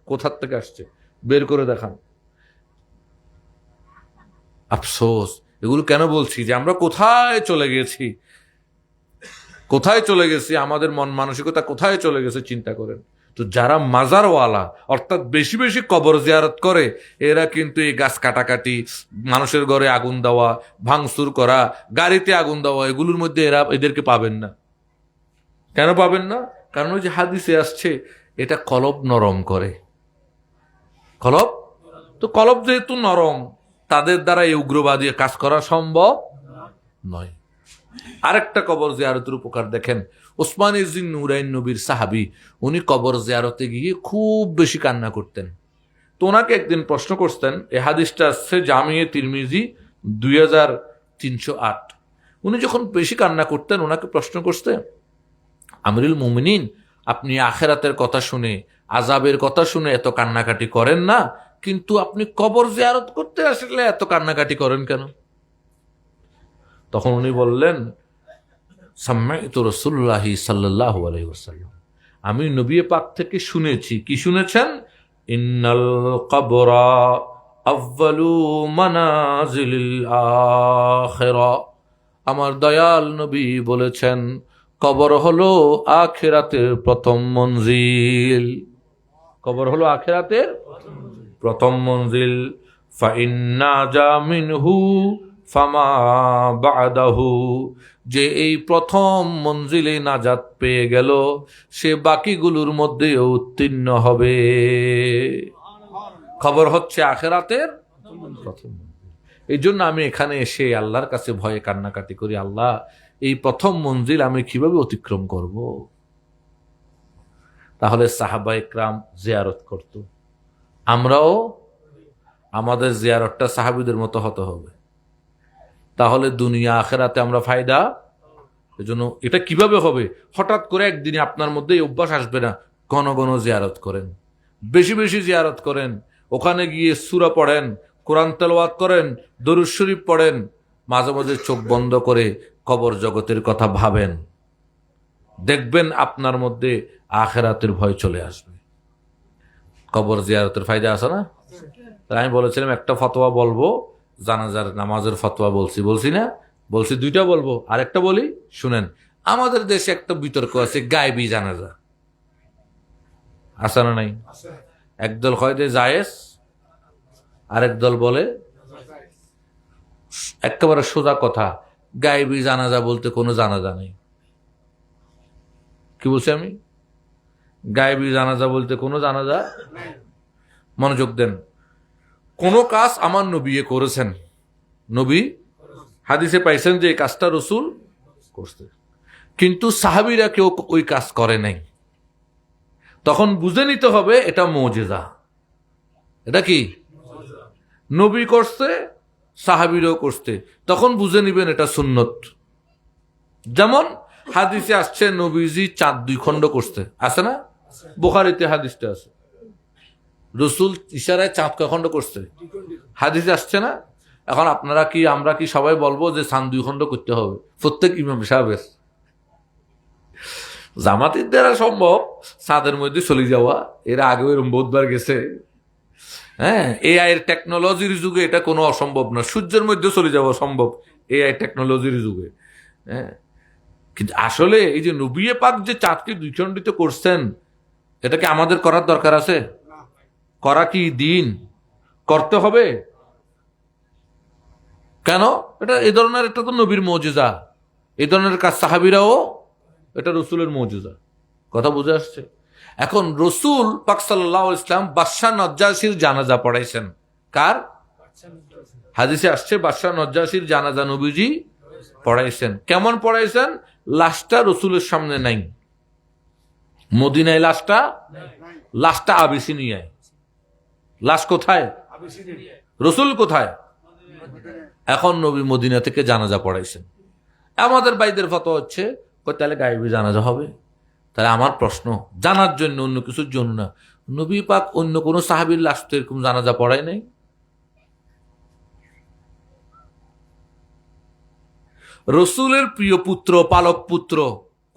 কোথার থেকে আসছে? বের করে দেখান। আফসোস। এগুলো কেন বলছি? যে আমরা কোথায় চলে গেছি, কোথায় চলে গেছি, আমাদের মন মানসিকতা কোথায় চলে গেছে চিন্তা করেন তো। যারা মাজারওয়ালা অর্থাৎ বেশি বেশি কবর জিয়ারত করে, এরা কিন্তু এই গাছ কাটাকাটি, মানুষের ঘরে আগুন দেওয়া, ভাঙচুর করা, গাড়িতে আগুন দেওয়া, এগুলোর মধ্যে এদেরকে পাবেন না। কেন পাবেন না? কারণ ওই যে হাদিসে আসছে, এটা কলব নরম করে। কলব তো, কলব যেহেতু নরম, তাদের দ্বারা এই উগ্রবাদী কাজ করা সম্ভব নয়। আরেকটা কবর জিয়ারতের উপকার দেখেন। ওসমান ইবনে নুরাইন নবীর সাহাবী, উনি কবর জিয়ারতে গিয়ে খুব বেশি কান্না করতেন। তো ওনাকে একদিন প্রশ্ন করতেন, এই হাদিসটা আসছে জামিয়ে তিরমিজি 2308। উনি যখন বেশি কান্না করতেন, ওনাকে প্রশ্ন করতেন, আমিরুল মুমিনিন, আপনি আখেরাতের কথা শুনে, আযাবের কথা শুনে এত কান্নাকাটি করেন না, কিন্তু আপনি কবর জিয়ারত করতে আসলে এত কান্নাকাটি করেন কেন? তখন উনি বললেন, সাম্মাইতু রাসূলুল্লাহি সাল্লাল্লাহু আলাইহি ওয়াসাল্লাম, আমি নবী পাক থেকে শুনেছি। কি শুনেছেন? ইন্নাল কবরা আউয়ালু মানাজিলিল আখিরা। আমার দয়াল নবী বলেছেন, কবর হলো আখিরাতের প্রথম মঞ্জিল। কবর হলো আখিরাতের প্রথম মঞ্জিল। ফাইন্না জামিনহু ফামা বাদাহু। যে এই প্রথম মঞ্জিলে নাজাত পেয়ে গেল, সে বাকিগুলোর মধ্যে উত্তীর্ণ হবে। খবর হচ্ছে আখিরাতের প্রথম মঞ্জিল। এই জন্য আমি এখানে এসে আল্লাহর কাছে ভয়ে কান্নাকাটি করি, আল্লাহ, এই প্রথম মঞ্জিল আমি কিভাবে অতিক্রম করব? তাহলে সাহাবা ইকরাম জিয়ারত করত, আমরাও আমাদের জিয়ারতটা সাহাবীদের মতো হতে হবে। তাহলে দুনিয়া আখেরাতে আমরা ফায়দা। এজন্য এটা কিভাবে হবে? হঠাৎ করে একদিনে আপনার মধ্যে এই অভ্যাস আসবে না। ঘন ঘন জিয়ারত করেন, বেশি বেশি জিয়ারত করেন, ওখানে গিয়ে সূরা পড়েন, কোরআন তেলাওয়াত করেন, দরুদ শরীফ পড়েন, মাঝে মাঝে চোখ বন্ধ করে কবর জগতের কথা ভাবেন। দেখবেন আপনার মধ্যে আখেরাতের ভয় চলে আসবে। কবর জিয়ারতের ফায়দা আছে না? আমি বলেছিলাম একটা ফতোয়া বলবো, জানাজার নামাজের ফতোয়া বলছি না? বলছি দুইটা বলবো, আরেকটা বলি শুনেন। আমাদের দেশে একটা বিতর্ক আছে গায়েবী জানাজা, আছে না নাই? একদল হয় যে জায়েজ, আরেক দল বলে একেবারে সোজা কথা, গায়েবী জানাজা বলতে কোনো জানাজা নেই। কি বলছি আমি? গায়েবী জানাজা বলতে কোনো জানাজা। মনোযোগ দেন। কোন কাজ আমার নবী করেছেন, নবী হাদিসে পাইছেন যে এই কাজটা রাসূল করতে, কিন্তু সাহাবীরা কেউ ওই কাজ করে নাই। তখন বুঝে নিতে হবে এটা মুজিজা। এটা কি? নবী করছে, সাহাবীরাও করছে, তখন বুঝে নিবেন এটা সুন্নত। যেমন হাদিসে আসছে নবীজি চাঁদ 2 খণ্ড করছে, আছে না? বুখারীতে হাদিসটা আছে, রাসূল ইশারায় চাঁদ কয় খণ্ড করছে, হাদিসে আসছে না? এখন আমরা কি সবাই বলবো যে চাঁদ 2 খণ্ড করতে হবে প্রত্যেক ইমাম সাহেবের? জামাতের দ্বারা সম্ভব চাঁদের মধ্যে চলে যাওয়া, এরা আগেও এরকম বহুতবার গেছে। হ্যাঁ, এআই এর টেকনোলজির যুগে এটা কোনো অসম্ভব না। সূর্যের মধ্যে চলে যাওয়া সম্ভব এআই টেকনোলজির যুগে। হ্যাঁ, কিন্তু আসলে এই যে নবী পাক যে চাঁদকে 2 খণ্ডিত করছেন, এটাকে আমাদের করার দরকার আছে? করা কি দিন? করতে হবে কেন? এটা এই ধরনের, এটা তো নবীর মুজিজা। এই ধরনের কাজ সাহাবীরাও, এটা রাসূলের মুজিজা। কথা বুঝে আসছে? এখন রাসূল পাক সাল্লাল্লাহু আলাইহি ওয়াসাল্লাম বাদশা নজ্জাশীর জানাজা পড়াইছেন। কার? হাদিসে আসছে বাদশা নজ্জাশীর জানাজা নবীজি পড়াইছেন। কেমন পড়াইছেন? লাশটা রাসূলের সামনে নাই, মদিনায় লাশটা আবিসিনিয়ায়। লাশ কোথায়? রাসূল কোথায়? এখন নবী মদিনা থেকে জানাজা পড়াইছেন। আমাদের ভাইদের ফতোয়া হচ্ছে তাহলে গায়েবী জানাজা হবে। তাহলে আমার প্রশ্ন, জানার জন্য, অন্য কিছুর জন্য না, নবী পাক অন্য কোন সাহাবীর লাশ তো এরকম জানাজা পড়ায় নাই? রসুলের প্রিয় পুত্র, পালক পুত্র,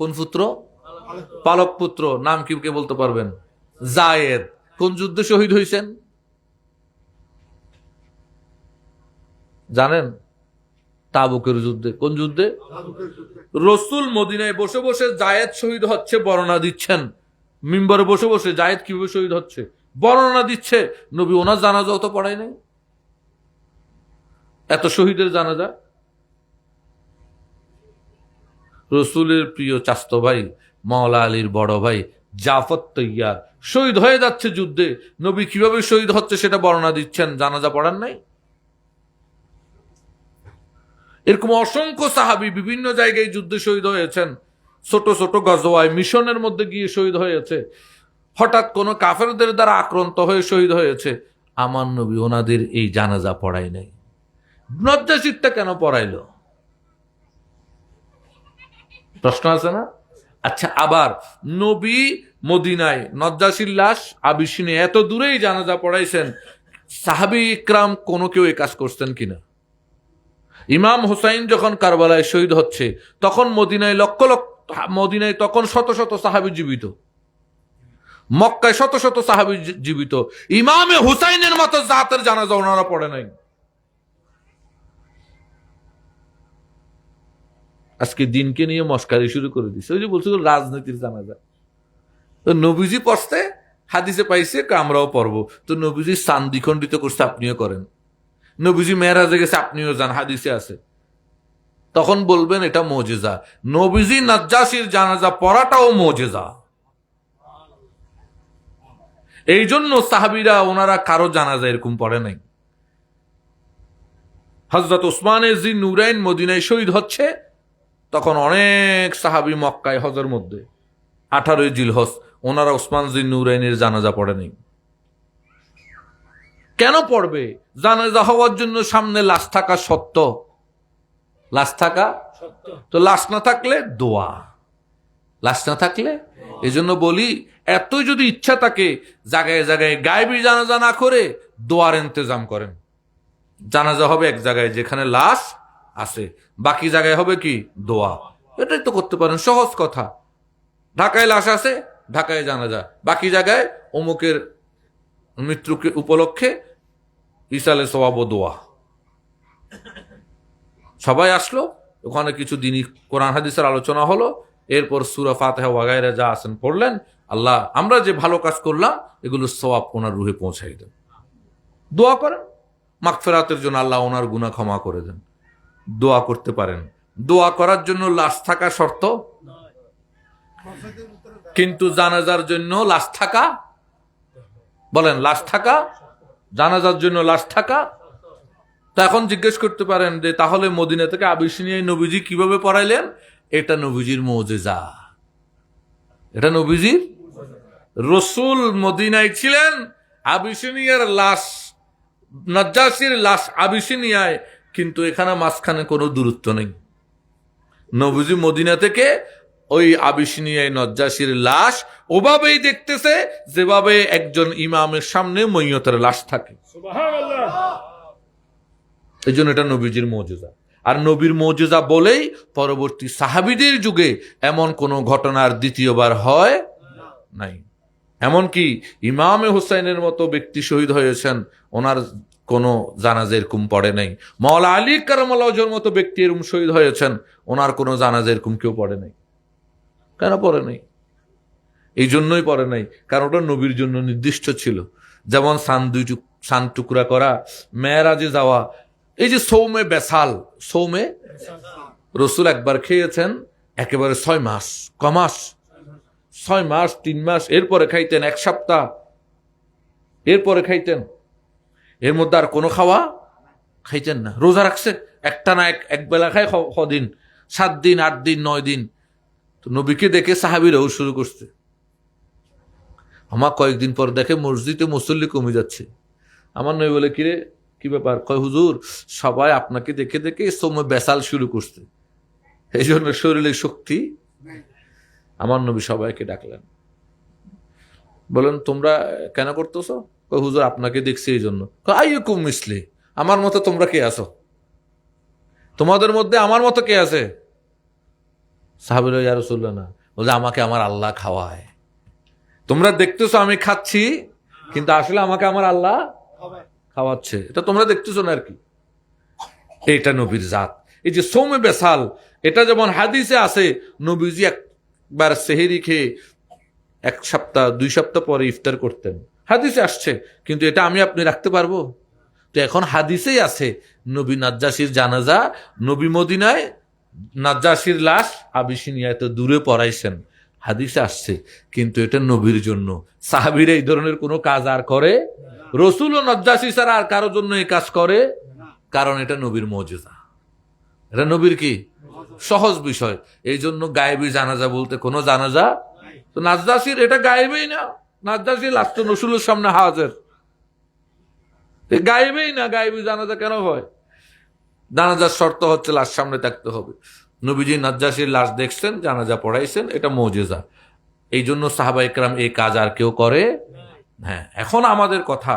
কোন পুত্র? পালক পুত্র, নাম কি কে বলতে পারবেন? জায়েদ। কোন যুদ্ধে শহীদ হয়েছেন জানেন? তাবুকের যুদ্ধে। কোন যুদ্ধে? রসুল মদিনায় বসে বসে জায়েদ শহীদ হচ্ছে বর্ণনা দিচ্ছেন, মিম্বরে বসে বসে জায়েদ কিভাবে শহীদ হচ্ছে বর্ণনা দিচ্ছে। নবী ওনার জানাজাও তো পড়ায় নাই। এত শহীদের জানাজা। রসুলের প্রিয় চাস্তো ভাই, মাওলা আলীর বড় ভাই জাফর তৈয়ার শহীদ হয়ে যাচ্ছে যুদ্ধে, নবী কিভাবে শহীদ হচ্ছে সেটা বর্ণনা দিচ্ছেন, জানাজা পড়ান নাই। এরকম অসংখ্য সাহাবী বিভিন্ন জায়গায় যুদ্ধে শহীদ হয়েছেন, ছোট ছোট গজওয়ায়, মিশনের মধ্যে গিয়ে শহীদ হয়েছে, হঠাৎ কোনো কাফেরদের দ্বারা আক্রান্ত হয়ে শহীদ হয়েছে। আমার নবী ওনাদের এই জানাজা পড়াই নাই। নজ্জাশিরটা কেন পড়াইল? প্রশ্ন আছে না? আচ্ছা, আবার নবী মদিনায় নজ্জাশির লাশ আবিসিনে এত দূরেই জানাজা পড়াইছেন, সাহাবী ইকরাম কোনো কেউ এই কাজ করছেন কিনা? ইমাম হুসাইন যখন কারবালায় শহীদ হচ্ছে তখন মদিনায় লক্ষ লক্ষ, মদিনায় তখন শত শত সাহাবী জীবিত, মক্কায় শত শত সাহাবী জীবিত, ইমামে হুসাইনের মতো জাতের জানাজা ওনারা পড়ে নাই। আজকে দিনকে নিয়ে মস্কারি শুরু করে দিচ্ছে। ওই যে বলছিল রাজনীতির জানাজা, তো নবীজি পড়তে হাদিসে পাইছে, আমরাও পড়বো। তো নবীজি স্থান দ্বিখণ্ডিত করছে, আপনিও করেন। নবীজি মেরাজে গেছে, আপনিও যান, হাদিসে আছে। তখন বলবেন এটা মুজিজা। নবীজি নাজ্জাশির জানাজা পড়াটাও মুজিজা। এই জন্য সাহাবীরা ওনারা কারো জানাজা এরকম পড়ে নাই। হযরত উসমানে জি নুরাইন মদিনায় শহীদ হচ্ছে, তখন অনেক সাহাবী মক্কায় হজের মধ্যে 18 জিলহজ, ওনারা উসমান জি নুরাইনের জানাজা পড়ে নাই। কেন পড়বে? জানাজা হওয়ার জন্য সামনে লাশ থাকা সত্য, লাশ থাকা তো, লাশ না থাকলে দোয়া, লাশ না থাকলে। এই জন্য বলি, এতই যদি ইচ্ছা থাকে জায়গায় জায়গায় গায়েবী জানাজা না করে দোয়ার ইন্তজাম করেন। জানাজা হবে এক জায়গায় যেখানে লাশ আছে, বাকি জায়গায় হবে কি? দোয়া। এটাই তো করতে পারেন, সহজ কথা। ঢাকায় লাশ আছে, ঢাকায় জানাজা, বাকি জায়গায় অমুকের মৃত্যুকে উপলক্ষে ইসালে সওয়াব ও দোয়া। সবাই আসলো, ওখানে কিছু দিনই কোরআন হাদিসের আলোচনা হলো, এরপর সূরা ফাতিহা ওয়াগায়রা যা আছেন পড়লেন। আল্লাহ, আমরা যে ভালো কাজ করলাম এগুলো সওয়াব ওনার রুহে পৌঁছাই দেন। দোয়া করেন মাগফিরাতের জন্য, আল্লাহ ওনার গুনাহ ক্ষমা করে দেন। দোয়া করতে পারেন। দোয়া করার জন্য লাশ থাকা শর্ত, কিন্তু জানাজার জন্য লাশ থাকা, বলেন লাশ থাকা, জানাজার জন্য লাশ থাকা। তা এখন জিজ্ঞেস করতে পারেন যে তাহলে মদিনা থেকে আবিসিনিয়ায় নবীজি কিভাবে পড়াইলেন? এটা নবীজির মুজিজা, এটা নবীজির। রসুল মদিনায় ছিলেন, আবিসিনিয়ার লাশ, নাজ্জাশির লাশ আবিসিনিয়ায়, কিন্তু এখানে মাঝখানে কোনো দূরত্ব নেই। নবীজি মদিনা থেকে ওই আবিসিনিয়ায় নাজ্জাশির লাশ ওভাবেই দেখতেছে যেভাবে একজন ইমামের সামনে মইয়তের লাশ থাকে। এই জন্য এটা নবীজির মুজিজা। আর নবীর মুজিজা বলেই পরবর্তী সাহাবীদের যুগে এমন কোনো ঘটনার দ্বিতীয়বার হয় নাই। এমনকি ইমামে হুসাইনের মতো ব্যক্তি শহীদ হয়েছেন, ওনার কোনো জানাজা এরকম পড়ে নাই। মাওলা আলী কারামাল্লাহু ওয়াজহুর মতো ব্যক্তি এরকম শহীদ হয়েছেন, ওনার কোনো জানাজা এরকম কেউ পড়ে নাই। কেন পড়ে নাই? এই জন্যই পড়ে নাই, কারণ ওটা নবীর জন্য নির্দিষ্ট ছিল। যেমন সান টুকরা করা, মেরাজে যাওয়া, এই যে সৌমে বেসাল, সৌমে রসুল একবার খেয়েছেন একেবারে 6 মাস, কমাস 6 মাস 3 মাস, এরপরে খাইতেন 1 সপ্তাহ, এরপরে খাইতেন, এর মধ্যে আর কোনো খাওয়া খাইতেন না। রোজা রাখছে একটা না, এক বেলা খায় কদিন, 7 দিন 8 দিন 9 দিন। তো নবীকে দেখে সাহাবীরাও শুরু করছে। আমার কয়েকদিন পর দেখে মসজিদে মুসল্লি কমে যাচ্ছে। আমার নবী বলে, কিরে কি ব্যাপার? কয় হুজুর, সবাই আপনাকে দেখে দেখে সময় বেসাল শুরু করছে, এই জন্য শরীরে শক্তি আমার নবী সবাইকে ডাকলেন, বলেন তোমরা কেন করতেছো? হুজুর আপনাকে দেখছি এই জন্য। আইয়ুকুম মিসলি, আমার মতো তোমরা কে আছো? তোমাদের মধ্যে আমার মতো কে আছে? সাহাবীরা ইয়া রাসূলুল্লাহ না, বলছে আমাকে আমার আল্লাহ খাওয়ায়। তোমরা দেখতেছো আমি খাচ্ছি, কিন্তু আসলে আমাকে আমার আল্লাহ খাওয়াচ্ছে, এটা তোমরা দেখতেছো না আর কি। এটা নবীর জাত। এই যে সৌমে বেসাল, এটা যেমন হাদিসে আছে, নবীজি একবার সেহেরি খেয়ে 1 সপ্তাহ 2 সপ্তাহ পরে ইফতার করতেন, হাদিসে আসছে। কিন্তু এটা আমি আপনি রাখতে পারবো? তো এখন হাদিসেই আছে নবী নাজ্জাশীর জানাজা নবী মদিনায় নাজ্জাশীর লাশ আবিসিনিয়ায় তো দূরে পড়াইছেন, হাদিসে আসছে। কিন্তু এটা নবীর জন্য। সাহাবীরা এই ধরনের কোনো কাজ আর করে? রসুল ও নাজ্জাশী ছাড়া আর কারোর জন্য এই কাজ করে? কারণ এটা নবীর মুজিজা, এটা নবীর কি সহজ বিষয়। এই জন্য গায়েবী জানাজা বলতে কোনো জানাজা তো নাজ্জাশীর এটা গায়েবেই না। নাজ্জাশী লাশ তো রসুলের সামনে হাজির, গায়েবেই না। গায়েবী জানাজা কেন হয়? জানাজার শর্ত হচ্ছে লাশ সামনে থাকতে হবে। নবীজি নাজ্জাশীর লাশ দেখছেন, জানাজা পড়াইছেন, এটা মুজিজা। এই জন্য সাহাবা ইকরাম এই কাজ আর কেউ করে? হ্যাঁ। এখন আমাদের কথা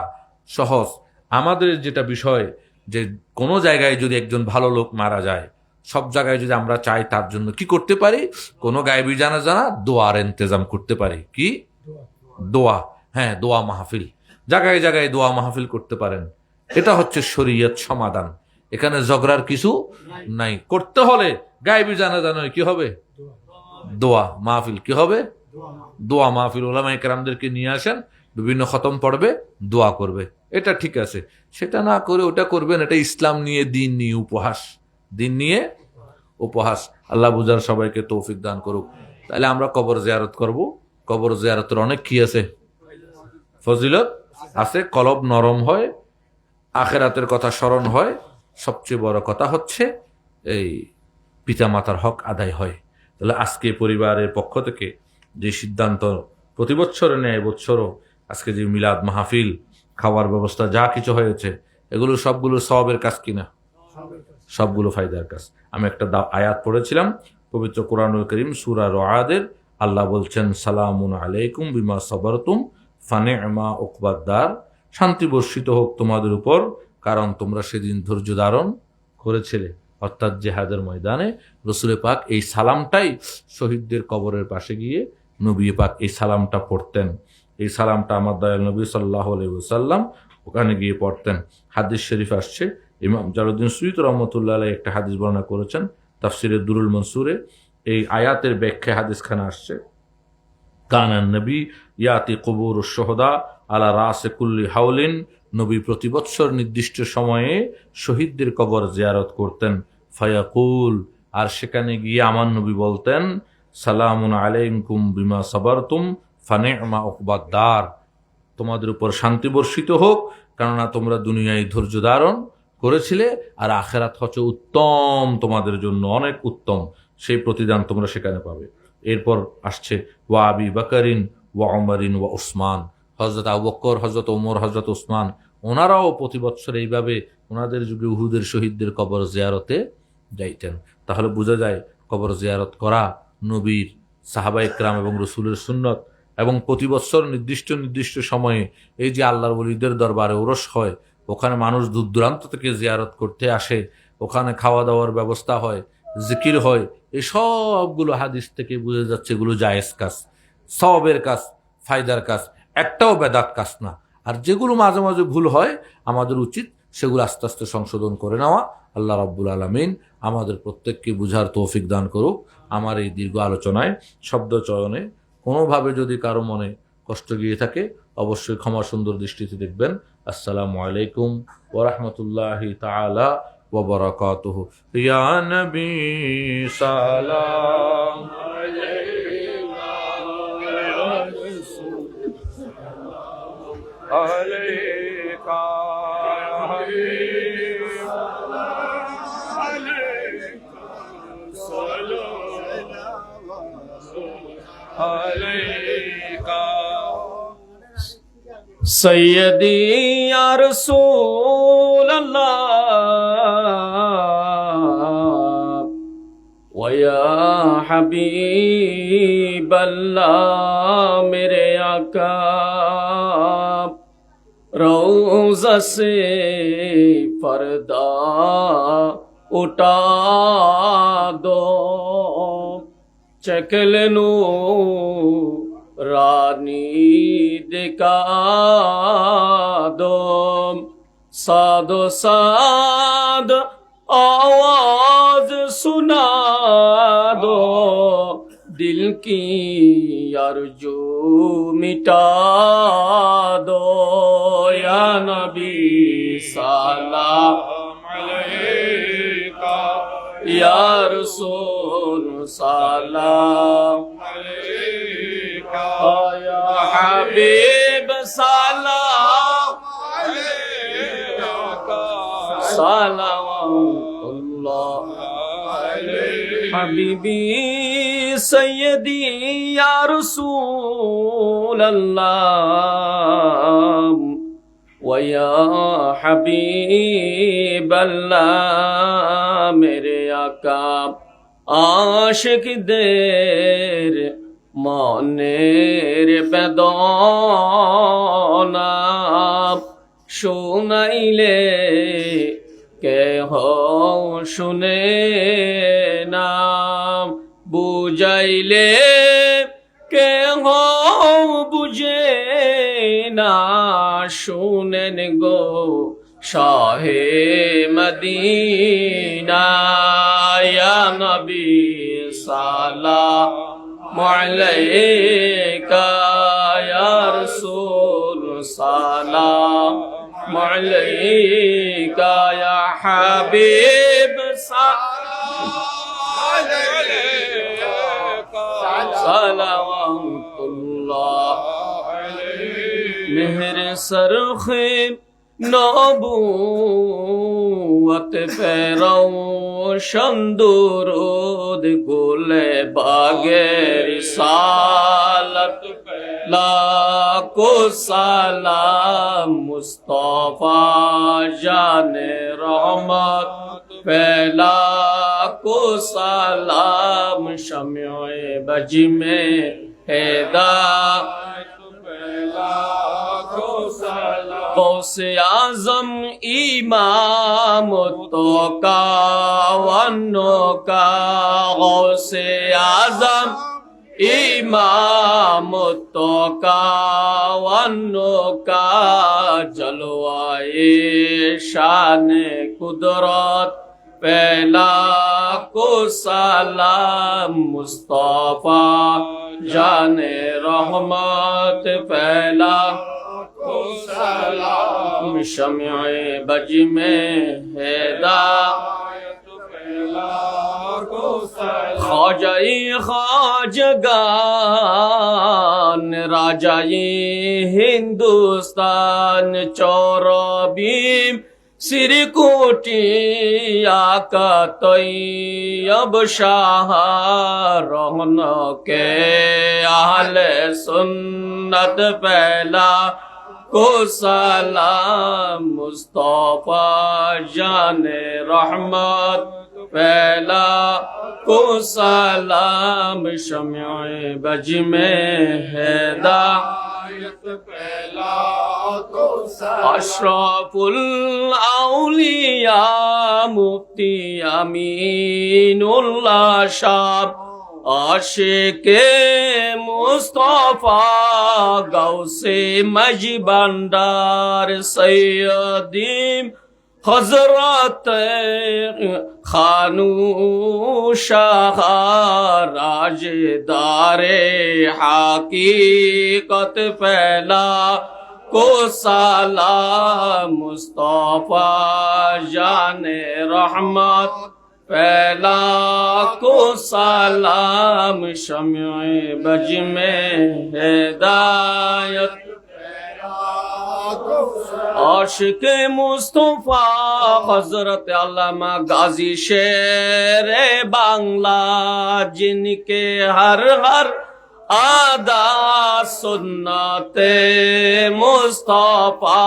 সহজ, আমাদের যেটা বিষয় যে কোনো জায়গায় যদি একজন ভালো লোক মারা যায়, সব জায়গায় যদি আমরা চাই তার জন্য কি করতে পারি? কোনো গায়েবী জানাজা না, দোয়ার ইন্তজাম করতে পারি। কি দোয়া? হ্যাঁ, দোয়া মাহফিল, জায়গায় জায়গায় দোয়া মাহফিল করতে পারেন। এটা হচ্ছে শরীয়ত সমাধান, এখানে ঝগড়ার কিছু নাই। করতে হলে গায়েবী জানাজা নয়, কি হবে? দোয়া মাহফিল। কি হবে? দোয়া মাহফিল। ওলামায়ে কেরামদেরকে নিয়ে আসেন, বিভিন্ন খতম পড়বে, দোয়া করবে, এটা ঠিক আছে। সেটা না করে ওটা করবেন, এটা ইসলাম নিয়ে, দিন নিয়ে উপহাস, দিন নিয়ে উপহাস। আল্লাহ বুঝার সবাইকে তৌফিক দান করুক। তাহলে আমরা কবর জিয়ারত করব। কবর জিয়ারতের অনেক কি আছে? ফজিলত আছে। কলব নরম হয়, আখেরাতের কথা স্মরণ হয়। সবচেয়ে বড় কথা হচ্ছে এই পিতামাতার হক আদায় হয়। তাহলে আজকে পরিবারের পক্ষ থেকে যে সিদ্ধান্ত প্রতি বছরে নেয়, বছরও আজকে যে মিলাদ মাহফিল, খাওয়ার ব্যবস্থা যা কিছু হয়েছে, এগুলো সবগুলো সওয়াবের কাজ কিনা? সবগুলো ফায়দার কাজ। আমি একটা আয়াত পড়েছিলাম পবিত্র কোরআনুল কারীম সূরা রআদের। আল্লাহ বলছেন, সালামুন আলাইকুম বিমা সাবারতুম ফানি'মা উকবাদ-দার, শান্তি বর্ষিত হোক তোমাদের উপর, কারণ তোমরা সেদিন ধৈর্য ধারণ করেছিলে। অর্থাৎ জিহাদের ময়দানে রসুল পাক এই সালামটাই শহীদদের কবরের পাশে গিয়ে নবী পাক এই সালামটা পড়তেন। এই সালামটা আমার দয়াল নবী সাল্লাল্লাহু আলাইহি ওয়াসাল্লাম ওখানে গিয়ে পড়তেন। হাদিস শরীফ আসছে, ইমাম জালালউদ্দিন সুয়ুতী রাহমাতুল্লাহ আলাইহি একটা হাদিস বর্ণনা করেছেন তাফসিরে দুরুল মনসুরে। এই আয়াতের ব্যাখ্যায় হাদিসখানা আসছে, কানান নবী ইয়াতি কুবুরুশ শুহাদা আলা রাসে কুল্লি হাউলিন, নবী প্রতি বৎসর নির্দিষ্ট সময়ে শহীদদের কবর জিয়ারত করতেন। ফায়াকুল, আর সেখানে গিয়ে আমার নবী বলতেন, সালামুন আলাইকুম বিমা সাবারতুম ফানি'মা উকবাদ-দার, তোমাদের উপর শান্তি বর্ষিত হোক, কেননা তোমরা দুনিয়ায় ধৈর্য ধারণ করেছিলে, আর আখেরাত হচ্ছে উত্তম, তোমাদের জন্য অনেক উত্তম, সেই প্রতিদান তোমরা সেখানে পাবে। এরপর আসছে ওয়া আবি বাকারিন ওয়া উমারিন ওয়া উসমান, হযরত আবু বকর, হযরত ওমর, হযরত উসমান, ওনারাও প্রতি বছর এইভাবে ওনাদের যুগে উহুদের শহীদদের কবর জিয়ারতে যাইতেন। তাহলে বোঝা যায় কবর জিয়ারত করা নবীর, সাহাবায়ে কেরাম এবং রসুলের সুন্নত। এবং প্রতি বছর নির্দিষ্ট নির্দিষ্ট সময়ে এই যে আল্লাহর ওলিদের দরবারে ওরস হয়, ওখানে মানুষ দূর দূরান্ত থেকে জিয়ারত করতে আসে, ওখানে খাওয়া দাওয়ার ব্যবস্থা হয়, জিকির হয়, এই সবগুলো হাদিস থেকে বোঝা যাচ্ছে এগুলো জায়েজ কাজ, সওয়াবের কাজ, ফায়দার কাজ, একটাও বেদাত কাজ না। আর যেগুলো মাঝে মাঝে ভুল হয়, আমাদের উচিত সেগুলো আস্তে আস্তে সংশোধন করে নেওয়া। আল্লাহ রাব্বুল আলামিন আমাদের প্রত্যেককে বুঝার তৌফিক দান করুক। আমার এই দীর্ঘ আলোচনায় শব্দ চয়নে কোনোভাবে যদি কারো মনে কষ্ট গিয়ে থাকে, অবশ্যই ক্ষমা সুন্দর দৃষ্টিতে দেখবেন। আসসালামু আলাইকুম ওয়া রাহমাতুল্লাহি তাআলা ওয়া বারাকাতুহু। ইয়া নবী সালাম আলাইকা ইয়া রাসূল আলাইকা ইয়া হাবিব সালাম আলাইকা সালাম আলাইকা सैयदी या रसूल अल्लाह वया हबीब अल्लाह मेरे आका रोज़ा से पर्दा उठा दो चकलनू रानी दिखा दो सादो साद आवाज सुना दो दिल की आरज़ू मिटा दो या नबी सलाम अलैका या रसूल सलाम अलैका या हबीब सलाम अलैका सलावतुल्लाह हबीबी सैयदी या रसूल अल्लाह वया हबीब अल्लाह मेरे आका आशिक देर মনের বেদনা শুনাইলে কেহ শুনে না বুঝাইলে কেহ বুঝে না শুনেন গো শাহে মদিনা ইয়া নবী সালাম আলাইকা ইয়া রাসূল সালাম আলাইকা ইয়া হাবিব সালাওয়াতুল্লাহ মেহের সরখে নবুয়ত পে রওশন দুরুদ গুলে বাগে রিসালত পে লাখো সালাম মুস্তাফা জানে রহমত পে লাখো সালাম শমঈ বজ মে হেদায়ত পে লাখো সালাম गौसे आजम इमाम तो का वन्नो का गौसे आजम इमाम तो का वन्नो का जलवाए शान कुदरत पहला को सलाम मुस्तफा जाने रहमत पहला सलाम शम्ए बज में हिदायत पहला को सलाम ख्वाजाई ख्वाजगान राजाई हिंदुस्तान चौरबीम सिरकोटी आका तैयब शाह रहन के आहले सुन्नत पहला को सलाम मुस्तफा जाने रहमत पहला को सलाम शम्ए बज में हिदायत पहला को सलाम अशरफुल औलिया मुफ्ती अमीनुल्लाह शाह आशिके मुस्तफा गौसे मजबंदार सैयदीम हजरत खानू शाह राजदारे हकीकत पहला को सलाम मुस्तफा जाने रहमत पहला को सलाम शम्ए बज में हिदायत आशिक मुस्तफा हजरत अल्लामा गाजी शेर बांग्ला जिनके हर हर आदा सुन्नते मुस्तफा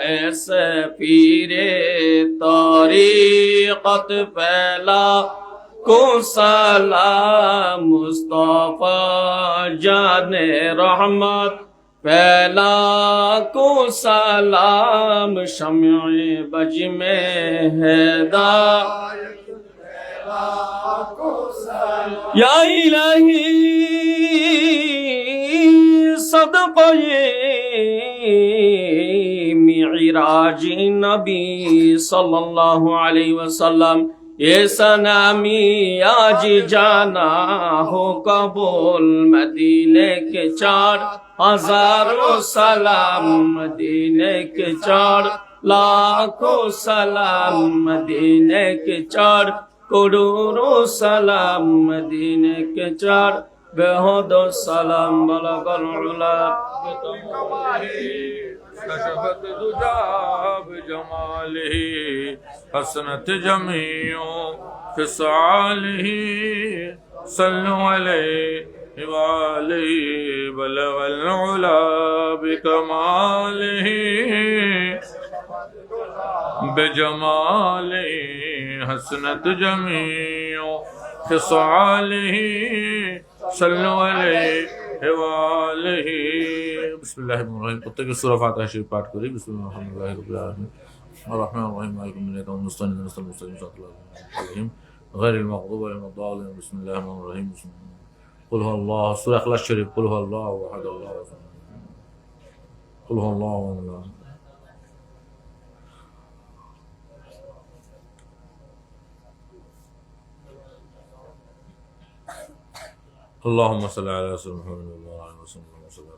ऐसे पीरे तरीक़त पहला को सलाम मुस्तफा जाने रहमत पहला को सलाम शम्य बज में हैदा या इलाही सदक़े मिराज नबी सल्लल्लाहु अलैहि वसल्लम ऐसा नामी आज जाना हो कबूल मदीने के 4,000 सलाम मदीने के 4 लाखों सलाम मदीने के 4 करोड़ों सलाम मदीने के 4 बेहद सलाम बलगल उला कशफत दुजा बजमालिही हसनत जमीओ फिसालिही सल्लु अलैहि वालिही बलगल उला बिकमालिही बेजमालिही हसनत जमीओ फिसालिही सल्लु अलैहि वालिही बिस्मिल्लाहिर्रहमानिर्रहीम। प्रत्येक सूरा फातिहा शरीफ पाठ करी। बिस्मिल्लाहिर्रहमानिर्रहीम रब्बिल आलमीन अर्रहमानिर्रहीम मालिकिल यौमिद्दीन इय्याका नअबुदु व इय्याका नस्तईन इहदिnas गैरिल मग़दूबि अलैहिम वलद्दाल्लीन। बिस्मिल्लाहिर्रहमानिर्रहीम कुल हुवल्लाहु सूरा इखलास शरीफ कुल हुवल्लाहु अहद अल्लाहु समद कुल हुवल्लाहु अहद اللهم صل على سيدنا محمد وعلى آله وصحبه وسلم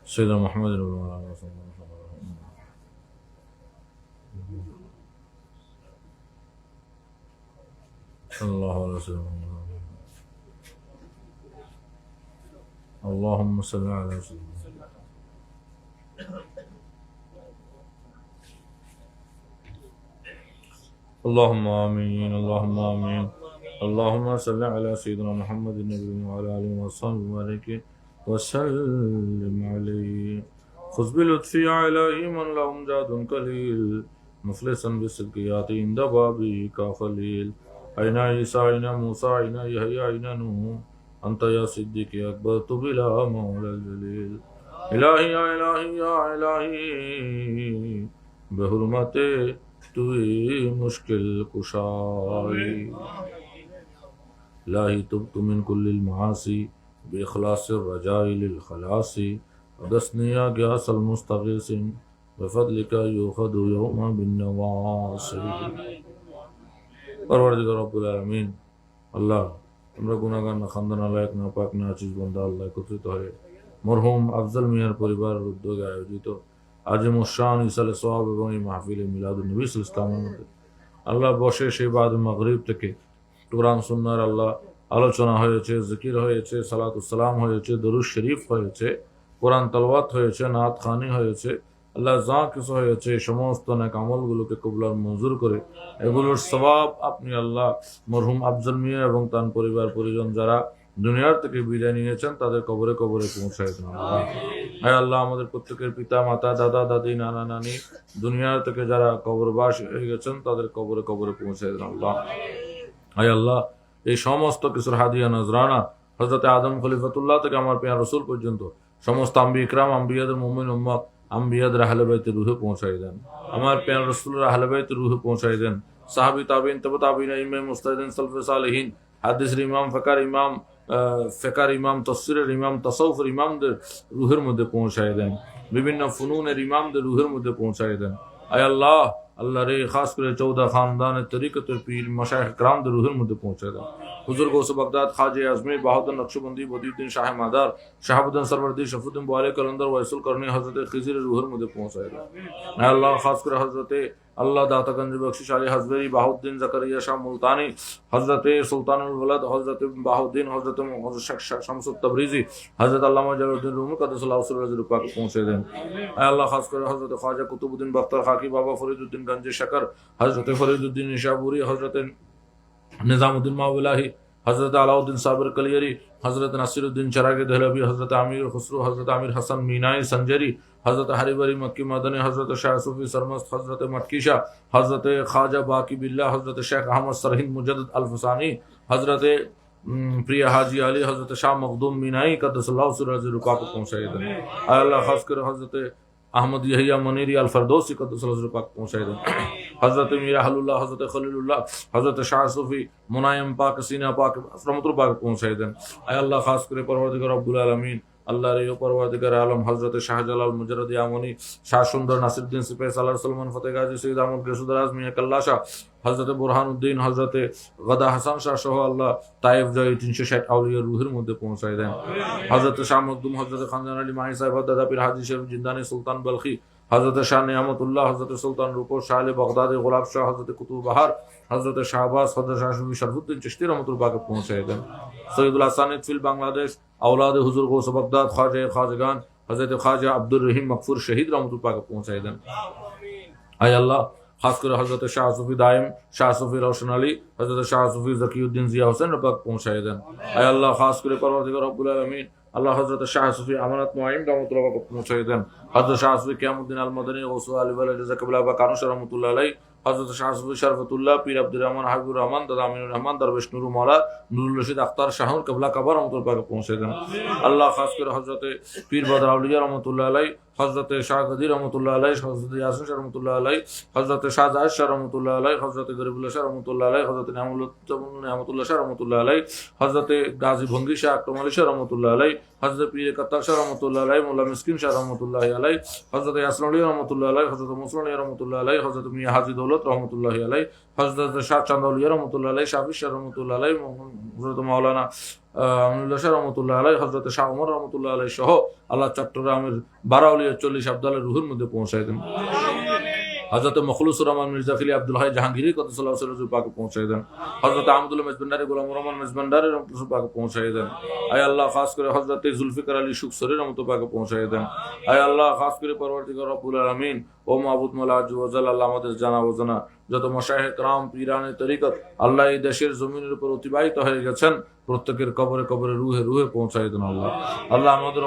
سيدنا محمد وعلى آله وصحبه صلى الله عليه وسلم اللهم صل على سيدنا اللهم آمين اللهم آمين اللهم صل على سيدنا محمد النبي وعلى آله وصحبه وبارك وسلم عليه خذ بلطفي إلهي من لهم جاد قليل مفلسا بالسلكيات عند بابك خليل أين عيسى أين موسى أين يحيى أين نوح أنت يا صديق أكبرت بلا مولى الجليل إلهي يا إلهي يا إلهي بحرمة توي مشكل كشاي إلهي تبت من كل المعاصي بإخلاص الرجاء للخلاص أغثني يا غياث المستغيث بفضلك يؤخذ يوم بالنواصي परवरदिगार रब्बुल आलमीन আল্লাহ আমরা গুনাহগার না খানদানা লায়ক না পাক না আচিজ বান্দা আল্লাহ একত্রিত হয়ে মরহুম আফজল মিয়ার পরিবারের উদ্যোগে আয়োজিত আজিমুশ শান ইসালে সওয়াব এবং এই মাহফিলে মিলাদুন নবী সাল্লাল্লাহু আলাইহি ওয়াসাল্লামের মধ্যে আল্লাহ বসে সেই বাদ মাগরিব থেকে কুরআন সুন্নাহর আল্লাহ আলোচনা হয়েছে, জিকির হয়েছে, সালাতুস সালাম হয়েছে, দরুদ শরীফ হয়েছে, কোরআন তেলাওয়াত হয়েছে, নাত খানি হয়েছে। আল্লাহ যা কিছু হয়েছে সমস্ত নেক আমলগুলোকে কবুল আর মঞ্জুর করে এগুলোর সওয়াব আপনি আল্লাহ মরহুম আফজল মিয়া এবং তার পরিবার পরিজন যারা দুনিয়ার থেকে বিদায় নিয়েছেন তাদের কবরে কবরে পৌঁছায় দেন। হে আল্লাহ আমাদের প্রত্যেকের পিতা মাতা দাদা দাদি নানা নানি দুনিয়ার থেকে যারা কবরবাস হয়ে গেছেন তাদের কবরে কবরে পৌঁছায় দেন আল্লাহ। হে আল্লাহ এই সমস্ত কিছুর হাদিয়া নজরানা হযরত আদম খলিফাতুল্লাহ থেকে আমার প্রিয় রাসূল পর্যন্ত সমস্ত আম্বিয়া ইকরাম আম্বিয়াদের মুমিন উম্মত আম্বিয়াদের আহলে বাইতের রূহে পৌঁছায় দেন। আমার প্রিয় রাসূলের আহলে বাইতের রূহে পৌঁছায় দেন। সাহাবী তাবেঈন তবে তাবেঈন ইমাম মুস্তাহিদিন সালফে সালেহিন হাদিসের ইমাম ফিকার ইমাম তাফসীরের ইমাম তাসাউফের ইমামদের রূহের মধ্যে পৌঁছায় দেন। বিভিন্ন ফুনুনের ইমামদের রূহের মধ্যে পৌঁছায় দেন। আয় আল্লাহ আল্লাহ রে খাস করে 14 খানদানের তরিকতের পীর মাশায়েখ کرامদের রূহের মধ্যে পৌঁছায় দেন। হুজুর গৌস বাগদাদ খাজে আজমির বাহাউদ্দিন নকশবন্দি বদিউদ্দিন শাহ মাদার শাহাবুদ্দিন সরওয়ার্দী শফুদ্দিন বুখারী কলন্দর ওয়াইসুল করনী হযরত খিজিরের রূহের মধ্যে পৌঁছায় দেন। আয় আল্লাহ খাস করে হযরত আল্লাহ দাতাগঞ্জ বখশিশ আলী হাজবেরি বাহাউদ্দিন জাকারিয়া শাহ মুলতানি হযরত সুলতানুল ওয়ালাদ হযরত বাহাউদ্দিন হযরত শামসুত তাবরিজি হযরত আল্লামা জালালউদ্দিন রুমি কাদাসাল্লাহু সিররাজুল পাকে পৌঁছে দেন। আয় আল্লাহ খাস করে হযরত খাজা কুতুবউদ্দিন বখতার খাকি বাবা ফরিদউদ্দিন গঞ্জে শাকর হযরত ফরিদউদ্দিন নিশাপুরি হযরত নিজামউদ্দিন মাওলাহি हजरत अलाउद्दीन साबिर कलियरी, हजरत नसीरुद्दीन चरागे दहलवी, हजरत आमिर खुसरो, हजरत आमिर हसन मीनाई संजरी, हजरत हरिबरी मक्की मदनी, हजरत शाह सूफी सरमस्त, हजरत मटकी शाह, हजरत ख्वाजा बाकी बिल्ला, हजरत शेख अहमद सरहिंद मुजद्दिद अल्फसानी, हजरत प्रिय हाजी अली, हजरत शाह मखदूम मीनाई कद्दसल्लाहु सिर्रहु रुका को पहुंचाए दें। अल्लाह खास कर हजरत अहमद यहिया मनीरी अल फरदौसी कद्दसल्लाहु सिर्रहु पाक पहुंचाए दें। हजरत मीरा हलुल्लाह, हजरत खलीलुल्लाह, हजरत शाह सूफी मुनायम पाक सीना पाक रहमतुल पाक पहुंचाए दें। अल्लाह खास कर परवरदिगार रब्बुल आलमीन আল্লাহর এই পরওয়ারদিগার আলম হযরত শাহজালাল মুজাররদ ইয়ামনি, শাহ সুন্দর নাসিরউদ্দিন সিপাহী সালার সলমান ফতেহ গাজী সৈয়দ আহমদ গেসুদার আজমি কাল্লা শাহ, হযরত বুরহানুদ্দিন, হযরত গদা হাসান শাহ সহ আল্লাহ তায়েফ জয় 360 আউলিয়ার রুহের মধ্যে পৌঁছায় দেন। হযরত শাহ মখদুম, হযরত খানজান আলী মাহি সাহেব, দাদা পীর হাজী সাহেব জিন্দানি সুলতান বলখি, হযরত শাহ নিয়ামতুল্লাহ, হযরত সুলতান রূপর শাহ আলী বগদাদি গোলাপ শাহ, হযরত কুতুব বাহার, হযরত শাহবাজ, হযরত শাহ সুফি শরফুদ্দিন চিশতি রহমতুল্লাহ পাকে পৌঁছায় দেন। সৈয়দুল হাসানিদ ফিল বাংলাদেশ औलाद हुजूर गौस बगदाद ख्वाजा ख्वाजगान हजरत ख्वाजा अब्दुल रहीम मकफूर शहीद रहमतुल्लाह पाक पहुंचाए दें। आय अल्लाह खास कर हजरत शाह सूफी दाइम, शाह सूफी रोशन अली, हजरत शाह सूफी जकीउद्दीन जिया हुसैन पाक पहुंचाए दें। आय अल्लाह खास कर परवरदिगार रब्बुल आलमीन अल्लाह हजरत शाह सूफी अमानत मुआइम रहमतुल्लाह पाक पहुंचाए दें। हजरत शाह सूफी क़यामुद्दीन अल मदनी गौस अली वली जज़ाकल्लाह कानुश रहमतुल्लाह अलैह, हजरत शाह सूफी शरफतुल्लाह पीर अब्दुल रहमान हाबिबुर रहमान दादा अमीनुर रहमान दरवेश नूरुल मौला नूरुल रशीद अख्तर शाहुर कबला कबर रहमतुल्लाह पाक पहुंचे दें। अल्लाह खास कर हजरत पीर बदर औलिया रहमतुल्लाह अलैह, हजरत शाह गदी रहमतुल्लाह अलैह, हजरत यासीन शाह रहमतुल्लाह अलैह, हजरत शाह जाहिद शाह रहमतुल्लाह अलैह, हजरत गरीबुल्लाह शाह रहमतुल्लाह अलैह, हजरत नियामतुल्लाह शाह रहमतुल्लाह अलैह, हजरत गाजी भंगी शाह अकरम अली शाह रहमतुल्लाह अलैह, हजरत पीर कत्तार शाह रहमतुल्लाह अलैह, मौला मिस्किन शाह रहमतुल्लाह अलैह, हजरत यासीन अली रहमतुल्लाह अलैह, हजरत मुसलिम अली रहमतुल्लाह अलैह, हजरत मियां हाजी दौलत रहमतुल्लाह अलैह, हजरत शाह चांदौलिया रहमतुल्लाह अलैह, शाफी शाह रहमतुल्लाह अलैह, हजरत मौलाना আমিনুল্লাহ শাহ রহমতুল্লাহ আলাইহ, হযরত শাহ ওমর রহমতুল্লাহ আলাইহ সহ আল্লাহ চট্টগ্রামের 12 আউলিয়া 40 আব্দালের রুহের মধ্যে পৌঁছায় দেন। হযরত মখলুসুর রহমান মির্জা ফিলি আব্দুল হাই জাহাঙ্গীরি কদ্দাসাল্লাহু সিররুল পাকে পৌঁছায় দেন। হযরত আহমদুল্লাহ মেজবান্ডারি গোলাম রহমান মেজবান্ডারি রহমতুল্লাহ পাকে পৌঁছায় দেন। আয় আল্লাহ খাস করে হযরত জুলফিকার আলী শুকসরি রহমতুল্লাহ পাকে পৌঁছায় দেন। আয় আল্লাহ খাস করে পরবর্তীকার রব্বুল আলামিন ও মাবুদ মাওলা আজ্জু ওয়া জাল আল্লাহ আমাদের জানা অজানা যত মাশায়েখ کرام পীরানে তরিকত আল্লাহ এই দেশের জমিনের উপর অতিবাহিত হয়ে গেছেন প্রত্যেকের কবরে কবরে রুহে রুহে পৌঁছায় দেন। আল্লাহ আল্লাহ আমাদের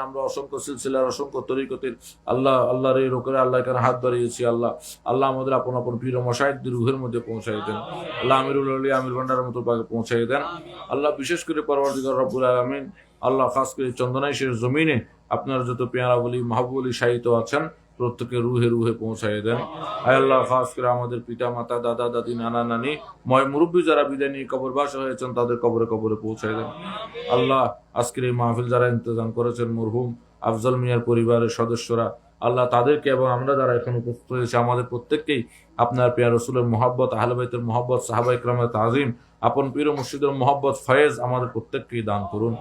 আমরা অসংখ্য সিলসিলার অসংখ্য তরিকতের আল্লাহর এই রোকের আল্লাহ এখানে হাত বাড়িয়েছি। আল্লাহ আমাদের আপন আপন পীর ও মাশায়েখদের রুহের মধ্যে পৌঁছায় দেন। আল্লাহ আমিরুল আউলিয়া আমির ভান্ডারের মতো পাকে পৌঁছায় দেন। আল্লাহ বিশেষ করে পরবর্তীকার রব্বুল আলামিন আল্লাহ খাস করে চন্দনাইশের জমিনে আপনার যত পেয়ারা বলি মাহবুব আলী শাহিত আছেন প্রত্যেকের রুহে রুহে পৌঁছায় দেন। আয় আল্লাহ খাস করে আমাদের পিতা মাতা দাদা দাদি নানা নানি ময় মুরব্বী যারা বিদায় নিয়ে কবরবাস হয়েছেন তাদের কবরে কবরে পৌঁছায় দেন। আল্লাহ আজকের এই মাহফিল যারা ইন্তজাম করেছেন মরহুম আফজল মিয়ার পরিবারের সদস্যরা আল্লাহ তাদেরকে এবং আমরা যারা এখন উপস্থিত হয়েছে আমাদের প্রত্যেককেই আপনার প্রিয় রাসূলের মহব্বত আহলে বাইতের মহব্বত সাহাবায়ে কেরামের তাজিম আপন পীর ও মুর্শিদের মহব্বত ফয়েজ আমাদের প্রত্যেককেই দান করুন।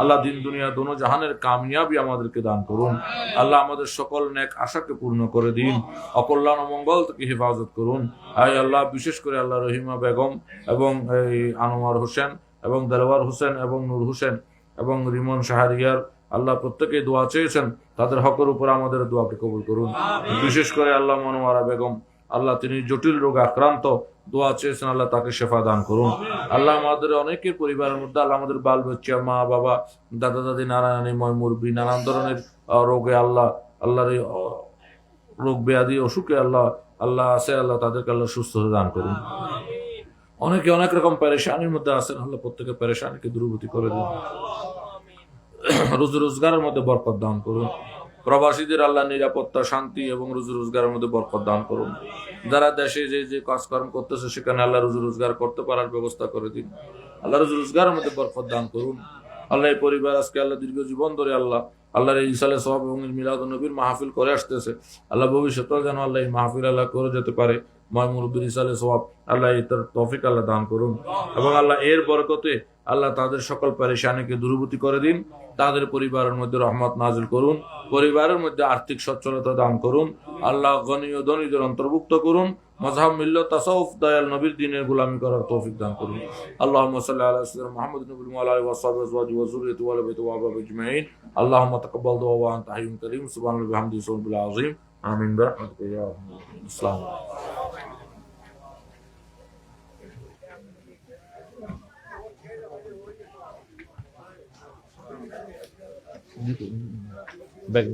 আল্লাহ দিন দুনিয়া দোনো জাহানের কামিয়াবি আমাদেরকে দান করুন। আল্লাহ আমাদের সকল নেক আশাকে পূর্ণ করে দিন, অকল্যাণ ও মঙ্গল থেকে হেফাজত করুন। আয় আল্লাহ বিশেষ করে আল্লাহ রহিমা বেগম এবং এই আনোয়ার হোসেন এবং দেলওয়ার হোসেন এবং নূর হোসেন এবং রিমন শাহরিয়ার আল্লাহ প্রত্যেকেই দোয়া চেয়েছেন তাদের হকের উপর আমাদের দোয়াকে কবুল করুন। বিশেষ করে আল্লাহ মনোয়ারা বেগম আল্লাহ তিনি জটিল রোগে আক্রান্ত দোয়া চেয়েছেন আল্লাহ তাকে শেফা দান করুন। আল্লাহ আমাদের অনেকের পরিবারের মধ্যে আল্লাহ আমাদের বাল বাচ্চা মা বাবা দাদা দাদি নানা নানি ময় মুরব্বী নানান ধরনের রোগে আল্লাহর এই রোগ ব্যাধি অসুখে আল্লাহ আছে আল্লাহ তাদেরকে আল্লাহ সুস্থ দান করুন। অনেকে অনেক রকম পেরেশানির মধ্যে আছেন আল্লাহ প্রত্যেকের পেরেশানিকে দূরীভূত করে দিন। রুজি রোজগারের মধ্যে বরকত দান করুন। প্রবাসীদের আল্লাহ নিরাপত্তা শান্তি এবং রুজি রোজগারের মধ্যে বরকত দান করুন। যারা দেশে যে কাজকর্ম করতেছে সেখানে আল্লাহ রুজি রোজগার করতে পারার ব্যবস্থা করে দিন। আল্লাহ রুজি রোজগারের মধ্যে বরকত দান করুন। আল্লাহ এই পরিবার আজকে আল্লাহ দীর্ঘ জীবন ধরে আল্লাহর এই ইসালে সওয়াব এবং মিলাদুন নবীর মাহফিল করে আসতেছে আল্লাহ ভবিষ্যতেও যেন আল্লাহ এই মাহফিল আল্লাহ করে যেতে পারে। ময় মুরব্বির ইসালে সওয়াব আল্লাহ এর তৌফিক আল্লাহ দান করুন এবং আল্লাহ এর বরকতে আল্লাহ তাদের সকল পেরেশানিকে দূরীভূত করে দিন। তাদের পরিবারের মধ্যে রহমত নাজিল করুন, পরিবারের মধ্যে আর্থিক সচ্ছলতা দান করুন। আল্লাহ গনি ও ধনীদের অন্তর্ভুক্ত করুন। মাযহাব মিল্লাত তাসাউফ দয়াল নবীর দ্বীনের গোলামি করার তৌফিক দান করুন। আল্লাহুম্মা সাল্লি আলা সাইয়্যিদিনা মুহাম্মাদিন নবিয়্যিল ওয়া আলা আলিহি ওয়া সাহবিহি ওয়া আজওয়াজিহি ওয়া যুররিয়্যতিহি ওয়া আলা বাইতিহি ওয়া আহবাবিহি আজমাইন। আল্লাহুম্মা তাকাব্বাল দুআ ওয়া আনতা হাইয়্যুন কারীম। সুবহানাল্লাহি ওয়া বিহামদিহি সুবহানাল্লাহিল আযীম। আমিন বিরহমাতিকা ইয়া আরহামার রাহিমিন। ব্যাগ